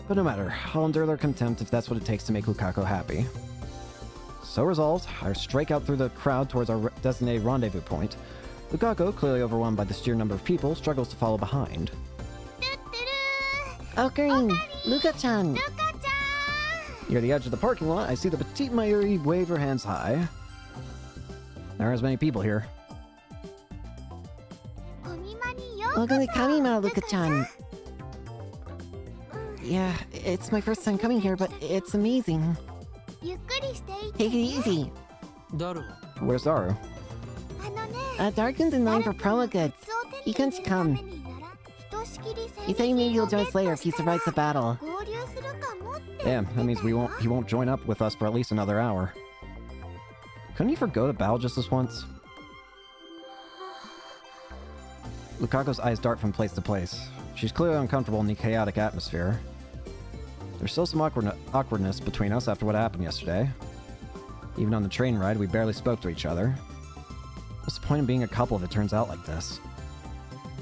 but no matter, I'll endure their contempt if that's what it takes to make Lukaku happy. So resolved, I strike out through the crowd towards our designated rendezvous point. Lukaku, clearly overwhelmed by the sheer number of people, struggles to follow behind. Oh, green! Luka-chan! Near the edge of the parking lot, I see the petite Mayuri wave her hands high. There are as many people here. Welcome to Kamima, Luka-chan! Yeah, it's my first time coming here, but it's amazing. Take it easy. ダルは Where's Daru? Darkin's in line for promo goods. He couldn't come. He said maybe he'll join us later if he survives the battle. Damn, that means he won't join up with us for at least another hour. Couldn't he forgo to battle just this once? Lukaku's eyes dart from place to place. She's clearly uncomfortable in the chaotic atmosphere. There's still some awkwardness between us after what happened yesterday. Even on the train ride, we barely spoke to each other. What's the point of being a couple if it turns out like this?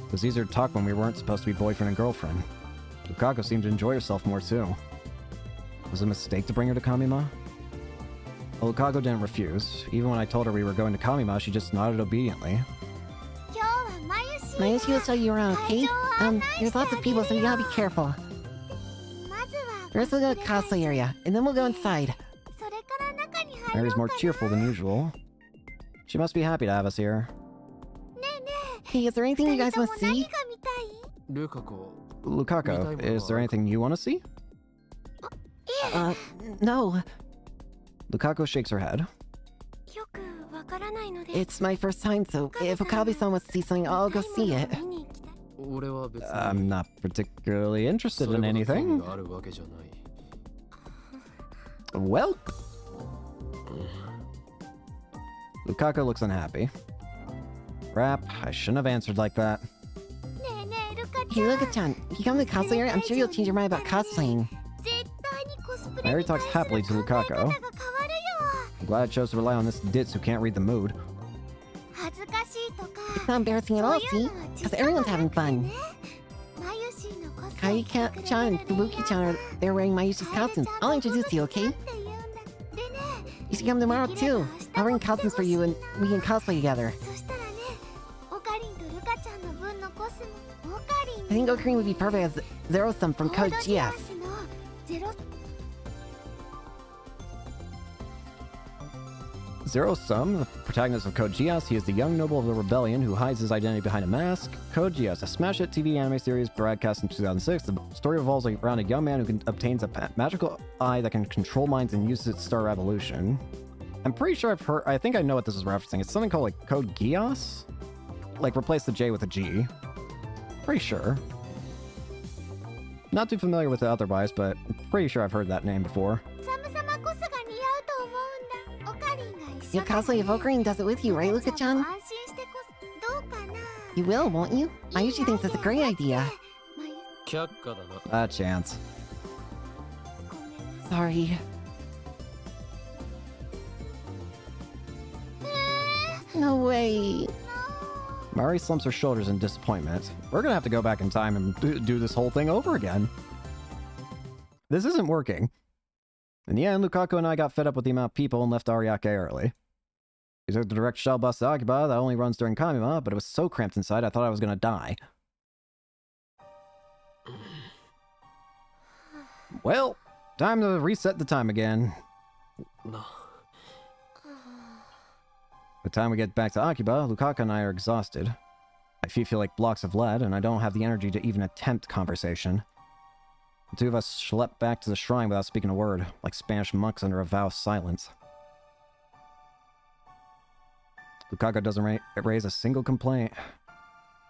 It was easier to talk when we weren't supposed to be boyfriend and girlfriend. Lukaku seemed to enjoy herself more too. Was it a mistake to bring her to Kamima? Well, Lukaku didn't refuse. Even when I told her we were going to Kamima, she just nodded obediently. Mayushi will show you around, okay? There's lots of people, so you gotta be careful. First we'll go to the cosplay area, and then we'll go inside. Mary's more cheerful than usual. She must be happy to have us here. Hey, is there anything you guys want to see? ルカ子 Lukaku, is there anything you want to see? No. Lukaku shakes her head. It's my first time, so if Okabe-san wants to see something, I'll go see it. 俺は別に I'm not particularly interested それ in ほど興味 anything. があるわけじゃない Well, Lukaku looks unhappy. Crap, I shouldn't have answered like that. Hey, Luka-chan, if you come to the cosplay area, I'm sure you'll change your mind about cosplaying. Mary talks happily to Lukaku. I'm glad I chose to rely on this ditz who can't read the mood. It's not embarrassing at all, see? Because everyone's having fun. Kai-chan and Fubuki-chan are there wearing Mayushi's costumes. I'll introduce you, okay? You should come tomorrow, too. I'll bring costumes for you and we can cosplay together. I think Ocarina would be perfect as Zero-sum from Code GS. Zero-sum, the protagonist of Code Geass, he is the young noble of the rebellion who hides his identity behind a mask. Code Geass, a smash-hit TV anime series broadcast in 2006. The story revolves around a young man who obtains a magical eye that can control minds and uses it to start a revolution. I'm pretty sure I think I know what this is referencing. It's something called like Code Geass? Like replace the J with a G. Pretty sure. Not too familiar with it otherwise, but I'm pretty sure I've heard that name before. You'll cosplay if Ocarina does it with you, right, Luka-chan? You will, won't you? I usually think that's a great idea. 却下だな。 A chance. Sorry. No way. Mari slumps her shoulders in disappointment. We're gonna have to go back in time and do this whole thing over again. This isn't working. In the end, Lukaku and I got fed up with the amount of people and left Ariake early. We took the direct shuttle bus to Akiba that only runs during Kamima, but it was so cramped inside I thought I was gonna die. Well, time to reset the time again. な。 By the time we get back to Akiba, Lukaku and I are exhausted. My feet feel like blocks of lead, and I don't have the energy to even attempt conversation. The two of us schlep back to the shrine without speaking a word, like Spanish monks under a vow of silence. Lukaku doesn't raise a single complaint.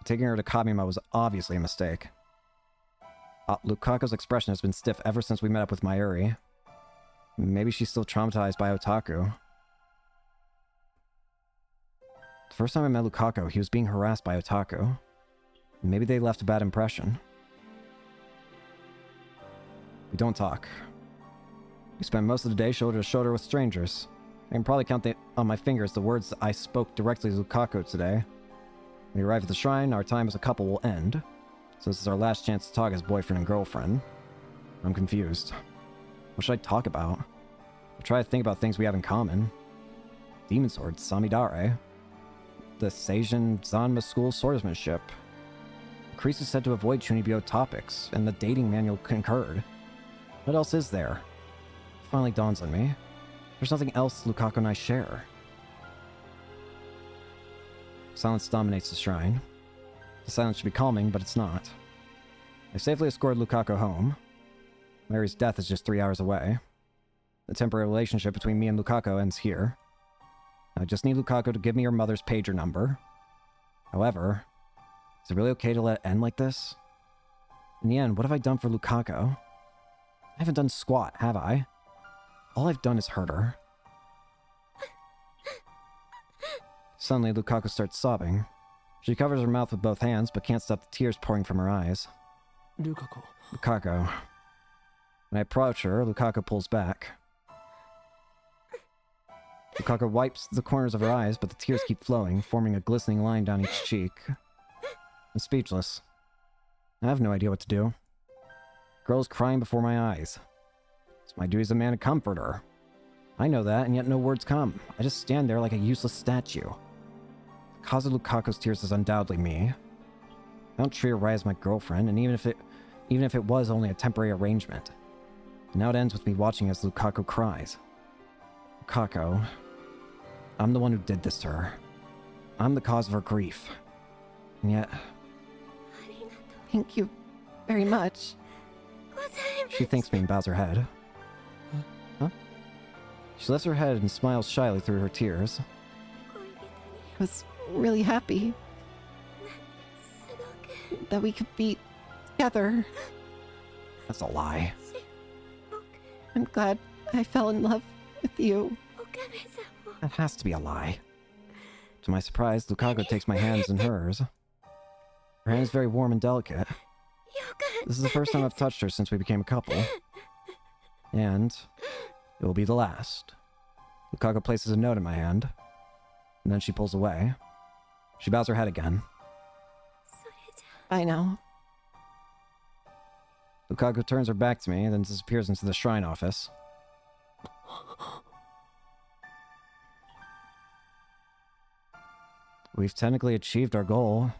Taking her to Kamima was obviously a mistake. Lukaku's expression has been stiff ever since we met up with Mayuri. Maybe she's still traumatized by Otaku. The first time I met Lukaku, he was being harassed by Otaku. Maybe they left a bad impression. We don't talk. We spend most of the day shoulder to shoulder with strangers. I can probably count on my fingers the words I spoke directly to Lukaku today. When we arrive at the shrine, our time as a couple will end. So this is our last chance to talk as boyfriend and girlfriend. I'm confused. What should I talk about? I try to think about things we have in common. Demon Sword, Samidare. The Seijin Zanma School swordsmanship. Kreese is said to avoid Chunibyo topics, and the dating manual concurred. What else is there? It finally dawns on me. There's nothing else Lukaku and I share. Silence dominates the shrine. The silence should be calming, but it's not. I safely escorted Lukaku home. Mary's death is just 3 hours away. The temporary relationship between me and Lukaku ends here. I just need Lukaku to give me her mother's pager number. However, is it really okay to let it end like this? In the end, what have I done for Lukaku? I haven't done squat, have I? All I've done is hurt her. Suddenly, Lukaku starts sobbing. She covers her mouth with both hands, but can't stop the tears pouring from her eyes. ルカ子。 Lukaku. When I approach her, Lukaku pulls back. Lukaku wipes the corners of her eyes, but the tears keep flowing, forming a glistening line down each cheek. I'm speechless. I have no idea what to do. Girl's crying before my eyes. It's my duty as a man to comfort her. I know that, and yet no words come. I just stand there like a useless statue. The cause of Lukaku's tears is undoubtedly me. I don't treat her right as my girlfriend, and even if it was only a temporary arrangement. Now it ends with me watching as Lukaku cries. Lukaku, I'm the one who did this to her. I'm the cause of her grief. And yet, Thank you very much. she thanks me and bows her head. Huh? She lifts her head and smiles shyly through her tears. I was really happy that we could be together. That's a lie. I'm glad I fell in love with you. That has to be a lie. To my surprise, Lukaku takes my hands in hers. Her hand is very warm and delicate. This is the first time I've touched her since we became a couple. And it will be the last. Lukaku places a note in my hand, and then she pulls away. She bows her head again. I know. Lukaku turns her back to me and then disappears into the shrine office. We've technically achieved our goal,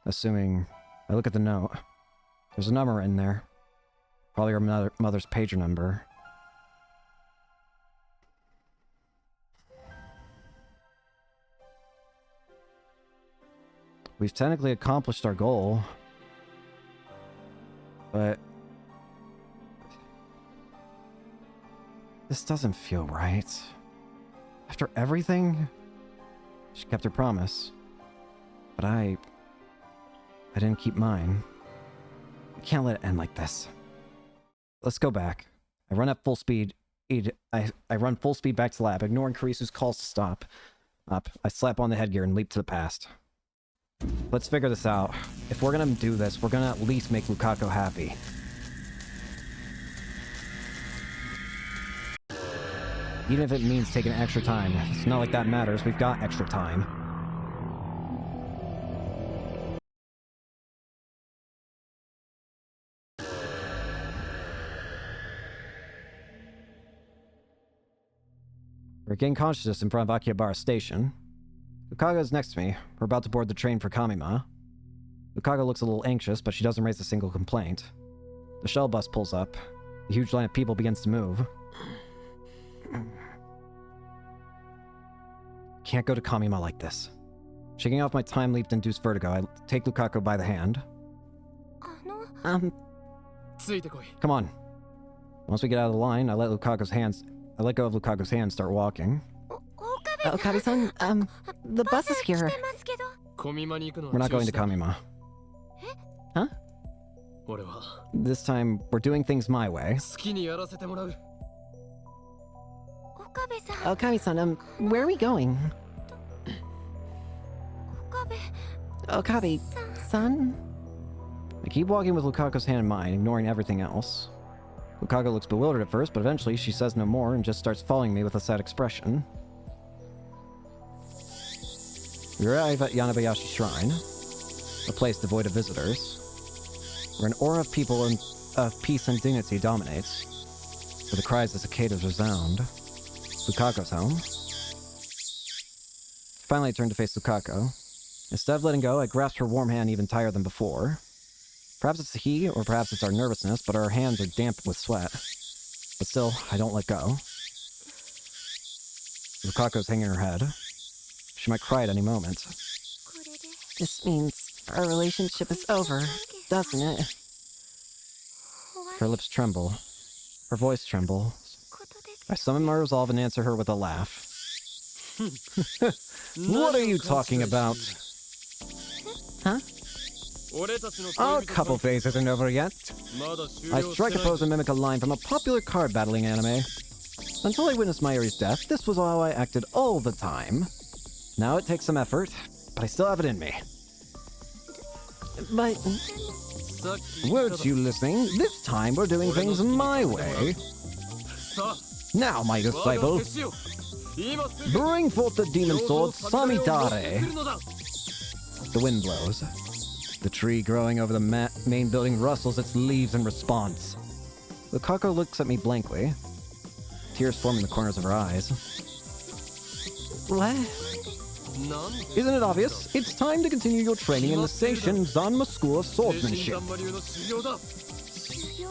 assuming I look at the note. There's a number in there. Probably her mother's pager number. We've technically accomplished our goal, but this doesn't feel right. After everything, she kept her promise, but I didn't keep mine. I can't let it end like this. Let's go back. I run at full speed. I run full speed back to the lab, ignoring Karisu's calls to stop. I slap on the headgear and leap to the past. Let's figure this out. If we're gonna do this, we're gonna at least make Lukaku happy. Even if it means taking extra time. It's not like that matters. We've got extra time. We regain consciousness in front of Akihabara Station. Lukaku is next to me. We're about to board the train for Kamima. Lukaku looks a little anxious, but she doesn't raise a single complaint. The shuttle bus pulls up. The huge line of people begins to move. Can't go to Kamima like this. Shaking off my time leap-induced vertigo, I take Lukaku by the hand. あの ついてこい。 Come on. Once we get out of the line, I let go of Lukaku's hand and start walking. 岡部 Okabe-san, the bus is 来て here. ますけど 小見間に行くのは We're not 中 going 止 to だ。 Kamima. 俺は This time, we're doing things my way. 好きにやらせてもらう。岡部さん Okabe-san, where are we going? 岡部 Okabe-san? I keep walking with Lukaku's hand in mine, ignoring everything else. Lukaku looks bewildered at first, but eventually she says no more and just starts following me with a sad expression. We arrive at Yanabayashi Shrine, a place devoid of visitors, where an aura of people and of peace and dignity dominates, where the cries of cicadas resound. Lukaku's home. Finally, I turn to face Lukaku. Instead of letting go, I grasp her warm hand even tighter than before. Perhaps it's the heat, or perhaps it's our nervousness, but our hands are damp with sweat. But still, I don't let go. Lukaku's hanging her head. She might cry at any moment. これで This means our relationship is over, doesn't it? 終わ Her る lips tremble. Her voice trembles. ことです I summon my resolve and answer her with a laugh. What are you talking about? Our couple phase isn't over yet. I strike a pose and mimic a line from a popular card battling anime. Until I witnessed Mayuri's death, this was how I acted all the time. Now it takes some effort, but I still have it in me. But さっき言った Weren't you listening? This time we're doing things my way. さあ Now, my 我が disciple, 弟子よ今すぐ bring forth the demon sword, 上手の桜を持って Samidare. くるのだ The wind blows. The tree growing over the main building rustles its leaves in response. Lukaku looks at me blankly. Tears form in the corners of her eyes. what? なんで Isn't it obvious? It's time to continue your training in the Seishin Zanma School of 精神 Swordsmanship. 三馬流の修行だ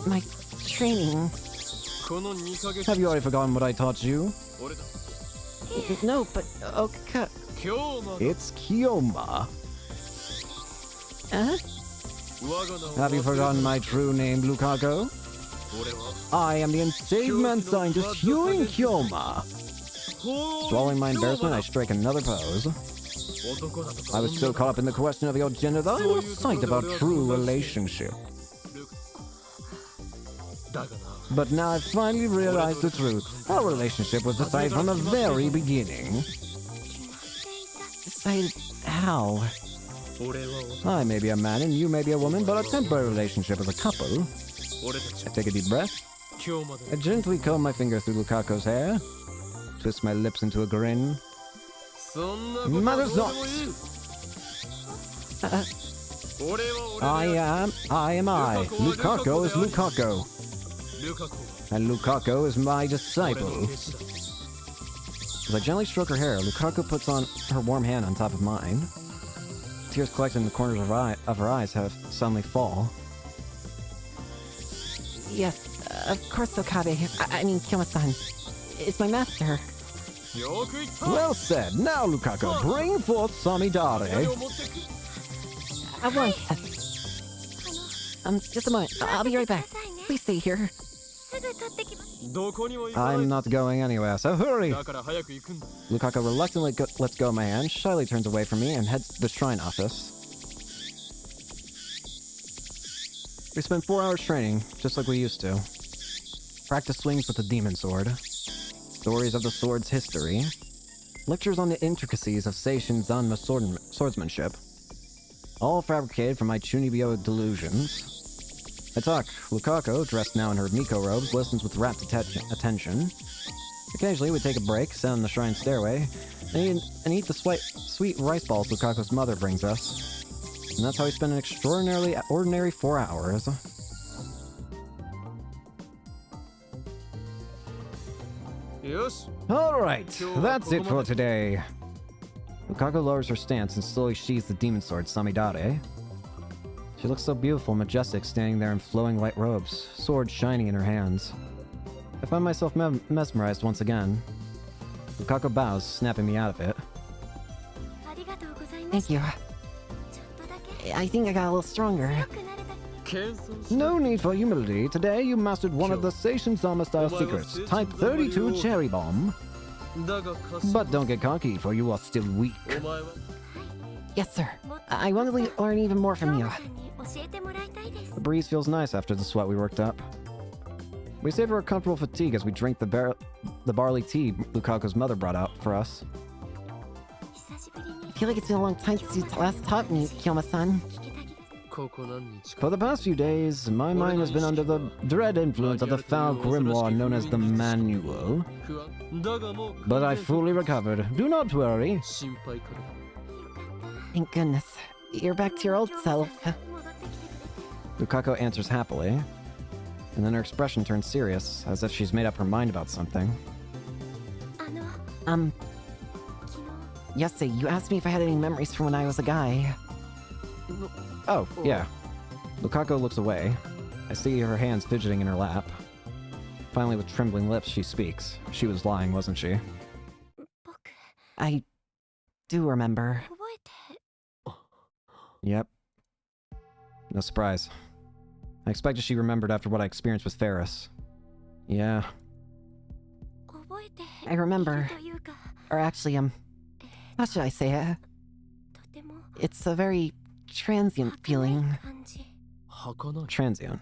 My training? この2ヶ月 Have you already forgotten what I taught you? 俺だ No, but Oka. 今日ま It's Kyoma. Huh? 我が名を Have you 忘れ forgotten た my true name, Lukaku? 俺は I am the insane man scientist Hyun Kyoma. Swallowing my embarrassment, I strike another pose. 男だとか I was so caught up in the question of your gender that I lost sight of our true relationship. だがな But now I've finally realized the truth. Our relationship was decided from the very beginning. Decided how? 俺は男 I may be a man and you may be a woman, but our temporary relationship as a couple. 俺たち I take a deep breath. 今日まで I gently comb my finger through Lukaku's hair. Twist my lips into a grin. そんなこと Matters はどうでもいい Uh, 俺は俺で I am I. Lukaku is Lukaku. ルカ子は And Lukaku is my 俺の disciple. 弟子だ As I gently stroke her hair, Lukaku puts on her warm hand on top of mine. Tears collecting in the corners of her eyes have suddenly fall. yes, of course, Okabe. I mean, Kyoma-san. It's my master. よく言った Well said. Now, Lukaku, bring forth 何 Samidare. を持ってく I want. Just a moment. I'll be right back. Please stay here. すぐ取ってきます どこにも行かない I'm not going anywhere, so hurry. だから早く行くんだ Lukaku reluctantly lets go of my hand, shyly turns away from me, and heads to the shrine office. We spent 4 hours training, just like we used to. Practice swings with the demon sword. Stories of the sword's history. Lectures on the intricacies of Seishin Zanma swordsmanship. all fabricated from my Chunibyo delusions. I talk. Lukako, dressed now in her Miko robes, listens with rapt attention. Occasionally, we take a break, sit on the shrine stairway, and eat the sweet rice balls Lukako's mother brings us. And that's how we spend an extraordinarily ordinary 4 hours. Alright, that's it for today. Lukako lowers her stance and slowly sheathes the demon sword, Samidare. She looks so beautiful and majestic standing there in flowing white robes, sword shining in her hands. I find myself mesmerized once again. Lukako bows, snapping me out of it. Thank you. I think I got a little stronger. No need for humility. Today you mastered one of the Seishin-sama style secrets, Type 32 Cherry Bomb. But don't get cocky, for you are still weak. Yes, sir. I want to learn even more from you. The breeze feels nice after the sweat we worked up. We savor a comfortable fatigue as we drink the barley tea Lukako's mother brought out for us. I feel like it's been a long time since you last taught me, Kyoma-san. For the past few days, my mind has been under the dread influence of the foul grimoire known as the Manual. But I fully recovered. Do not worry. Thank goodness. You're back to your old self. Lukako answers happily, and then her expression turns serious, as if she's made up her mind about something. Yesterday, you asked me if I had any memories from when I was a guy. Oh, yeah. Lukako looks away. I see her hands fidgeting in her lap. Finally, with trembling lips, she speaks. She was lying, wasn't she? I do remember. Yep. No surprise. I expected she remembered after what I experienced with Ferris. Yeah. I remember. Or actually, how should I say it? It's a very transient feeling. Transient.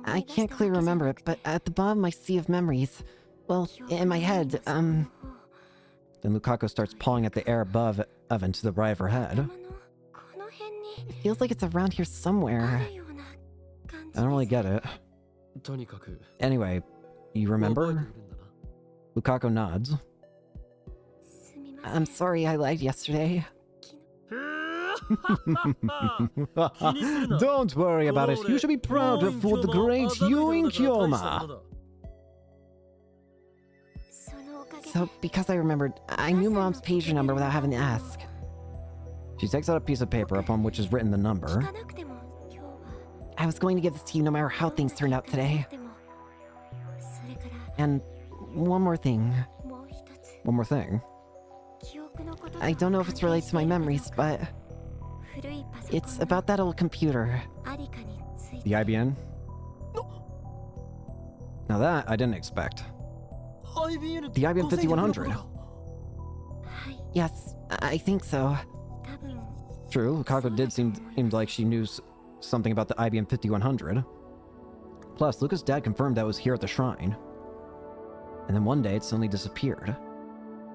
I can't clearly remember it, but at the bottom of my sea of memories, well, in my head, Then Lukako starts pawing at the air above and to the right of her head. it feels like it's around here somewhere. I don't really get it. Anyway, you remember? Lukako nods. I'm sorry I lied yesterday. Don't worry about it. You should be proud to have fooled the great Ewing Kyoma. So, because I remembered, I knew Mom's pager number without having to ask. She takes out a piece of paper upon which is written the number. I was going to give this to you no matter how things turned out today. And one more thing. One more thing. I don't know if it's related to my memories, but it's about that old computer. The IBN? Now that I didn't expect. The IBM 5100. Yes, I think so. True, Lukako did seem like she knew something about the IBM 5100. Plus, Luca's dad confirmed that it was here at the shrine. And then one day it suddenly disappeared.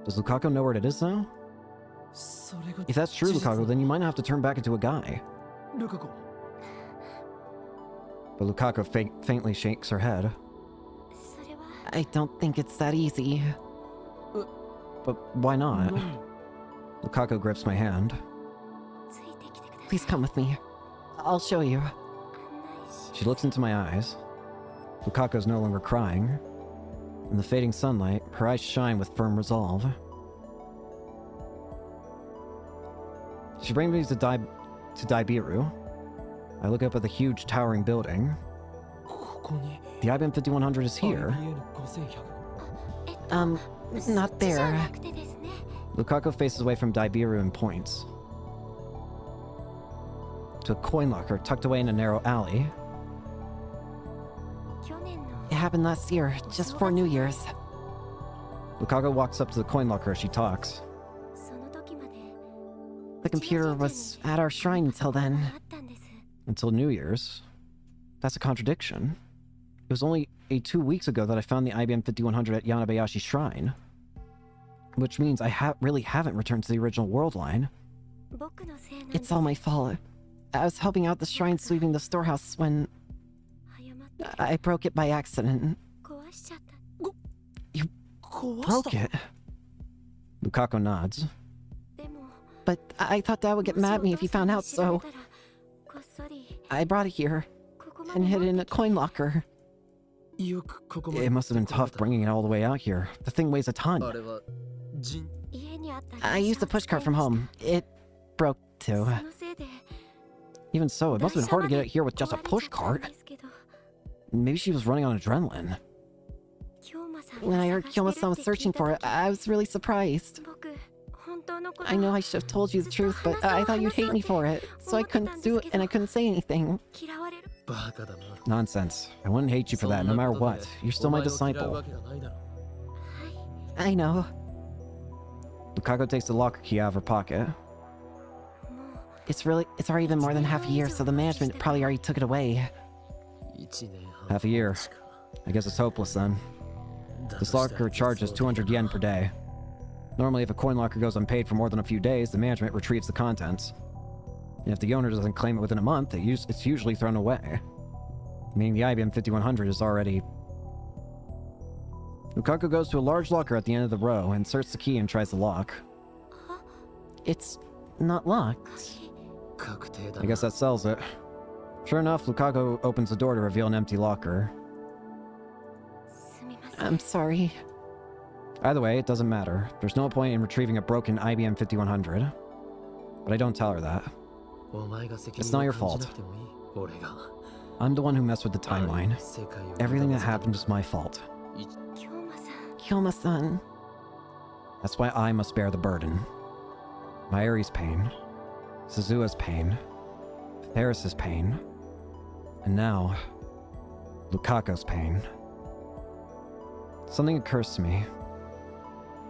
Does Lukako know where it is now? If that's true, Lukako, then you might not have to turn back into a guy. But Lukako faintly shakes her head. I don't think it's that easy. But why not? Lukako grips my hand. Please come with me. I'll show you. She looks into my eyes. Lukako's no longer crying. In the fading sunlight, her eyes shine with firm resolve. She brings me to Daibiru. I look up at the huge towering building. The IBM 5100 is here. Not there. Lukako faces away from Daibiru and points to a coin locker tucked away in a narrow alley. It happened last year, just before New Year's. Lukako walks up to the coin locker as she talks. The computer was at our shrine until then. Until New Year's? That's a contradiction. It was only 2 weeks ago that I found the IBM 5100 at Yanabayashi Shrine. Which means I really haven't returned to the original world line. It's all my fault. I was helping out the shrine sweeping the storehouse when I broke it by accident. Broke it. Lukaku nods. But I thought Dad would get mad at me if he found out, so I brought it here and hid it in a coin locker. It must have been tough bringing it all the way out here. The thing weighs a ton. I used the pushcart from home. It broke too. Even so, it must have been hard to get it here with just a pushcart. Maybe she was running on adrenaline. When I heard Kyoma-san was searching for it, I was really surprised. I know I should have told you the truth, but I thought you'd hate me for it, so I couldn't do it and I couldn't say anything. Nonsense. I wouldn't hate you for that, no matter what. You're still my disciple. I know. Lukaku takes the locker key out of her pocket. It's already been more than half a year, so the management probably already took it away. Half a year. I guess it's hopeless then. This locker charges 200 yen per day. Normally, if a coin locker goes unpaid for more than a few days, the management retrieves the contents. And if the owner doesn't claim it within a month, it's usually thrown away. Meaning the IBM 5100 is already... Lukaku goes to a large locker at the end of the row, inserts the key and tries the lock. It's not locked. I guess that sells it. Sure enough, Lukaku opens the door to reveal an empty locker. I'm sorry. Either way, it doesn't matter. There's no point in retrieving a broken IBM 5100. But I don't tell her that. It's not your fault. I'm the one who messed with the timeline. Everything that happened is my fault. Kyoma-san. That's why I must bear the burden. Mayuri's pain, Suzua's pain, Ferris's pain, and now, Lukaku's pain. Something occurs to me.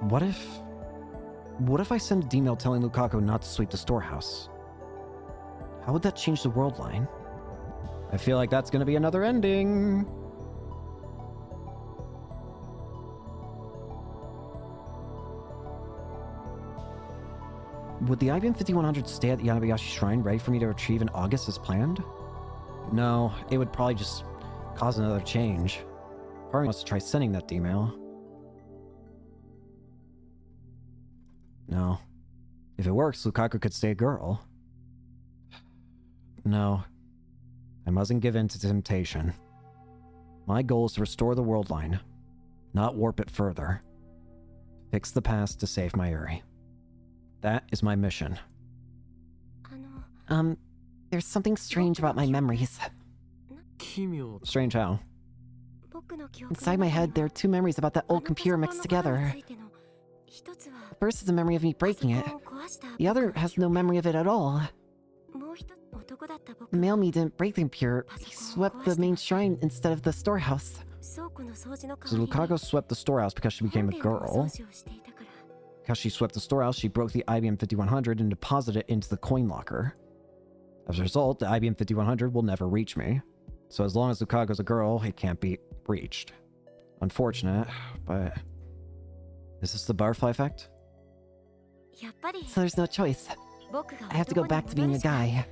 What if I send an email telling Lukaku not to sweep the storehouse? How would that change the world line? I feel like that's gonna be another ending. Would the IBM 5100 stay at the Yanabayashi Shrine ready for me to retrieve in August as planned? No, it would probably just cause another change. Part of me wants to try sending that email. No. If it works, Lukaku could stay a girl. No. I mustn't give in to temptation. My goal is to restore the world line, not warp it further. Fix the past to save Mayuri. That is my mission. There's something strange about my memories. Strange how? Inside my head, there are two memories about that old computer mixed together. The first is a memory of me breaking it. The other has no memory of it at all. The male me didn't break the computer. He swept the main shrine instead of the storehouse. So Lukaku swept the storehouse because she became a girl. Because she swept the storehouse, she broke the IBM 5100 and deposited it into the coin locker. As a result, the IBM 5100 will never reach me. So as long as Lukaku's a girl, it can't be reached. Unfortunate, but... Is this the butterfly effect? So there's no choice. I have to go back to being a guy.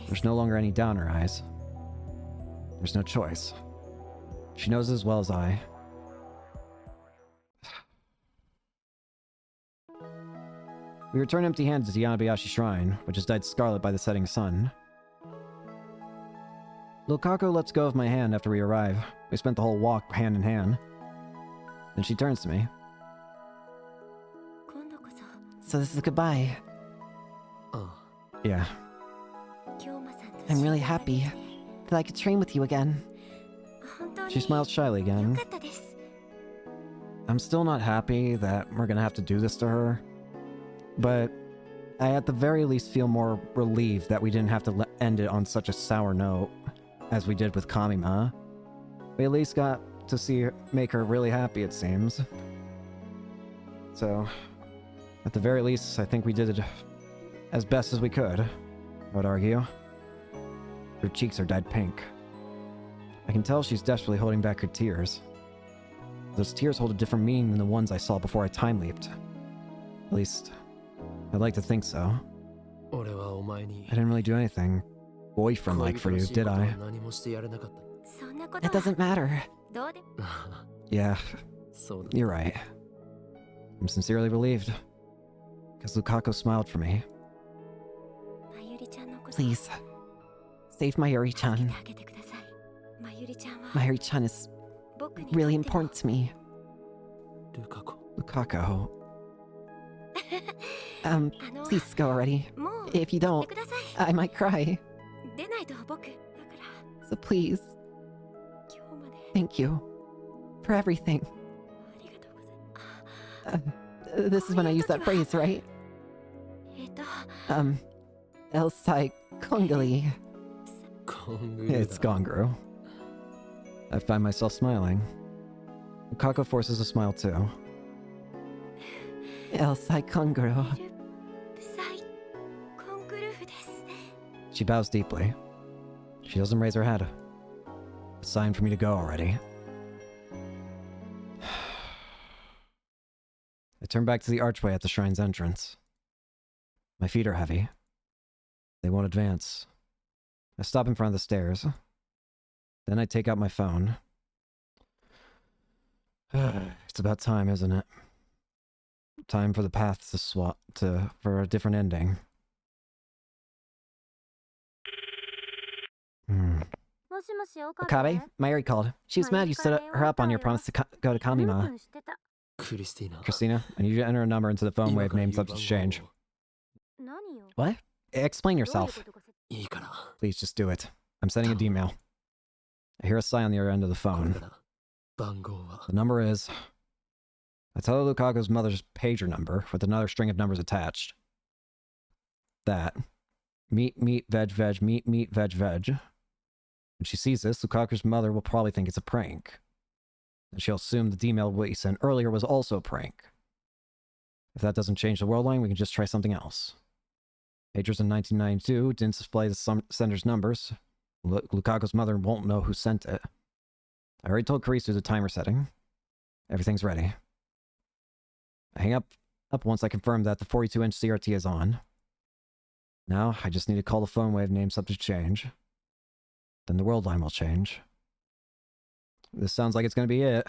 There's no longer any doubt in her eyes. There's no choice. She knows as well as I. We return empty-handed to the Yanabayashi Shrine, which is dyed scarlet by the setting sun. Lukaku lets go of my hand after we arrive. We spent the whole walk hand in hand. Then she turns to me. So this is goodbye. Yeah. I'm really happy that I could train with you again. She smiles shyly again. I'm still not happy that we're gonna have to do this to her. But I at the very least feel more relieved that we didn't have to end it on such a sour note as we did with Kamima. We at least got to see her, make her really happy, it seems. So, at the very least, I think we did it as best as we could, I would argue. Her cheeks are dyed pink. I can tell she's desperately holding back her tears. Those tears hold a different meaning than the ones I saw before I time leaped. At least, I'd like to think so. 俺はお前に I didn't really do anything boyfriend-like for you, did I? 何もしてやれなかった。そんなこと It は doesn't matter. どうでも Yeah, そうだ。 you're right. I'm sincerely relieved. Because Lukako smiled for me. まゆりちゃんのこと Please. Save 助け Mayuri-chan. てあげてください。まゆりちゃんは Mayuri-chan is 僕に really とっても important to me. ルカ子。 Lukako. あの Please go already. もう If you 行っ don't, てください。 I might cry. 出ないと僕だから So please, 今日まで thank you for everything. ありがとうございます。 This is when I use that phrase, right? えっと Elsai Kongali. コングル It's だ。 Gongru. I find myself smiling. Lukako forces a smile too. Elsai Konguru. ルプサイコングルフです。 She bows deeply. She doesn't raise her head. A sign for me to go already. I turn back to the archway at the shrine's entrance. My feet are heavy. They won't advance. I stop in front of the stairs. Then I take out my phone. It's about time, isn't it? Time for the paths to swap for a different ending. もしもし、岡部 Okabe, Mayuri called. She was mad you stood her up on your promise to go to ルー Kamima. 君してた。クリスティーナ。 Christina, I need you to enter a number into the phone 今 wave から name 言う subject 番 change. 号を。何よ。 What? Explain どういう yourself. ことかせいいから。 Please just do it. I'm sending a D-mail. I hear a sigh on the other end of the これ phone. だ。番号は The number is... I tell Lukako's mother's pager number with another string of numbers attached. That. Meat, meat, veg, veg, meat, meat, veg, veg. When she sees this, Lukaku's mother will probably think it's a prank. And she'll assume the D-mail we sent earlier was also a prank. If that doesn't change the world line, we can just try something else. Pagers in 1992 didn't display the sender's numbers. Lukaku's mother won't know who sent it. I already told Karisu the timer setting. Everything's ready. I hang up once I confirm that the 42-inch CRT is on. Now, I just need to call the phone wave name subject change. Then the world line will change. This sounds like it's going to be it.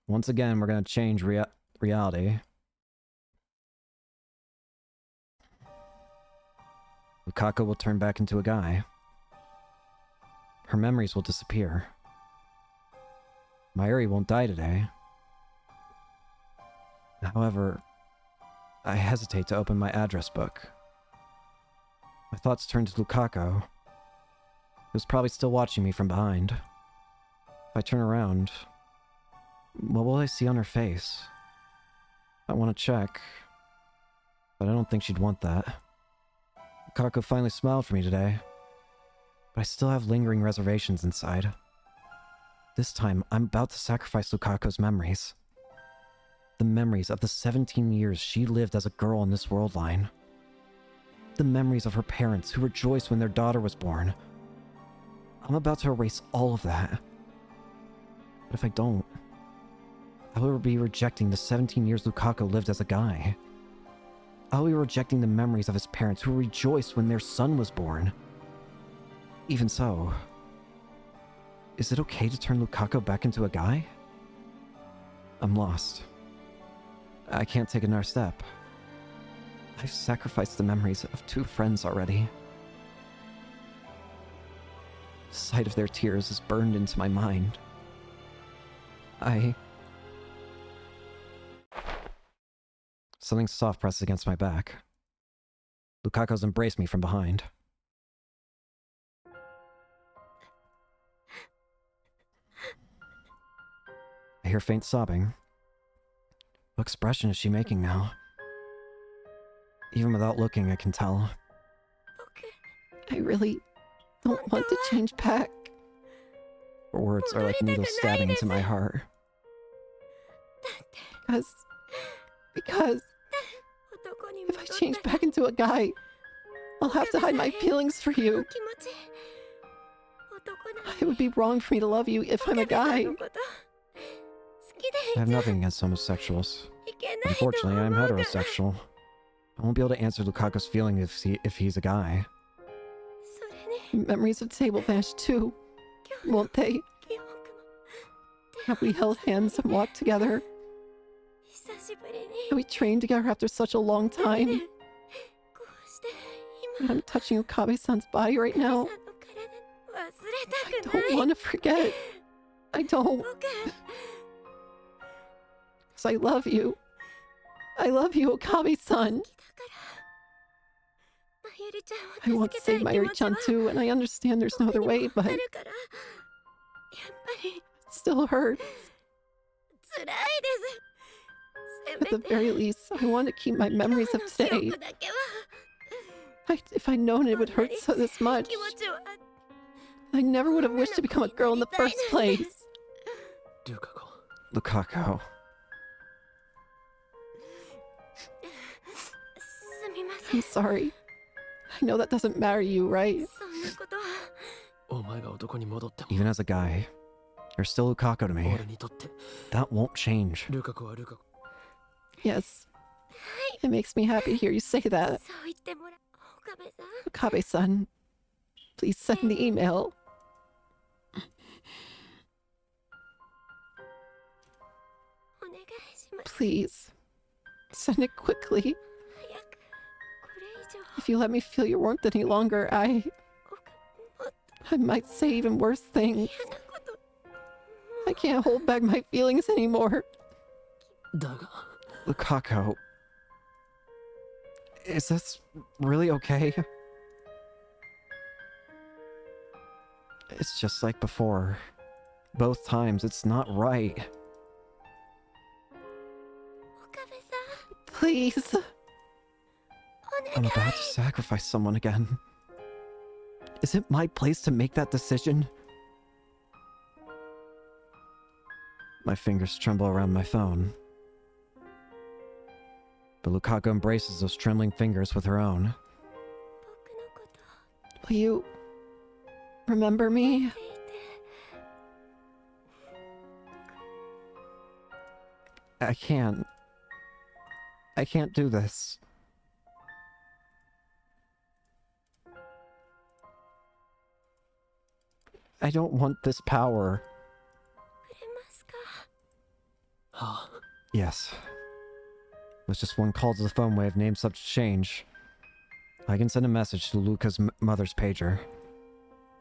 Once again, we're going to change reality. Lukako will turn back into a guy. Her memories will disappear. Mayuri won't die today. However, I hesitate to open my address book. My thoughts turn to Lukako, who's probably still watching me from behind. If I turn around, what will I see on her face? I want to check, but I don't think she'd want that. Lukako finally smiled for me today, but I still have lingering reservations inside. This time, I'm about to sacrifice Lukako's memories. The memories of the 17 years she lived as a girl in this world line. The memories of her parents who rejoiced when their daughter was born. I'm about to erase all of that. But if I don't, I will be rejecting the 17 years Lukako lived as a guy. I'll be rejecting the memories of his parents who rejoiced when their son was born. Even so, is it okay to turn Lukako back into a guy? I'm lost. I can't take another step. I've sacrificed the memories of 2 friends already. The sight of their tears is burned into my mind. Something soft presses against my back. Lukako's embraced me from behind. I hear faint sobbing. What expression is she making now? Even without looking, I can tell. 僕 I really don't want to change back. Her words are like needles stabbing into my heart. Because 男に if I 戻 change ったら back into a guy, I'll have to hide my feelings for 気 you. 持ち男な It would be wrong for me to love you if I'm a 岡部さん guy. のこと好きで I い have ちゃ nothing against homosexuals. いけないと思う Unfortunately, I'm から heterosexual. I won't be able to answer Lukaku's feeling if he's a guy. それね Memories of the table vanish too, 今日 won't they? 記憶も Have we held hands and walked together? 久しぶりに Have we trained together after such a long こ time? うして今 I'm touching Okabe-san's body right さん now. の体忘れたく Don't ない want to forget. I don't, 僕 because I love you. I love you, Okabe-san. 好きだからまゆりちゃ I んを want 助 to けたい save 気持 Mayuri ちは chan too, and I understand there's no 僕 other に way, も but あ it るからやっぱり still hurts. 辛いですせ At the めて very least, I want to keep my 今 memories 日 of の記 today. 憶だけは If I'd known it would こんな hurt に so this 辛い much, 気持ちは I never would have wished to become a girl in the first place. ルカ子 Lukaku. すみませ I'm ん sorry. I know that doesn't matter to you, right? そんなことはお前が男に戻っても Even as a guy, you're still Lukaku to me. 俺にとって That won't change. ルカ子はルカ子 Yes. It makes me happy to hear you say そう that. 言ってもら岡部さん Okabe-san, please send the email. お願いします Please. Send it quickly. 早くこれ以上 If you let me feel your warmth any longer, 岡もっ I might say even worse と things. 嫌なこと I can't hold back my feelings anymore. だが Lukaku. Is this really okay? It's just like before. Both times, it's not right. 岡部さん Please. お I'm 願い about to sacrifice someone again. Is it my place to make that decision? My fingers tremble around my phone. But Lukaku embraces those trembling fingers with her own. 僕のこと Will you remember me? 聞いて I can't. I can't do this. I don't want this power. くれますか はあ Yes. With just one call to the phone way of named subject change, I can send a message to Luca's mother's pager.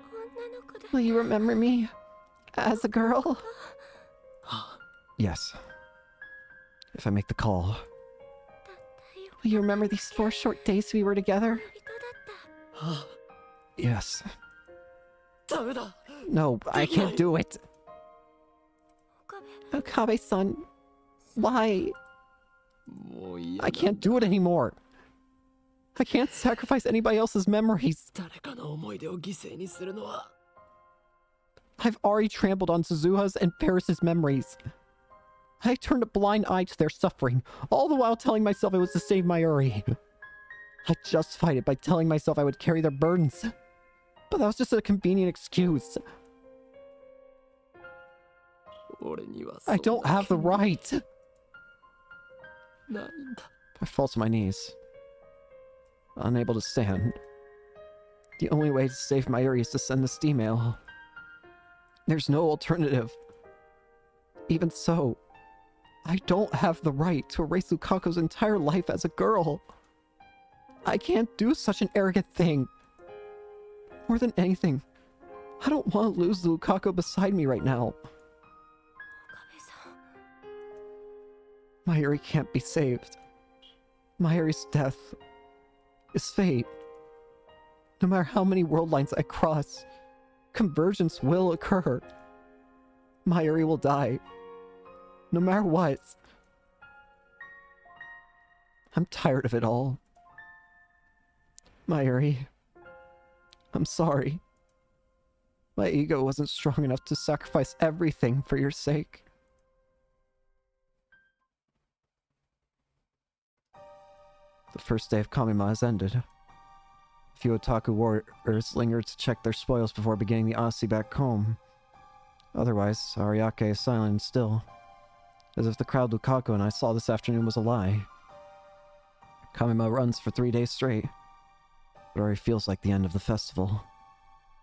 女の子だ Will you remember me as a girl? はあ Yes. If I make the call. だったよ Will you remember these 4 short days we were together? 恋人だったはあ Yes. ダメだ No, I can't do it. 岡部 Okabe-san, why? もう嫌 I だ can't do it anymore. I can't sacrifice anybody else's memories. 誰かの思い出を犠牲にするのは I've already trampled on Suzuha's and Paris's memories. I turned a blind eye to their suffering, all the while telling myself it was to save Mayuri. I justified it by telling myself I would carry their burdens. But that was just a convenient excuse. 俺には I don't have the right. ないんだ I fall to my knees. Unable to stand. The only way to save Mayuri is to send this email. There's no alternative. Even so, I don't have the right to erase Lukaku's entire life as a girl. I can't do such an arrogant thing. More than anything, I don't want to lose the Lukaku beside me right now. 岡部さん Mayuri can't be saved. Mayuri's death is fate. No matter how many world lines I cross, convergence will occur. Mayuri will die. No matter what. I'm tired of it all. Mayuri, I'm sorry. My ego wasn't strong enough to sacrifice everything for your sake. The first day of Kamima has ended. A few otaku warriors lingered to check their spoils before beginning the odyssey back home. Otherwise, Ariake is silent and still, as if the crowd Lukaku and I saw this afternoon was a lie. Kamima runs for 3 days straight. It already feels like the end of the festival.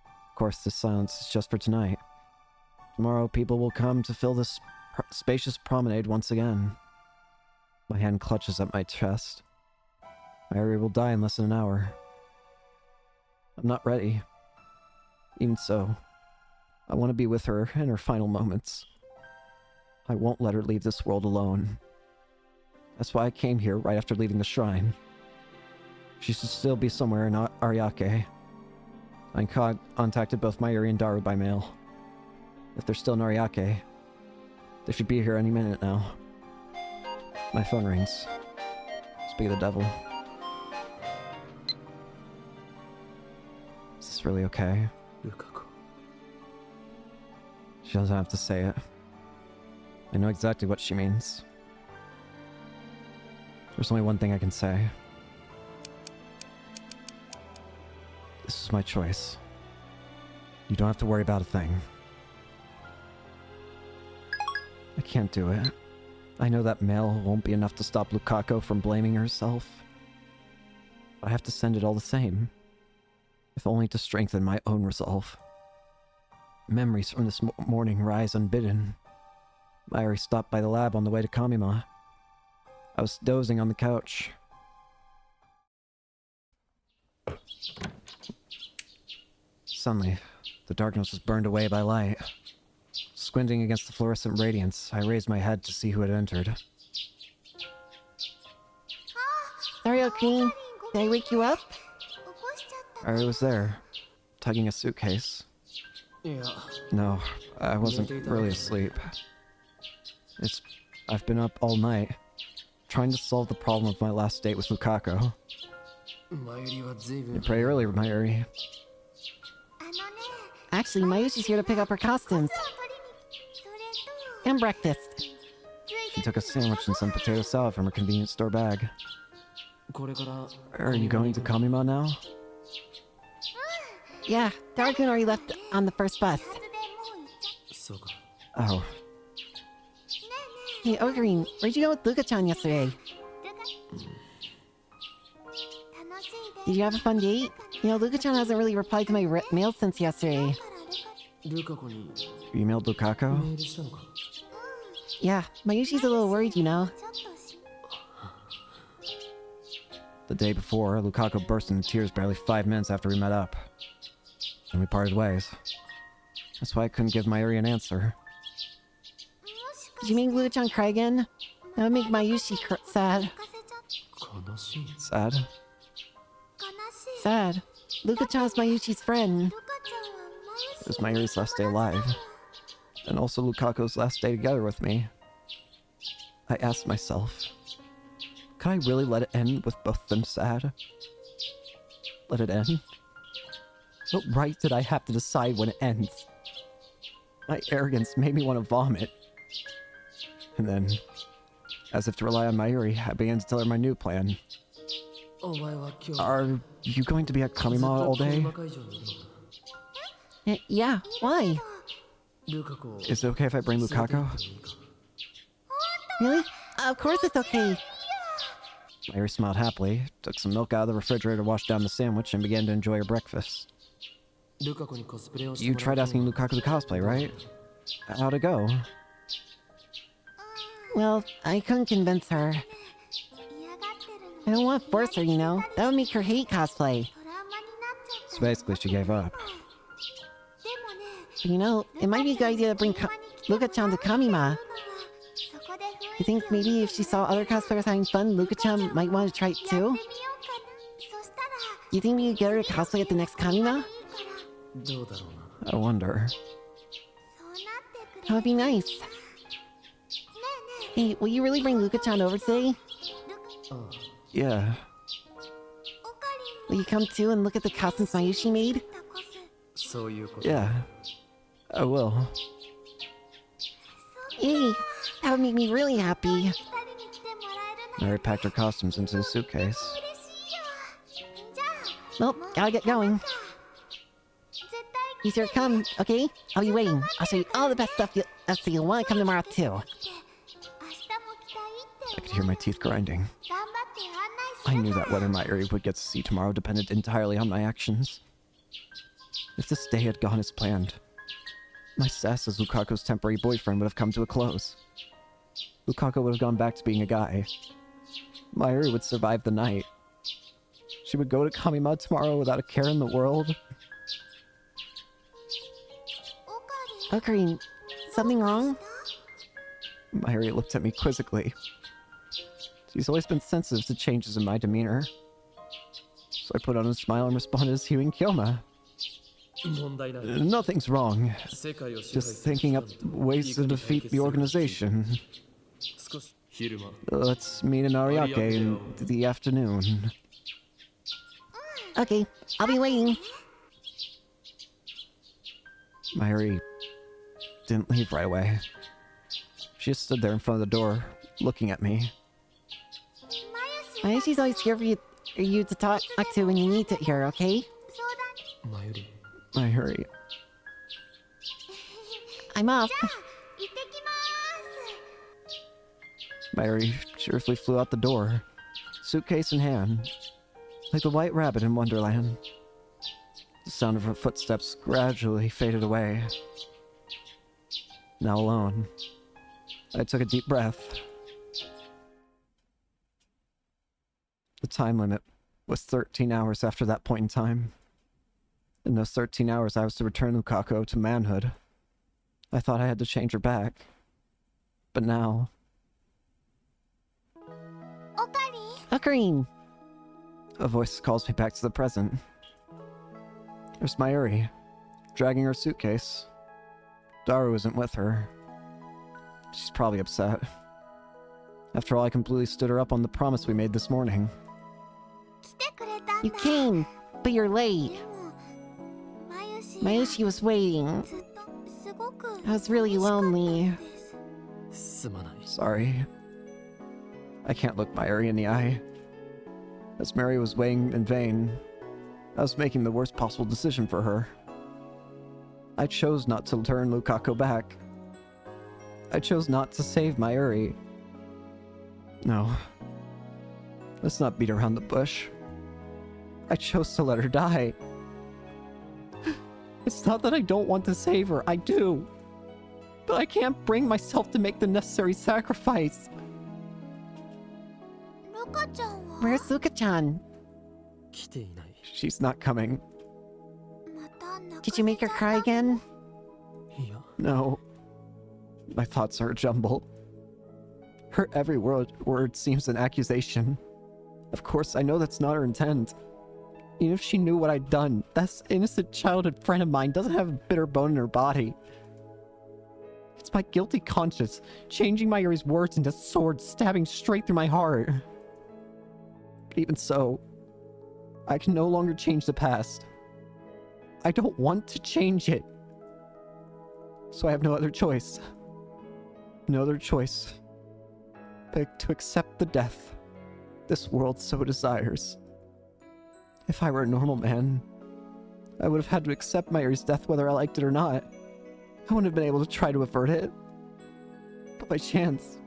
Of course, this silence is just for tonight. Tomorrow, people will come to fill this spacious promenade once again. My hand clutches at my chest. Mayuri will die in less than an hour. I'm not ready. Even so, I want to be with her in her final moments. I won't let her leave this world alone. That's why I came here right after leaving the shrine. She should still be somewhere in Ariake. I contacted both Mayuri and Daru by mail. If they're still in Ariake, they should be here any minute now. My phone rings. Speak of the devil. Is this really okay? Lukaku. She doesn't have to say it. I know exactly what she means. There's only one thing I can say. This is my choice. You don't have to worry about a thing. I can't do it. I know that mail won't be enough to stop Lukaku from blaming herself. But I have to send it all the same. If only to strengthen my own resolve. Memories from this morning rise unbidden. Mayuri stopped by the lab on the way to Kamima. I was dozing on the couch. Suddenly, the darkness was burned away by light. Squinting against the fluorescent radiance, I raised my head to see who had entered. Sorry, Green. Did I wake you up? I was there, tugging a suitcase. Yeah. No, I wasn't really asleep. I've been up all night, trying to solve the problem of my last date with Lukaku. You pray early, Mayuri. Actually, Mayushi's here to pick up her costumes. And breakfast. She took a sandwich and some potato salad from her convenience store bag. Are you going to Kamima now? Yeah, Daru-kun already left on the first bus. Oh, Hey, Ogreen, where'd you go with Luka-chan yesterday? Did you have a fun date? You know, Luka-chan hasn't really replied to my mail since yesterday. you emailed Lukaku? Yeah, Mayushi's a little worried, you know. The day before, Lukaku burst into tears barely 5 minutes after we met up. And we parted ways. That's why I couldn't give Mayuri an answer. Did you make Luka-chan cry again? That would make Mayushi sad. Sad? Sad. Luka-chan's Mayushi's friend. It was Mayuri's last day alive. And also Lukaku's last day together with me. I asked myself, could I really let it end with both of them sad? Let it end? What right did I have to decide when it ends? My arrogance made me want to vomit. And then, as if to rely on Mayuri, I began to tell her my new plan. Are you going to be at Kamima all day? Yeah, why? Is it okay if I bring Lukaku? Really? Of course it's okay. Mayuri smiled happily, took some milk out of the refrigerator, washed down the sandwich, and began to enjoy her breakfast. You tried asking Lukaku to cosplay, right? How'd it go? Well, I couldn't convince her. I don't want to force her, you know? That would make her hate cosplay. So basically, she gave up. But you know, it might be a good idea to bring Luka-chan to Kamima. You think maybe if she saw other cosplayers having fun, Luka-chan might want to try it too? You think we could get her to cosplay at the next Kamima? I wonder. That would be nice. Hey, will you really bring Luka-chan over today? Yeah. Will you come too and look at the costumes Mayushi made? Yeah. I will. Yay! That would make me really happy. Mary packed her costumes into the suitcase. Well, gotta get going. He's here to come, okay? I'll be waiting. I'll show you all the best stuff so you'll want to come tomorrow too. I could hear my teeth grinding. I knew that whether Mayuri would get to see tomorrow depended entirely on my actions. If this day had gone as planned, my status as Lukaku's temporary boyfriend would have come to a close. Lukaku would have gone back to being a guy. Mayuri would survive the night. She would go to Kamima tomorrow without a care in the world. Ocarine, something wrong? Mayuri looked at me quizzically. She's always been sensitive to changes in my demeanor. So I put on a smile and responded as Hugh and Kyoma. 問題ない Nothing's wrong. 世界を支配 Just する thinking up ways to defeat the organization. 少し昼間 Let's meet in Ariake in the afternoon. Okay, I'll be waiting. Mayuri didn't leave right away. She just stood there in front of the door, looking at me. Mayushi's always here for you to talk to when you need to hear, okay? 前より Mayuri, I'm off. Mayuri cheerfully flew out the door, suitcase in hand, like the white rabbit in Wonderland. The sound of her footsteps gradually faded away. Now alone, I took a deep breath. The time limit was 13 hours after that point in time. In those 13 hours, I was to return Lukaku to manhood. I thought I had to change her back. But now... Ocarine. a voice calls me back to the present. There's Mayuri, dragging her suitcase. Daru isn't with her. She's probably upset. After all, I completely stood her up on the promise we made this morning. You came, but you're late. Mayushi was waiting. I was really lonely. すまない Sorry. I can't look Mayuri in the eye. As Mary was waiting in vain, I was making the worst possible decision for her. I chose not to turn Lukaku back. I chose not to save Mayuri. No. Let's not beat around the bush. I chose to let her die. It's not that I don't want to save her, I do. But I can't bring myself to make the necessary sacrifice. Where's Luka-chan? 来ていない She's not coming. Did you make her cry again? いや No. My thoughts are a jumble. Her every word seems an accusation. Of course, I know that's not her intent. Even if she knew what I'd done, that innocent childhood friend of mine doesn't have a bitter bone in her body. It's my guilty conscience, changing Mayuri's words into swords stabbing straight through my heart. But even so, I can no longer change the past. I don't want to change it. So I have no other choice. No other choice but to accept the death this world so desires. If I were a normal man, I would have had to accept Mayuri's death whether I liked it or not. I wouldn't have been able to try to avert it. But by chance,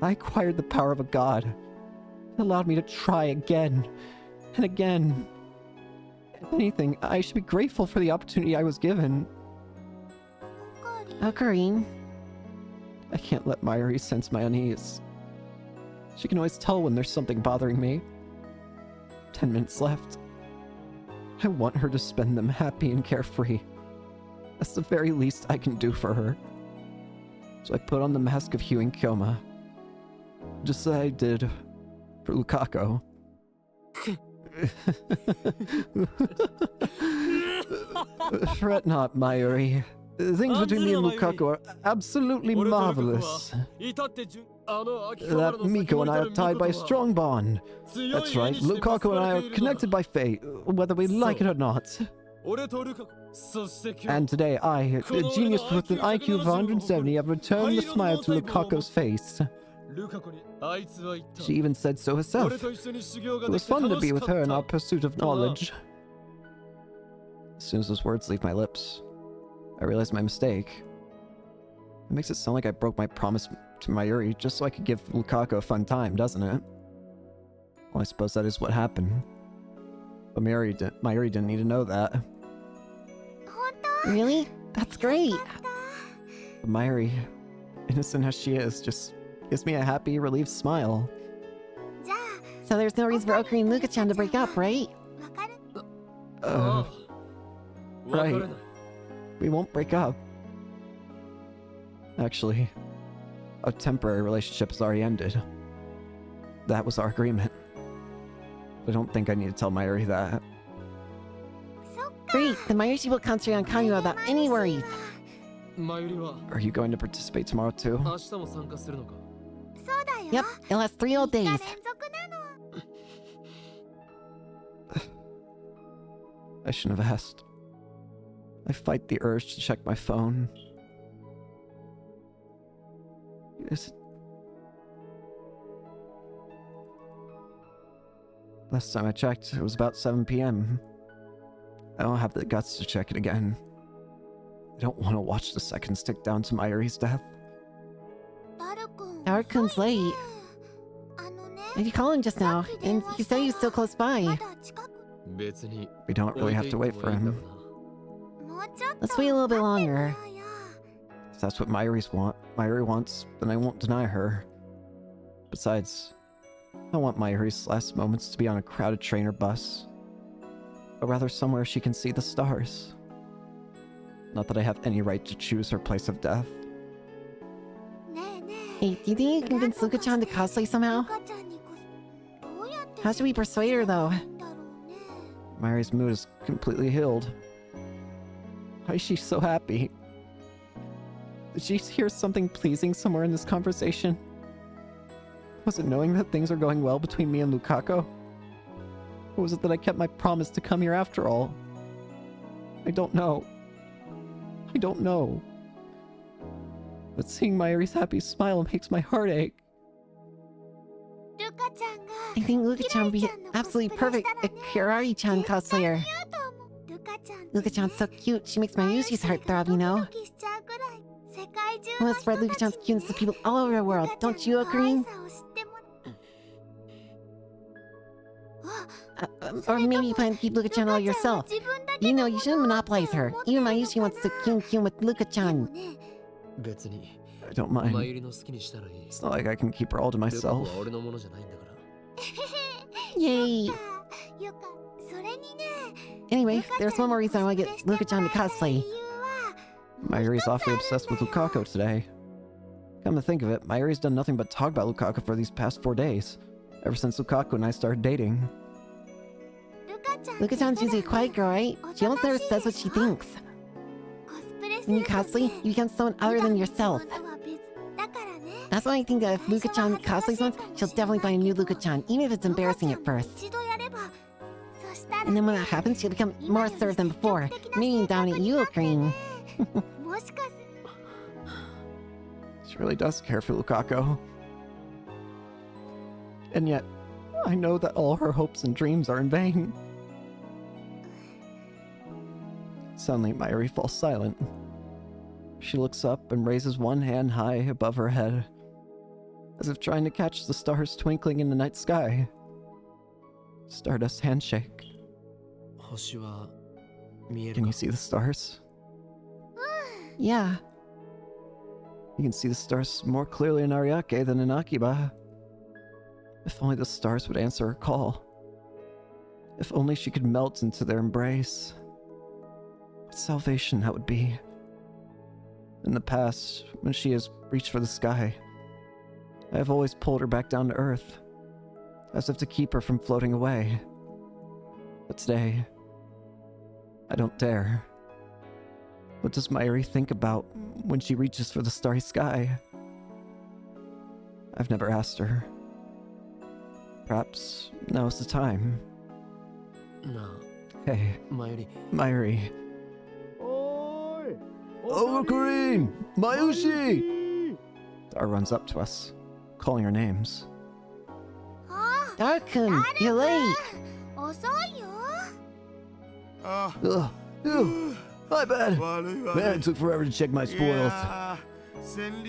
I acquired the power of a god. It allowed me to try again and again. If anything, I should be grateful for the opportunity I was given. Ocarine. I can't let Mayuri sense my unease. She can always tell when there's something bothering me. 10 minutes left. I want her to spend them happy and carefree. That's the very least I can do for her. So I put on the mask of Hugh and Kyoma. Just as I did for Lukaku. Fret not, Mayuri. Things between me and Lukaku are absolutely marvelous. That Miko and I are tied by a strong bond. That's right, Lukaku and I are connected by fate, whether we like it or not. And today I, a genius with an IQ of 170, have returned the smile to Lukaku's face. She even said so herself. It was fun to be with her in our pursuit of knowledge. As soon as those words leave my lips, I realized my mistake. It makes it sound like I broke my promise to Mayuri just so I could give Lukaku a fun time, doesn't it? Well, I suppose that is what happened. But Mayuri didn't need to know that. Really? That's great. But Mayuri, innocent as she is, just gives me a happy, relieved smile. So there's no reason for Okuri and Luka-chan to break up, right? Right. We won't break up. Actually, a temporary relationship has already ended. That was our agreement. I don't think I need to tell Mayuri that. Great, then Mayushi will concentrate on Kanyuwa without any worries. マユリは Are you going to participate tomorrow too? 明日も参加するのか Yep, it'll last 3 whole days. I shouldn't have asked. I fight the urge to check my phone. Is it... Last time I checked, it was about 7 p.m. I don't have the guts to check it again. I don't want to watch the seconds tick down to Mayuri's death. Dark-kun's late. I did call him just now, and he said he was still close by. 別に We don't really have to wait for him. Let's wait a little bit longer. If that's what Mayuri wants, then I won't deny her. Besides, I want Mayuri's last moments to be on a crowded train or bus, but rather somewhere she can see the stars. Not that I have any right to choose her place of death. Hey, do you think you can convince Luka-chan to cosplay somehow? How should we persuade her, though? Mayuri's mood is completely healed. Why is she so happy? Did she hear something pleasing somewhere in this conversation? Was it knowing that things are going well between me and Lukaku? Or was it that I kept my promise to come here after all? I don't know. I don't know. But seeing Mayuri's happy smile makes my heart ache. I think Luka-chan would be absolutely perfect a Kirari-chan cosplayer. Luka-chan's so cute, she makes my Yushi's heart throb, you know? I want to spread Luka-chan's cuteness to people all over the world, don't you, Ocarine? Or maybe you plan to keep Luka-chan all yourself. You know, you shouldn't monopolize her. Even my Yushi wants to kune with Luka-chan. 別に I don't mind. マユリの好きにしたらいい It's not like I can keep her all to ルカ myself. は俺のものじゃないんだから Yay! Anyway, there's one more reason I want to get Luka-chan to cosplay. Mayuri's awfully obsessed with Lukaku today. Come to think of it, Mayuri's done nothing but talk about Lukaku for these past 4 days. Ever since Lukaku and I started dating. Luka-chan's usually a quiet girl, right? She almost never says what she thinks. When you cosplay, you become someone other than yourself. That's why I think that if Luka-chan cosplays once, she'll definitely find a new Luka-chan, even if it's embarrassing at first. And then when that happens, she'll become more assertive than before, maybe dominate you, Ocarine. She really does care for Lukaku. And yet, I know that all her hopes and dreams are in vain. Suddenly, Mayuri falls silent. She looks up and raises one hand high above her head, as if trying to catch the stars twinkling in the night sky. Stardust handshake. 星は見える Can か you see the stars? Yeah. You can see the stars more clearly in Ariake than in Akiba. If only the stars would answer her call. If only she could melt into their embrace. What salvation that would be. In the past, when she has reached for the sky, I have always pulled her back down to earth, as if to keep her from floating away. But today, I don't dare. What does Mayuri think about when she reaches for the starry sky? I've never asked her. Perhaps now's the time. な Hey, あマユリ Mayuri. Oi! Ocarine! Mayushi! Dar runs up to us, calling our names. Dark-kun, you're late! Ugh. Ew. My bad. Man, it took forever to check my spoils.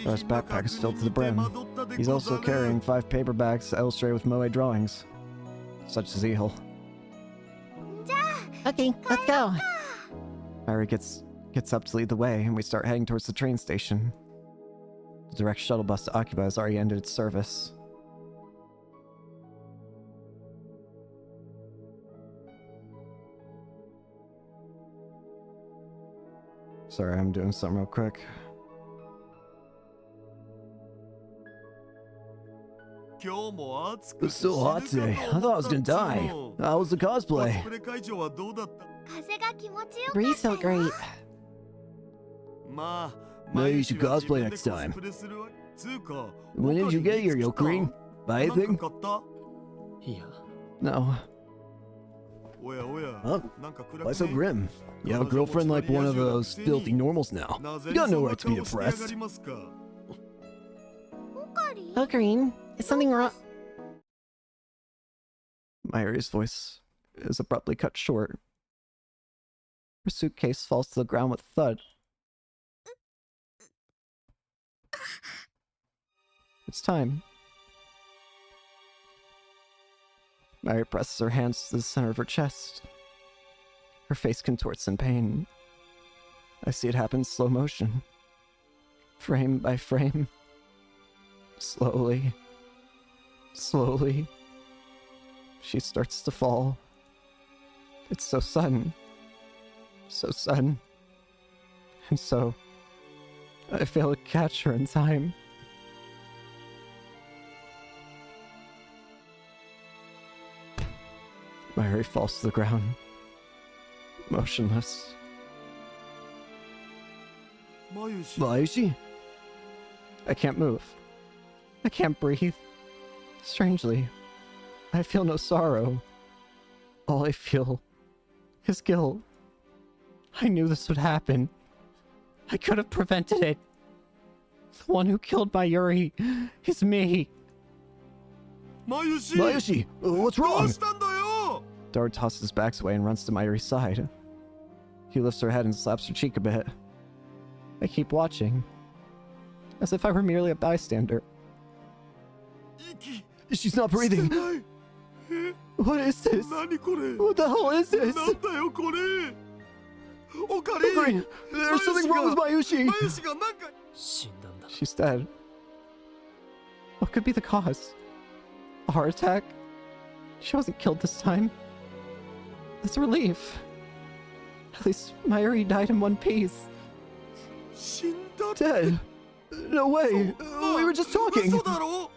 Dar's backpack is filled to the brim. He's also carrying 5 paper bags illustrated with moe drawings. such zeal. Okay, let's go. Mayuri gets up to lead the way, and we start heading towards the train station. The direct shuttle bus to Akiba has already ended its service. Sorry, I'm doing something real quick. It's so hot today. I thought I was gonna die. How was the cosplay? Breeze felt great. Maybe you should cosplay next time. When did you get here, Yokurin? Buy anything? いや No. Huh? Why so grim? You have a girlfriend like one of those filthy normals now. You got no right to be depressed. Oh, Green, is something wrong? Mayuri's voice is abruptly cut short. Her suitcase falls to the ground with a thud. It's time. Mayuri presses her hands to the center of her chest. Her face contorts in pain. I see it happen in slow motion. Frame by frame. Slowly. Slowly. She starts to fall. It's so sudden. So sudden. And so... I fail to catch her in time. Mayuri falls to the ground. Motionless. Mayushi? I can't move. I can't breathe. Strangely, I feel no sorrow. All I feel is guilt. I knew this would happen. I could have prevented it. The one who killed Mayuri is me. Mayushi, what's wrong? Daru tosses his bags away and runs to Mayuri's side. He lifts her head and slaps her cheek a bit. I keep watching, as if I were merely a bystander. She's not breathing. What is this? What the hell is this? Green, there's something wrong with Mayushi. 死んだんだ She's dead. What could be the cause? A heart attack? She wasn't killed this time. That's a relief. At least Mayuri died in one piece. Dead? No way. We were just talking. 嘘だろ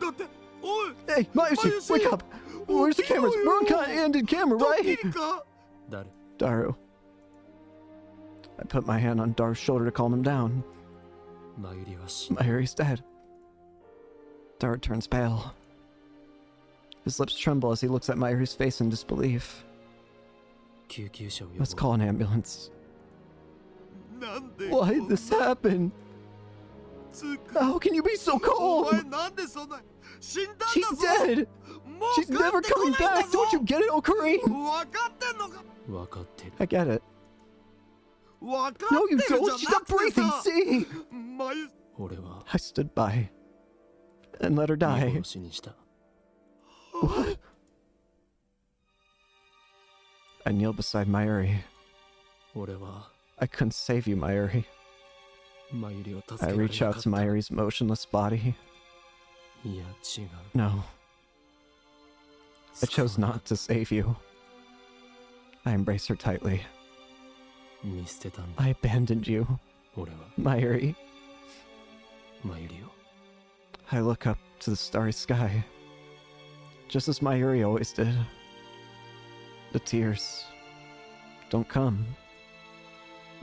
だっておい Hey, Mayushi, wake up. Where's the cameras? We're on candid camera, ドッ right? キリか誰 Daru. I put my hand on Daru's shoulder to calm him down. マユリは死んだ Mayuri's dead. Daru turns pale. His lips tremble as he looks at Mayuri's face in disbelief. 救急車を呼ぼ Let's う call an ambulance. なんで Why did this happen? つか How can you be so お cold? 前なんでそんな死んだんだ She's ぞ dead! もう She's 帰 never ってこ coming ないんだ back! ぞ Don't you get it, Okarin? 分かってんのか分かってる I get it. 分かって No, you るじゃ don't! な She's not くて breathing! さ See? マユ俺は I stood by and let her 見 die. 殺しにした What? I kneel beside Mayuri. 俺は I couldn't save you, Mayuri. マユリを助け I られな reach か out った to Mayuri's motionless body. いや違う No, I chose not to save you. I embrace her tightly. 見捨てたんだ I abandoned you, 俺は Mayuri. マユリを I look up to the starry sky, just as Mayuri always did. The tears don't come.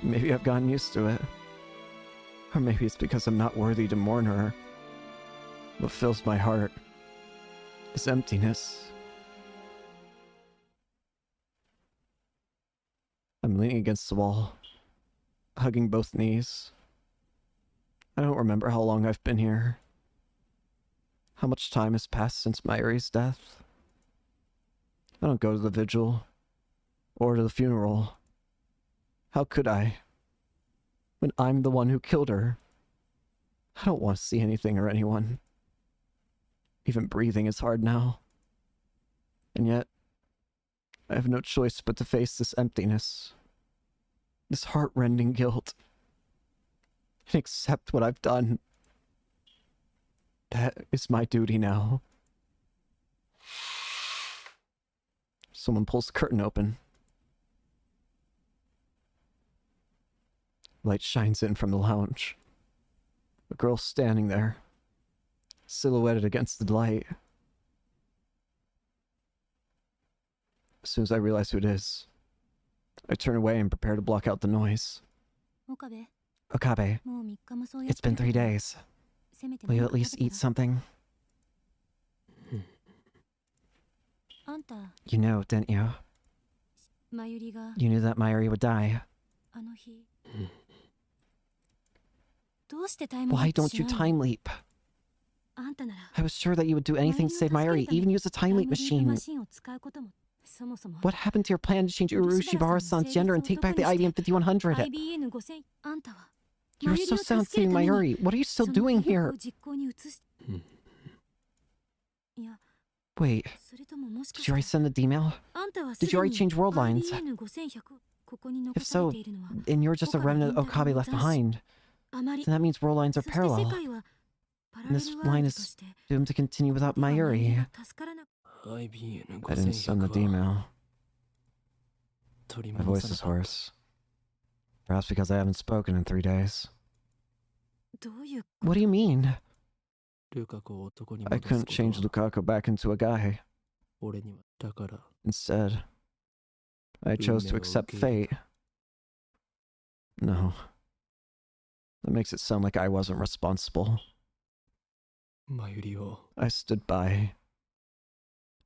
Maybe I've gotten used to it. Or maybe it's because I'm not worthy to mourn her. What fills my heart is emptiness. I'm leaning against the wall, hugging both knees. I don't remember how long I've been here. How much time has passed since Mayuri's death? I don't go to the vigil or to the funeral. How could I? When I'm the one who killed her. I don't want to see anything or anyone. Even breathing is hard now. And yet, I have no choice but to face this emptiness, this heart-rending guilt, and accept what I've done. That is my duty now. Someone pulls the curtain open. Light shines in from the lounge. A girl standing there, silhouetted against the light. As soon as I realize who it is, I turn away and prepare to block out the noise. 岡部 Okabe, もう3日もそうやっ it's て been る 3 から days. せめて Will you 何 at か least 食べ eat てな something? あんた You know, didn't you? まゆりが You knew that Mayuri would die. あの日どうしてタイムリ Why ープ don't し you ないの time leap? あんたなら I was sure that you would do anything to save Mayuri, even use a タイ time ム leap リープマ machine. シンを使うこともそもそも What happened to your plan to change Urushibara-san's gender and take back the IBM 5100? IBN5000 あんたは You were マユリ so を sound 助ける saving ために Mayuri. What are you そ still の doing 意欲 here? を実行に移すいや Wait, それとももしか did し you て already send the email? あんたは Did you already change world lines? IBN5100 ここに残 If され so, ているのは and you're just a remnant of Okabe left behind, あまり then that means world lines そ are して世 parallel, 界はパラ and レ this ルワール line ドと is して doomed to continue without ではマユリ Mayuri. が助からな I didn't send the IBN5100 は email. 取り My 戻 voice さな is かった hoarse. Perhaps because I haven't spoken in 3 days. どういう What do you mean? ルカ子を男に I 戻す couldn't こと change は Lukaku back into a guy. 俺にはだから Instead, I chose to accept fate. No. That makes it sound like I wasn't responsible. マユリを I stood by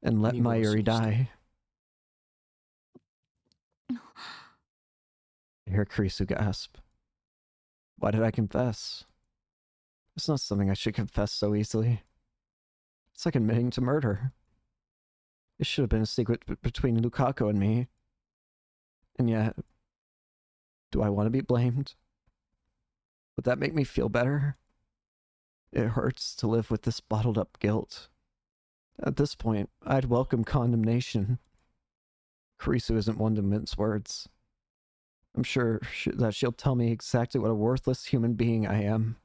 and let 見殺し Mayuri にした die. I hear Kurisu gasp. Why did I confess? It's not something I should confess so easily. It's like admitting to murder. It should have been a secret between Lukaku and me. And yet, do I want to be blamed? Would that make me feel better? It hurts to live with this bottled up guilt. At this point, I'd welcome condemnation. Kurisu isn't one to mince words. I'm sure that she'll tell me exactly what a worthless human being I am.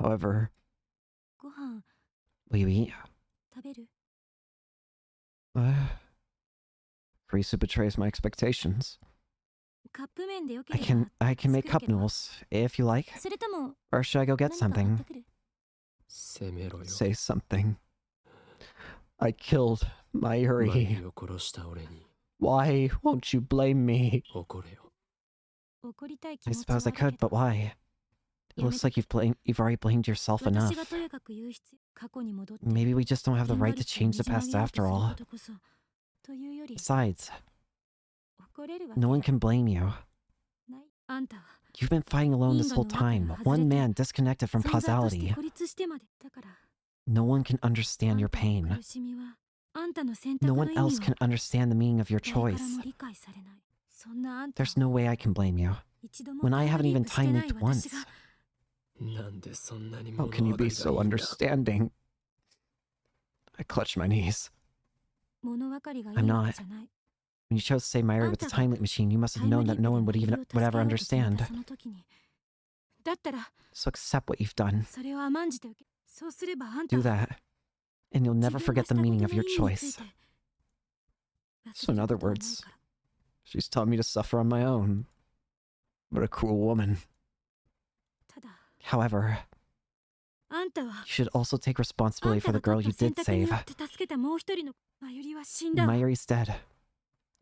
However, ご飯 will you eat? 食べる Kurisu betrays my expectations. カップ麺でよけ I れ can ば make 作 cup るけど noodles if you like. それとも Or should I go get 何か買っ something? てくる責めろよ Say something. I killed マユ Mayuri. リを殺した俺に Why won't you blame me? 怒れよ怒りたい気 I 持ちはあ suppose I るけ could, ど but why? It looks like you've already blamed yourself 私 enough. がとやかく言う必要過去に戻って Maybe we just don't have the ふんば right り to と change the ねじ曲 past げようと after する all. ことこそというより Besides, 怒れるわけ no one can blame you. ないあんたは You've been fighting alone this whole time, one man disconnected from 存在として causality. 孤立してまでだから No one can あ understand ん your たの pain. 苦しみはあんたの選 No 択の one 意 else 味 can understand the meaning of your を誰から choice. も理解されないそんなあんた There's no way I can blame you. 一度も When I タイム haven't リー even プして time ない leaped 私 once. がなんでそんなに How 物 can you 分か be りが so いいんだ understanding? I clutch my knees. 物分かりがいい I'm わ not. けじゃない When you chose to save Mayuri with the time leap machine, you must タ have イム known リ that ー no プ one で would マユ even リを助 would け ever ようと決め understand. たその時にだったら So accept what you've done. それを甘んじて受けそうすればあんた Do は that, and you'll 自 never 分が forget し the たこと meaning の of 意 your 味につい choice. て So in other words, she's taught me to suffer on my own. What a cruel woman. ただ However, あんたは you should also take あ responsibility んた for the が girl 取 you った選 did 択に save. よって助けたもう一人のマユリは死んだわ Mayuri's dead.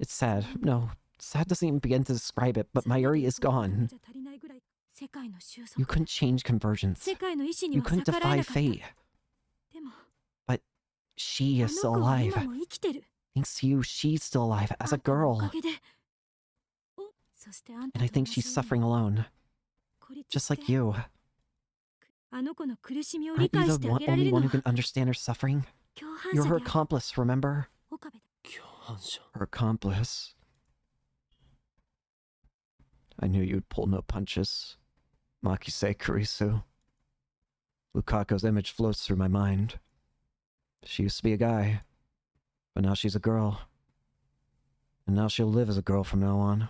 It's sad. No, sad doesn't even begin to describe it, but それまで Mayuri is ここだけ gone. じゃ足りないぐらい世界の収束 You couldn't change convergence. 世界の意志に You は couldn't 逆らえ defy なかった fate. でも She あ is の still 子は alive. 今も生きてる Thanks to you, she's still alive あ as a んたのお girl. かげでおそしてあんた And I と think 同 she's じよう suffering に alone, 孤立 just し like て you. あの子の苦しみを理 Aren't you 解し the てあげられ only るの one は who can understand her suffering? 共犯 You're 者 her である accomplice, remember? 岡部だ共犯者 Her accomplice. I knew you'd pull no punches. Makise Kurisu. Lukako's image floats through my mind. She used to be a guy. But now she's a girl. And now she'll live as a girl from now on.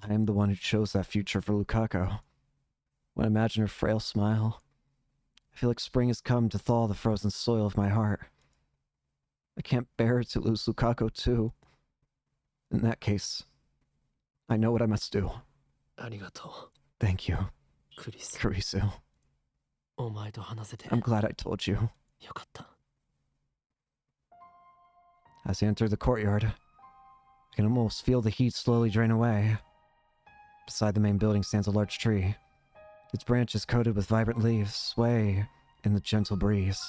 I am the one who chose that future for Lukako. When I imagine her frail smile, I feel like spring has come to thaw the frozen soil of my heart. I can't bear to lose Lukako too. In that case, I know what I must do. ありがと Thank you, う、クリス。 Kurisu. お前と話せて I'm glad I told you. よかった。 As I enter the courtyard, I can almost feel the heat slowly drain away. Beside the main building stands a large tree. Its branches coated with vibrant leaves sway in the gentle breeze.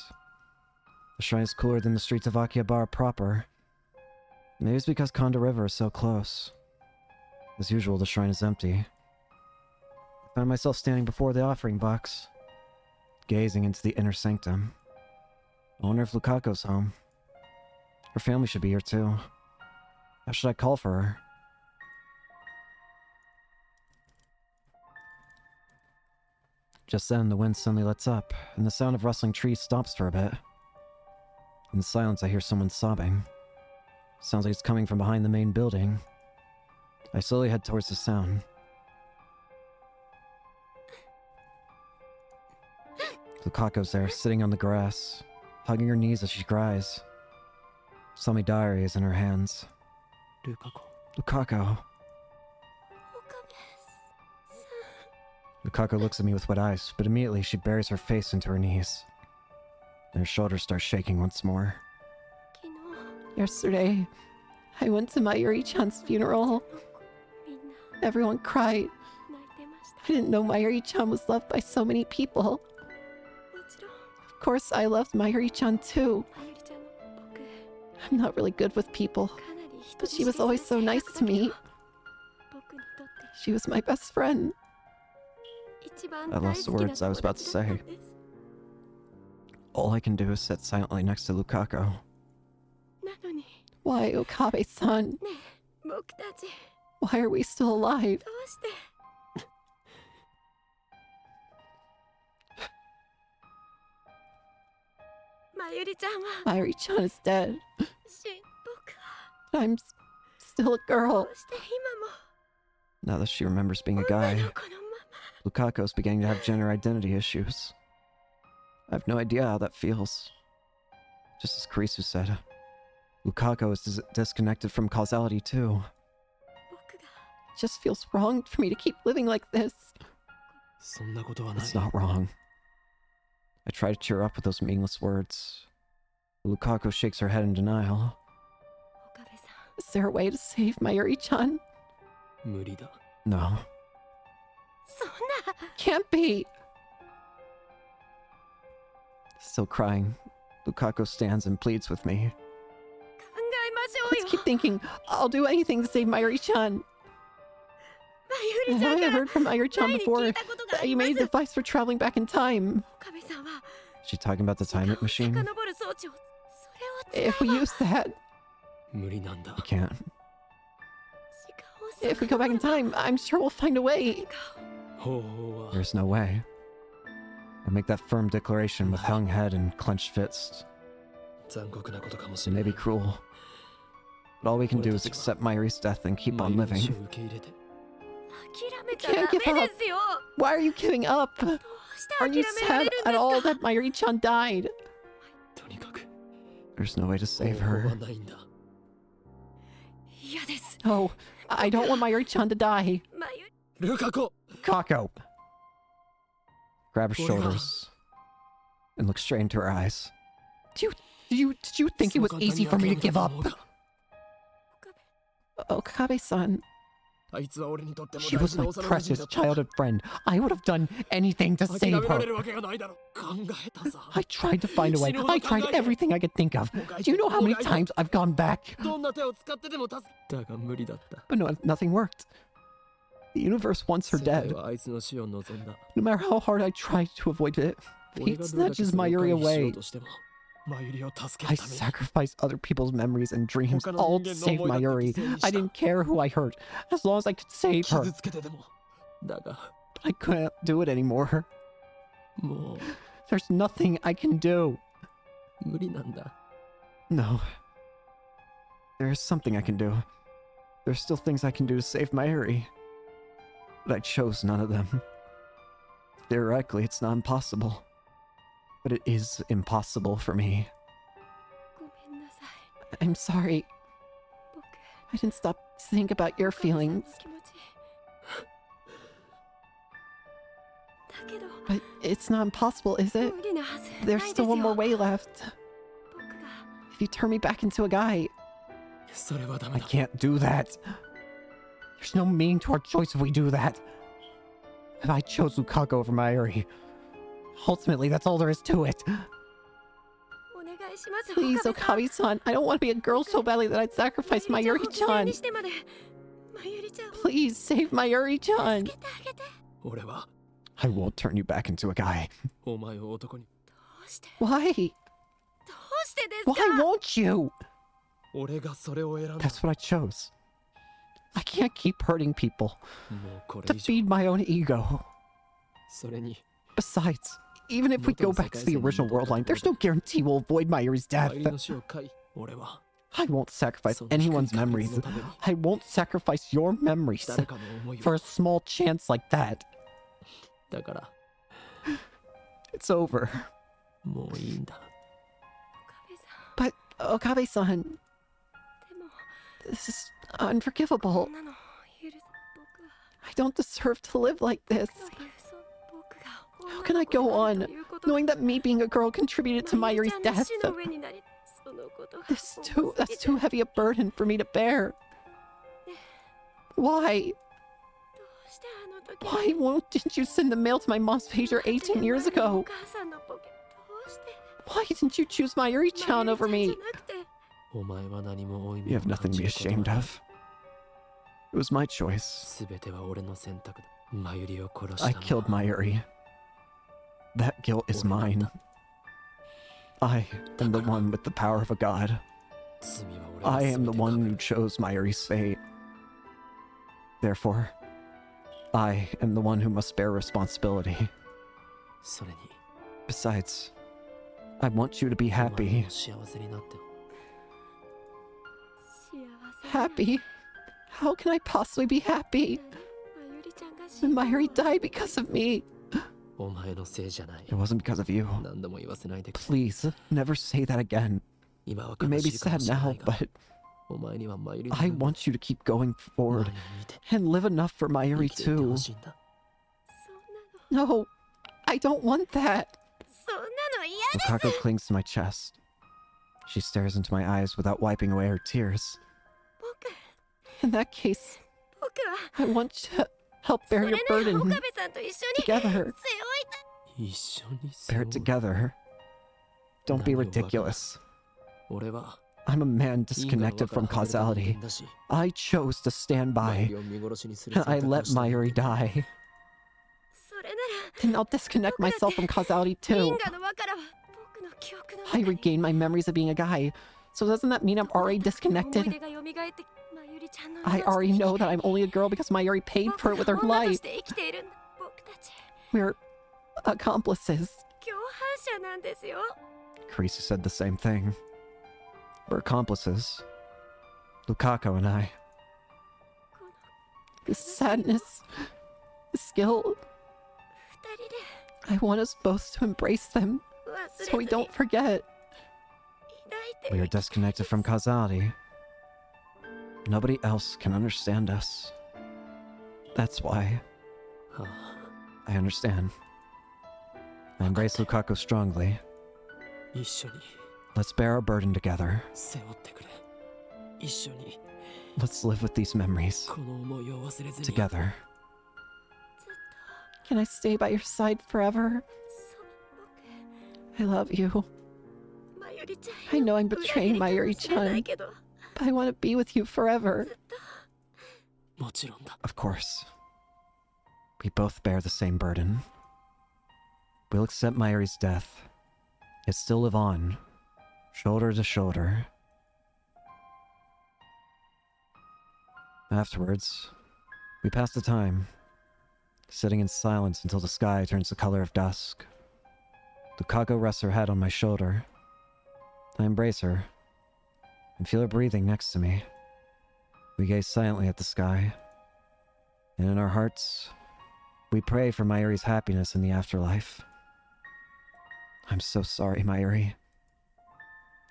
The shrine is cooler than the streets of Akihabara proper. Maybe it's because Kondo River is so close. As usual, the shrine is empty. I find myself standing before the offering box, gazing into the inner sanctum. I wonder if Lukako's home. Her family should be here too. How should I call for her? Just then, the wind suddenly lets up, and the sound of rustling trees stops for a bit. In the silence, I hear someone sobbing. Sounds like it's coming from behind the main building. I slowly head towards the sound. Lukako's there, sitting on the grass, hugging her knees as she cries. Sumi diary is in her hands. ルカ子。 Lukako. Lukako looks at me with wet eyes, but immediately she buries her face into her knees. And her shoulders start shaking once more. Yesterday, I went to Mayuri-chan's funeral. Everyone cried. I didn't know Mayuri-chan was loved by so many people. Of course, I loved Mayuri-chan too. I'm not really good with people, but she was always so nice to me. She was my best friend. I lost the words I was about to say. All I can do is sit silently next to Lukako. Why, Okabe-san? Why are we still alive? Mayuri-chan is dead. I'm still a girl. Now that she remembers being a guy, Lukako's beginning to have gender identity issues. I have no idea how that feels. Just as Kurisu said, Lukako is disconnected from causality too. It just feels wrong for me to keep living like this. そんなことはない。 It's not wrong. I try to cheer up with those meaningless words. Lukako shakes her head in denial. Is there a way to save Mayuri-chan? 無理だ。 No. Can't be. Still crying, Lukako stands and pleads with me. Let's keep thinking. I'll do anything to save Mayuri-chan. Have I heard from Mayuri-chan before that you made a device for traveling back in time? Is she talking about the time machine? If we use that, 無理なんだ。 I can't. if we go back in time, I'm sure we'll find a way. 方法は。 There's no way. I make that firm declaration with hung head and clenched fists. 残酷なことかもし It れ may ない。 be cruel, but all we can do is accept Mayuri's death and keep on マユリ living. 氏を受け入れて。 Can't give up. Why are you giving up? Aren't you sad at all that Mayuri-chan died? とにかく There's no way to 方 save 法は her. ないんだ。 Oh, I don't want Mayuri-chan to die. ルカ子。 Kako! Grab her shoulders and look straight into her eyes. Did you think it was easy for me to give up? Okabe-san, あいつは俺にとっても she 大 was 事な my 幼馴染 precious だった。 childhood friend. I would have done anything to 諦 save められ her. るわけがないだろ。考えたさ。 I tried to find a way. I tried everything I could think of. Do you know how many times I've gone back? どんな手を使ってでも助け。だが無理だった。 But no, nothing worked. The universe wants her 世界 dead. はあいつの死を望んだ。 No matter how hard I try to avoid it, 俺 fate がどれだけ snatches それを Mayuri 回避しよう away. としても、マユリを助け I るために。 sacrificed other people's memories and dreams, 他の all 人 to 間の save 思いだって Mayuri. 犠牲にし I た。 didn't care who I hurt, as long as I could save her. 傷つけてでも。だが、 But I couldn't do it anymore. も There's nothing I can do. う無理なんだ。No. There is something I can do. There's still things I can do to save Mayuri. But I chose none of them. Theoretically, it's not impossible. But it is impossible for me. ごめんなさい I'm sorry. 僕 I didn't stop to think about your お母さんの feelings. 気持ちだけど But it's not impossible, is it? 無理なはず There's ないです still one more よ way left. 僕が If you turn me back into a guy, それはダ I メだ can't do that. There's no meaning to our choice if we do that. If I chose Lukaku over Mayuri, ultimately that's all there is to it. お願いします please, 岡部さん Okabe-san. I don't want to be a girl so badly that I'd sacrifice まゆりちゃんを犠牲 Mayuri-chan. にしてまでまゆりちゃんを Please save Mayuri-chan. 助けてあげて俺は I won't turn you back into a guy. お前を男にどうして Why? どうしてですか Why won't you? 俺がそれを選んだ That's what I chose. I can't keep hurting people もうこれ to 以上 feed my own ego. それに Besides, even if we go back to the original world line, there's no guarantee we'll avoid Mayuri's death. 帰りの死を飼い俺は I won't sacrifice その低い anyone's 確 memories. 率のために I won't sacrifice your memories 誰かの思い for を a small chance like that. だから It's over. もういいんだ 岡部さん But Okabe-san, でも this is こ unforgivable. んなの許す僕は I don't deserve to live like this. というそ僕が How can I go 女 on の子であるということが knowing that me being a girl contributed to まゆり Mayuri's ちゃんの death? 死の上になりそのことが This 重 that's すぎて too heavy a burden for me to bear. Why? どうしてあの時 Why didn't you send the mail to my mom's pager 18 years お ago? 母さんのポケどうして Why didn't you choose Mayuri-chan ま over ゆり me? ちゃんじゃなくてお前は何も負い You 目を have nothing 感 to じ be ることは ashamed ない of. It was my choice. 全ては俺の選択だマユリを殺し I たの killed は Mayuri. That guilt is mine. I am the one with the power of a god. 罪は I 俺が am the 全て one か who ぶる chose Mayuri's fate. Therefore, I am the one who must bear responsibility. それに Besides, I want you to be お前 happy. も幸せになって幸せ Happy? How can I possibly be happy まゆりちゃんが死 when んだ Mayuri died because of me? お前のせいじゃない It wasn't because of you. 何度も言わせないでくれ Please, never say that again. 今は You may 悲 be しいかも sad しれな now, いが but お前にはマユリの I 分も want you to keep going マ forward ユリを見て and live enough for 生 Mayuri きていてほ too. しいんだ そんなの No, I don't want that. そんなの嫌 Lukaku clings to my chest. She stares into my eyes without wiping away her tears. 僕 In that case, 僕は I want you to help そ bear れ your なら burden 岡部さんと一緒に together. 背負いた一緒に背 Bear 負 it う together. Don't be Nani wa ridiculous. 俺は I'm a man 因果の disconnected 輪 from から外れた人 causality. 間だし I chose to stand マユ by, リを見殺しにする and I 選択を let した Mayuri 人間 die. それなら Then I'll disconnect myself from causality 因 too. 果の輪からは僕の記憶の I 中に regain my memories of being a guy. So doesn't that mean I'm already 思い disconnected? 出が蘇ってまゆりちゃんの I 命と already 生き know て that I'm only a girl because Mayuri paid 僕 for it with her が女と life. して生きているんだ僕たち We're accomplices. 共犯者なんですよ Carissa said the same thing. We're accomplices. Lukaku and I. この The sadness, the skill. 二人 I want us both to embrace them で忘 so れ we ずに don't forget. 抱いて We are disconnected from causality. Nobody else can understand us. That's why は I understand. I embrace Lukaku strongly. あ一緒に Let's bear our burden together. 背負ってくれ一緒に Let's live with these memories この思いを忘れずに together. Can I stay by your side forever? そう I love you, 僕まゆりちゃん I know I'm 裏 betraying 切りかもしれ Mayuri-chan. ないけど but I want to be with you forever. ずっともちろんだ Of course. We both bear the same burden. We'll accept Mayuri's death. Yet still live on, shoulder to shoulder. Afterwards, we pass the time, sitting in silence until the sky turns the color of dusk. Lukaku rests her head on my shoulder. I embrace her, and feel her breathing next to me. We gaze silently at the sky, and in our hearts, we pray for Mayuri's happiness in the afterlife. I'm so sorry, Mayuri.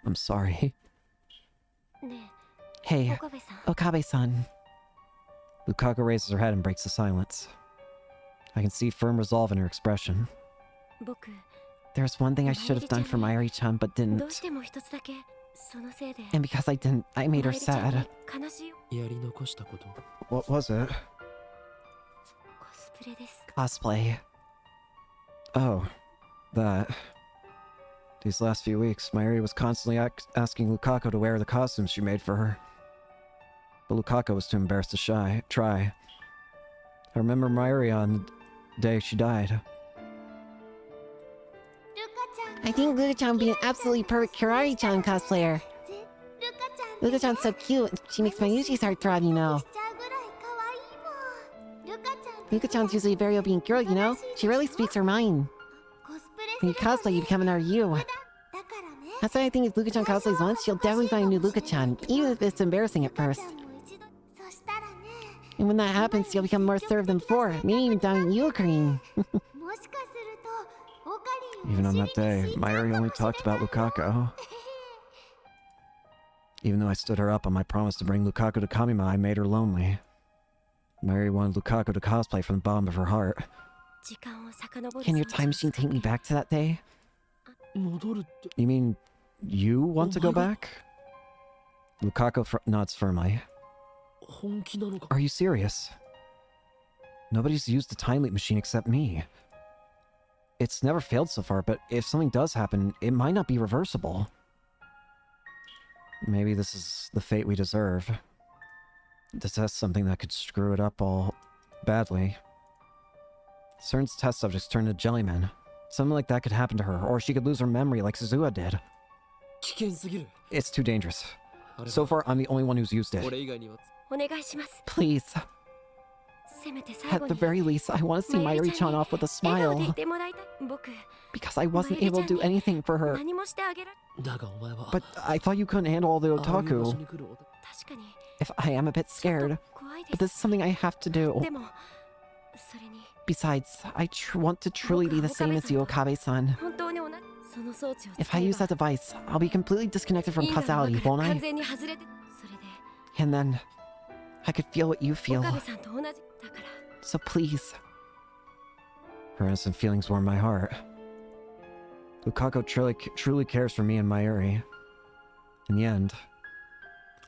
I'm sorry. ね Hey, え、岡部さん。 Okabe-san. Lukako raises her head and breaks the silence. I can see firm resolve in her expression. 僕、 There's one thing I should have done for Mayuri-chan but どう didn't. しても一つだけ、そのせいで。 And because I didn't, I made her マイルちゃん sad. に悲しいよ。やり残したこと What was it? コスプレです。 Cosplay. Oh, that. These last few weeks, Mayuri was constantly asking Lukako to wear the costumes she made for her. But Lukako was too embarrassed to try. I remember Mayuri on the day she died. I think Luka-chan would be an absolutely perfect Kirari-chan cosplayer. Luka-chan's so cute. She makes my Yuji's heart throb, you know. Luka-chan's usually a very obedient girl, you know. She really speaks her mind. When you cosplay, you become another you. That's why I think if Luka-chan cosplays once, she'll definitely find a new Luka-chan, even if it's embarrassing at first. And when that happens, you'll become more served than before, maybe even down you, Kareem. Even on that day, Mayuri only talked about Lukako. Even though I stood her up on my promise to bring Lukako to Kamima, I made her lonely. Mayuri wanted Lukako to cosplay from the bottom of her heart. 時間を遡る Can your その time machine take me back to that day? 戻るって You mean you want to go back? Lukako nods firmly. 本気なのか Are you serious? Nobody's used the time leap machine except me. It's never failed so far, but if something does happen, it might not be reversible. Maybe this is the fate we deserve. To test something that could screw it up all badly. CERN's test subjects turn into jellymen. Something like that could happen to her, or she could lose her memory like Suzuha did. 危険すぎる It's too dangerous. あれば So far, I'm the only one who's used it. 俺以外にはお願いします Please. せめて最 At 後 the に very least, I want to see Mayuri-chan off with a 笑顔でい smile. てもらいたい僕 Because I wasn't able to do anything for her. 何もしてあげられだがお前は But I thought you couldn't handle all the ああいう場所 otaku. に来る男確かに If I am a bit ちょっ scared. と怖い But で this す is something I have to do. でもそれに Besides, I want to truly be the same as you, Okabe-san. 本当に同じその装置を If I 使え use that ば device, I'll be completely disconnected from 因果の causality, 輪から won't 完 I? 全に外れてそれで And then, I could feel what you feel. 岡部さんと同じだから So please, Her innocent feelings warm my heart. Lukako truly cares for me and Mayuri. In the end,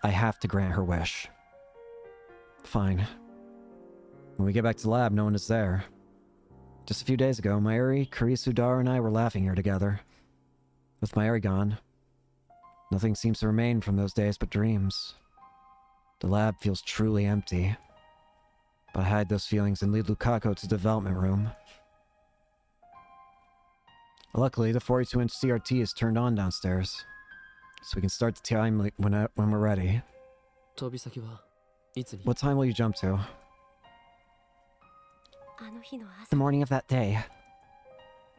I have to grant her wish. Fine. When we get back to the lab, no one is there. Just a few days ago, Mayuri, Kurisu, Dara, and I were laughing here together. With Mayuri gone, nothing seems to remain from those days but dreams. The lab feels truly empty. But I hide those feelings and lead Lukako to the development room. Luckily, the 42-inch CRT is turned on downstairs, so we can start the time when we're ready. 飛び先はいつに What time will you jump to? あの日の the 朝 morning of that day.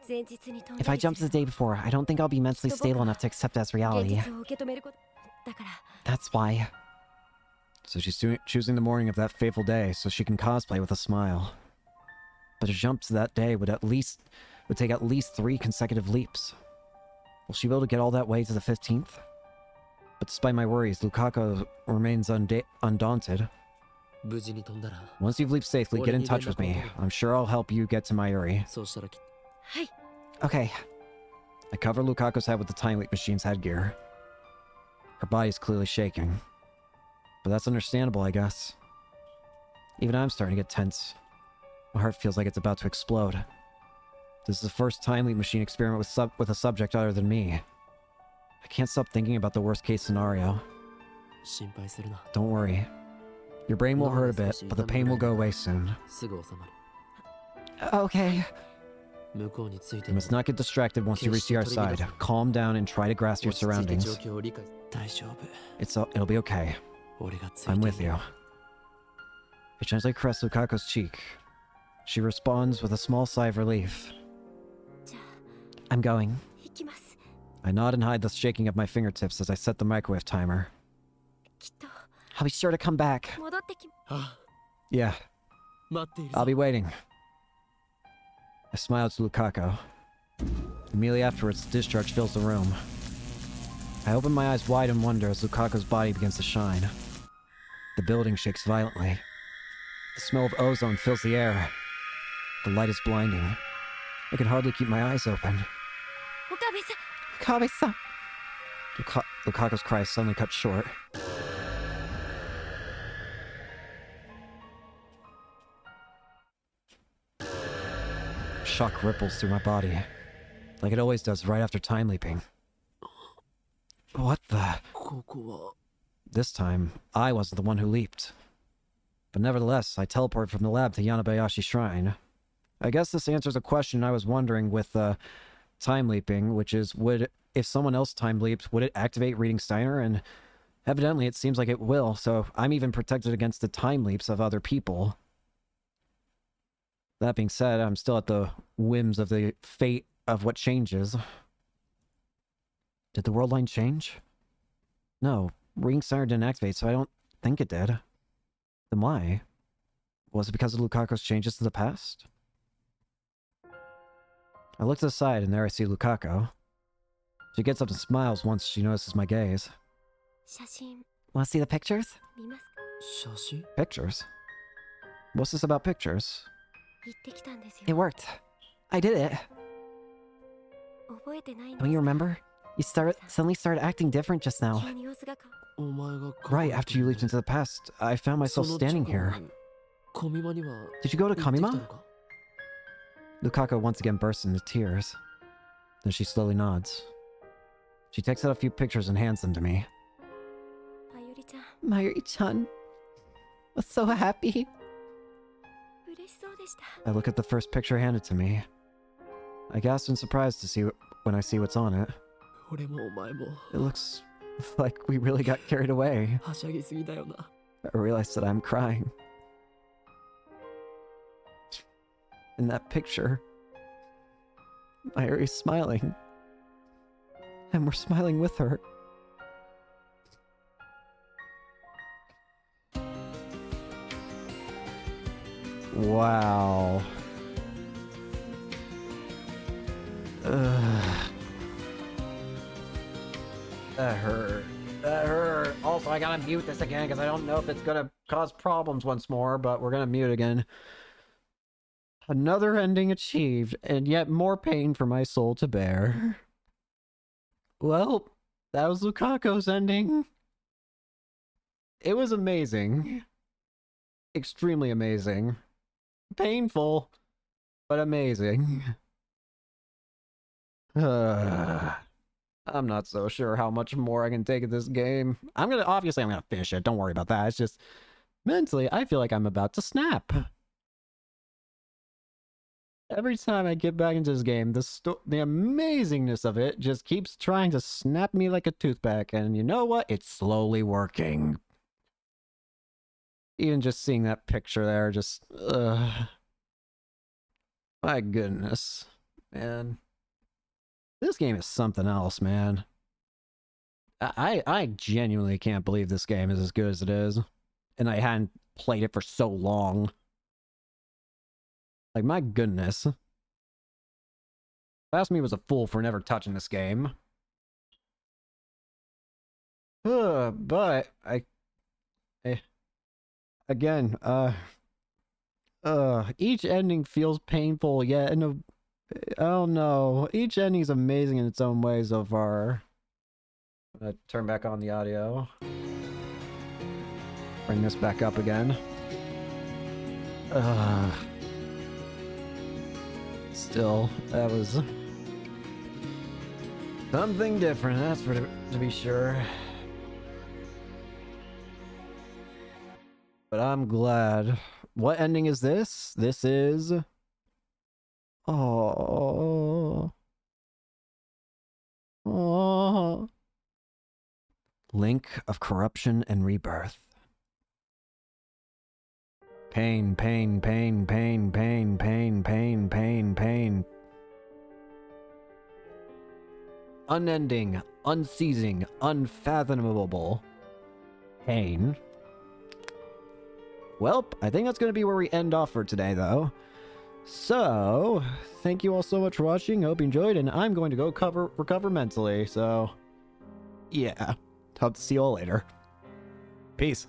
前日に飛ん If だ I りす jump to る the day before, I don't think I'll be mentally stable enough to accept as 現 reality. 実を受け止めることだから That's why. So she's choosing the morning of that fateful day so she can cosplay with a smile. But to jump to that day would take at least 3 consecutive leaps. Will she be able to get all that way to the 15th? But despite my worries, Lukako remains undaunted. 無事に飛んだら Once you've leaped safely, get in touch with me. I'm sure I'll help you get to Mayuri. そうしたらきっはい Okay, I cover Lukako's head with the time leap machine's headgear. Her body's clearly shaking. But that's understandable, I guess. Even I'm starting to get tense. My heart feels like it's about to explode. This is the first time leap machine experiment with a subject other than me. I can't stop thinking about the worst case scenario. 心配するな Don't worry. Your brain will hurt a bit, but the pain will go away soon. すぐ収まる okay. 向こうについて You must not get distracted once you reach the other side. Calm down and try to grasp your 落ち着いて状 surroundings. 況を理解大丈夫 It'll be okay. 俺がついて I'm い with る you. I gently caress Lukako's cheek. She responds with a small sigh of relief. じゃ I'm going. あ行きます I nod and hide the shaking of my fingertips as I set the microwave timer. きっと I'll be sure to come back. 戻ってき あ Yeah, 待っている I'll ぞ be waiting. I smiled to Lukako. Immediately afterwards, the discharge fills the room. I open my eyes wide in wonder as Lukako's body begins to shine. The building shakes violently. The smell of ozone fills the air. The light is blinding. I can hardly keep my eyes open. 岡部さん Okabe-san. Lukako's cry is suddenly cut short. Shock ripples through my body, like it always does right after time leaping. What the? ここは This time, I wasn't the one who leaped. But nevertheless, I teleported from the lab to Yanabayashi Shrine. I guess this answers a question I was wondering with time leaping, which is, if someone else time leaped, would it activate reading Steiner? And evidently it seems like it will, so I'm even protected against the time leaps of other people. That being said, I'm still at the whims of the fate of what changes. Did the world line change? No, reading Steiner didn't activate, so I don't think it did. Then why? Was it because of Lukako's changes to the past? I look to the side, and there I see Lukako. She gets up and smiles once she notices my gaze. 写真 Want to see the pictures? 見ますか 写真 Pictures? What's this about pictures? 行ってきたんです It よ worked. I did it. 覚えてないんで Don't す you か remember? You suddenly started acting different just now. 急に様子が変わお前が Right after you leaped into the past, I found myself その standing 直後 here. に小見間には Did you go to 行ってきたの Kamima? か Lukako once again bursts into tears. Then she slowly nods. She takes out a few pictures and hands them to me. まゆりちゃん Mayuri-chan was so happy. 嬉しそうでした I look at the first picture handed to me. I gasp in surprise to see when I see what's on it. 俺もお前も It looks like we really got carried away. はしゃぎすぎだよな I realize that I'm crying. In that picture, Mayuri's smiling. And we're smiling with her. Wow. Ugh. That hurt. That hurt. Also, I gotta mute this again because I don't know if it's gonna cause problems once more, but we're gonna mute again. Another ending achieved, and yet more pain for my soul to bear. Well, that was Lukako's ending. It was amazing. Extremely amazing. Painful, but amazing. I'm not so sure how much more I can take of this game. Obviously I'm gonna finish it, don't worry about that. It's just, mentally, I feel like I'm about to snap. Every time I get back into this game, the amazingness of it just keeps trying to snap me like a toothpick, and you know what? It's slowly working. Even just seeing that picture there, just, my goodness, man. This game is something else, man. I genuinely can't believe this game is as good as it is, and I hadn't played it for so long. Like, my goodness. Past me was a fool for never touching this game. But, again, each ending feels painful, yet, I don't know. Each ending is amazing in its own way so far. I'm gonna turn back on the audio. Bring this back up again. Still, that was something different, that's for to be sure. But I'm glad. What ending is this? This is... Oh. Oh. Link of corruption and rebirth. Pain, pain, pain, pain, pain, pain, pain, pain, pain. Unending, unceasing, unfathomable. pain. Well, I think that's going to be where we end off for today, though. So, thank you all so much for watching. Hope you enjoyed, and I'm going to go recover mentally. So, yeah. Hope to see you all later. Peace.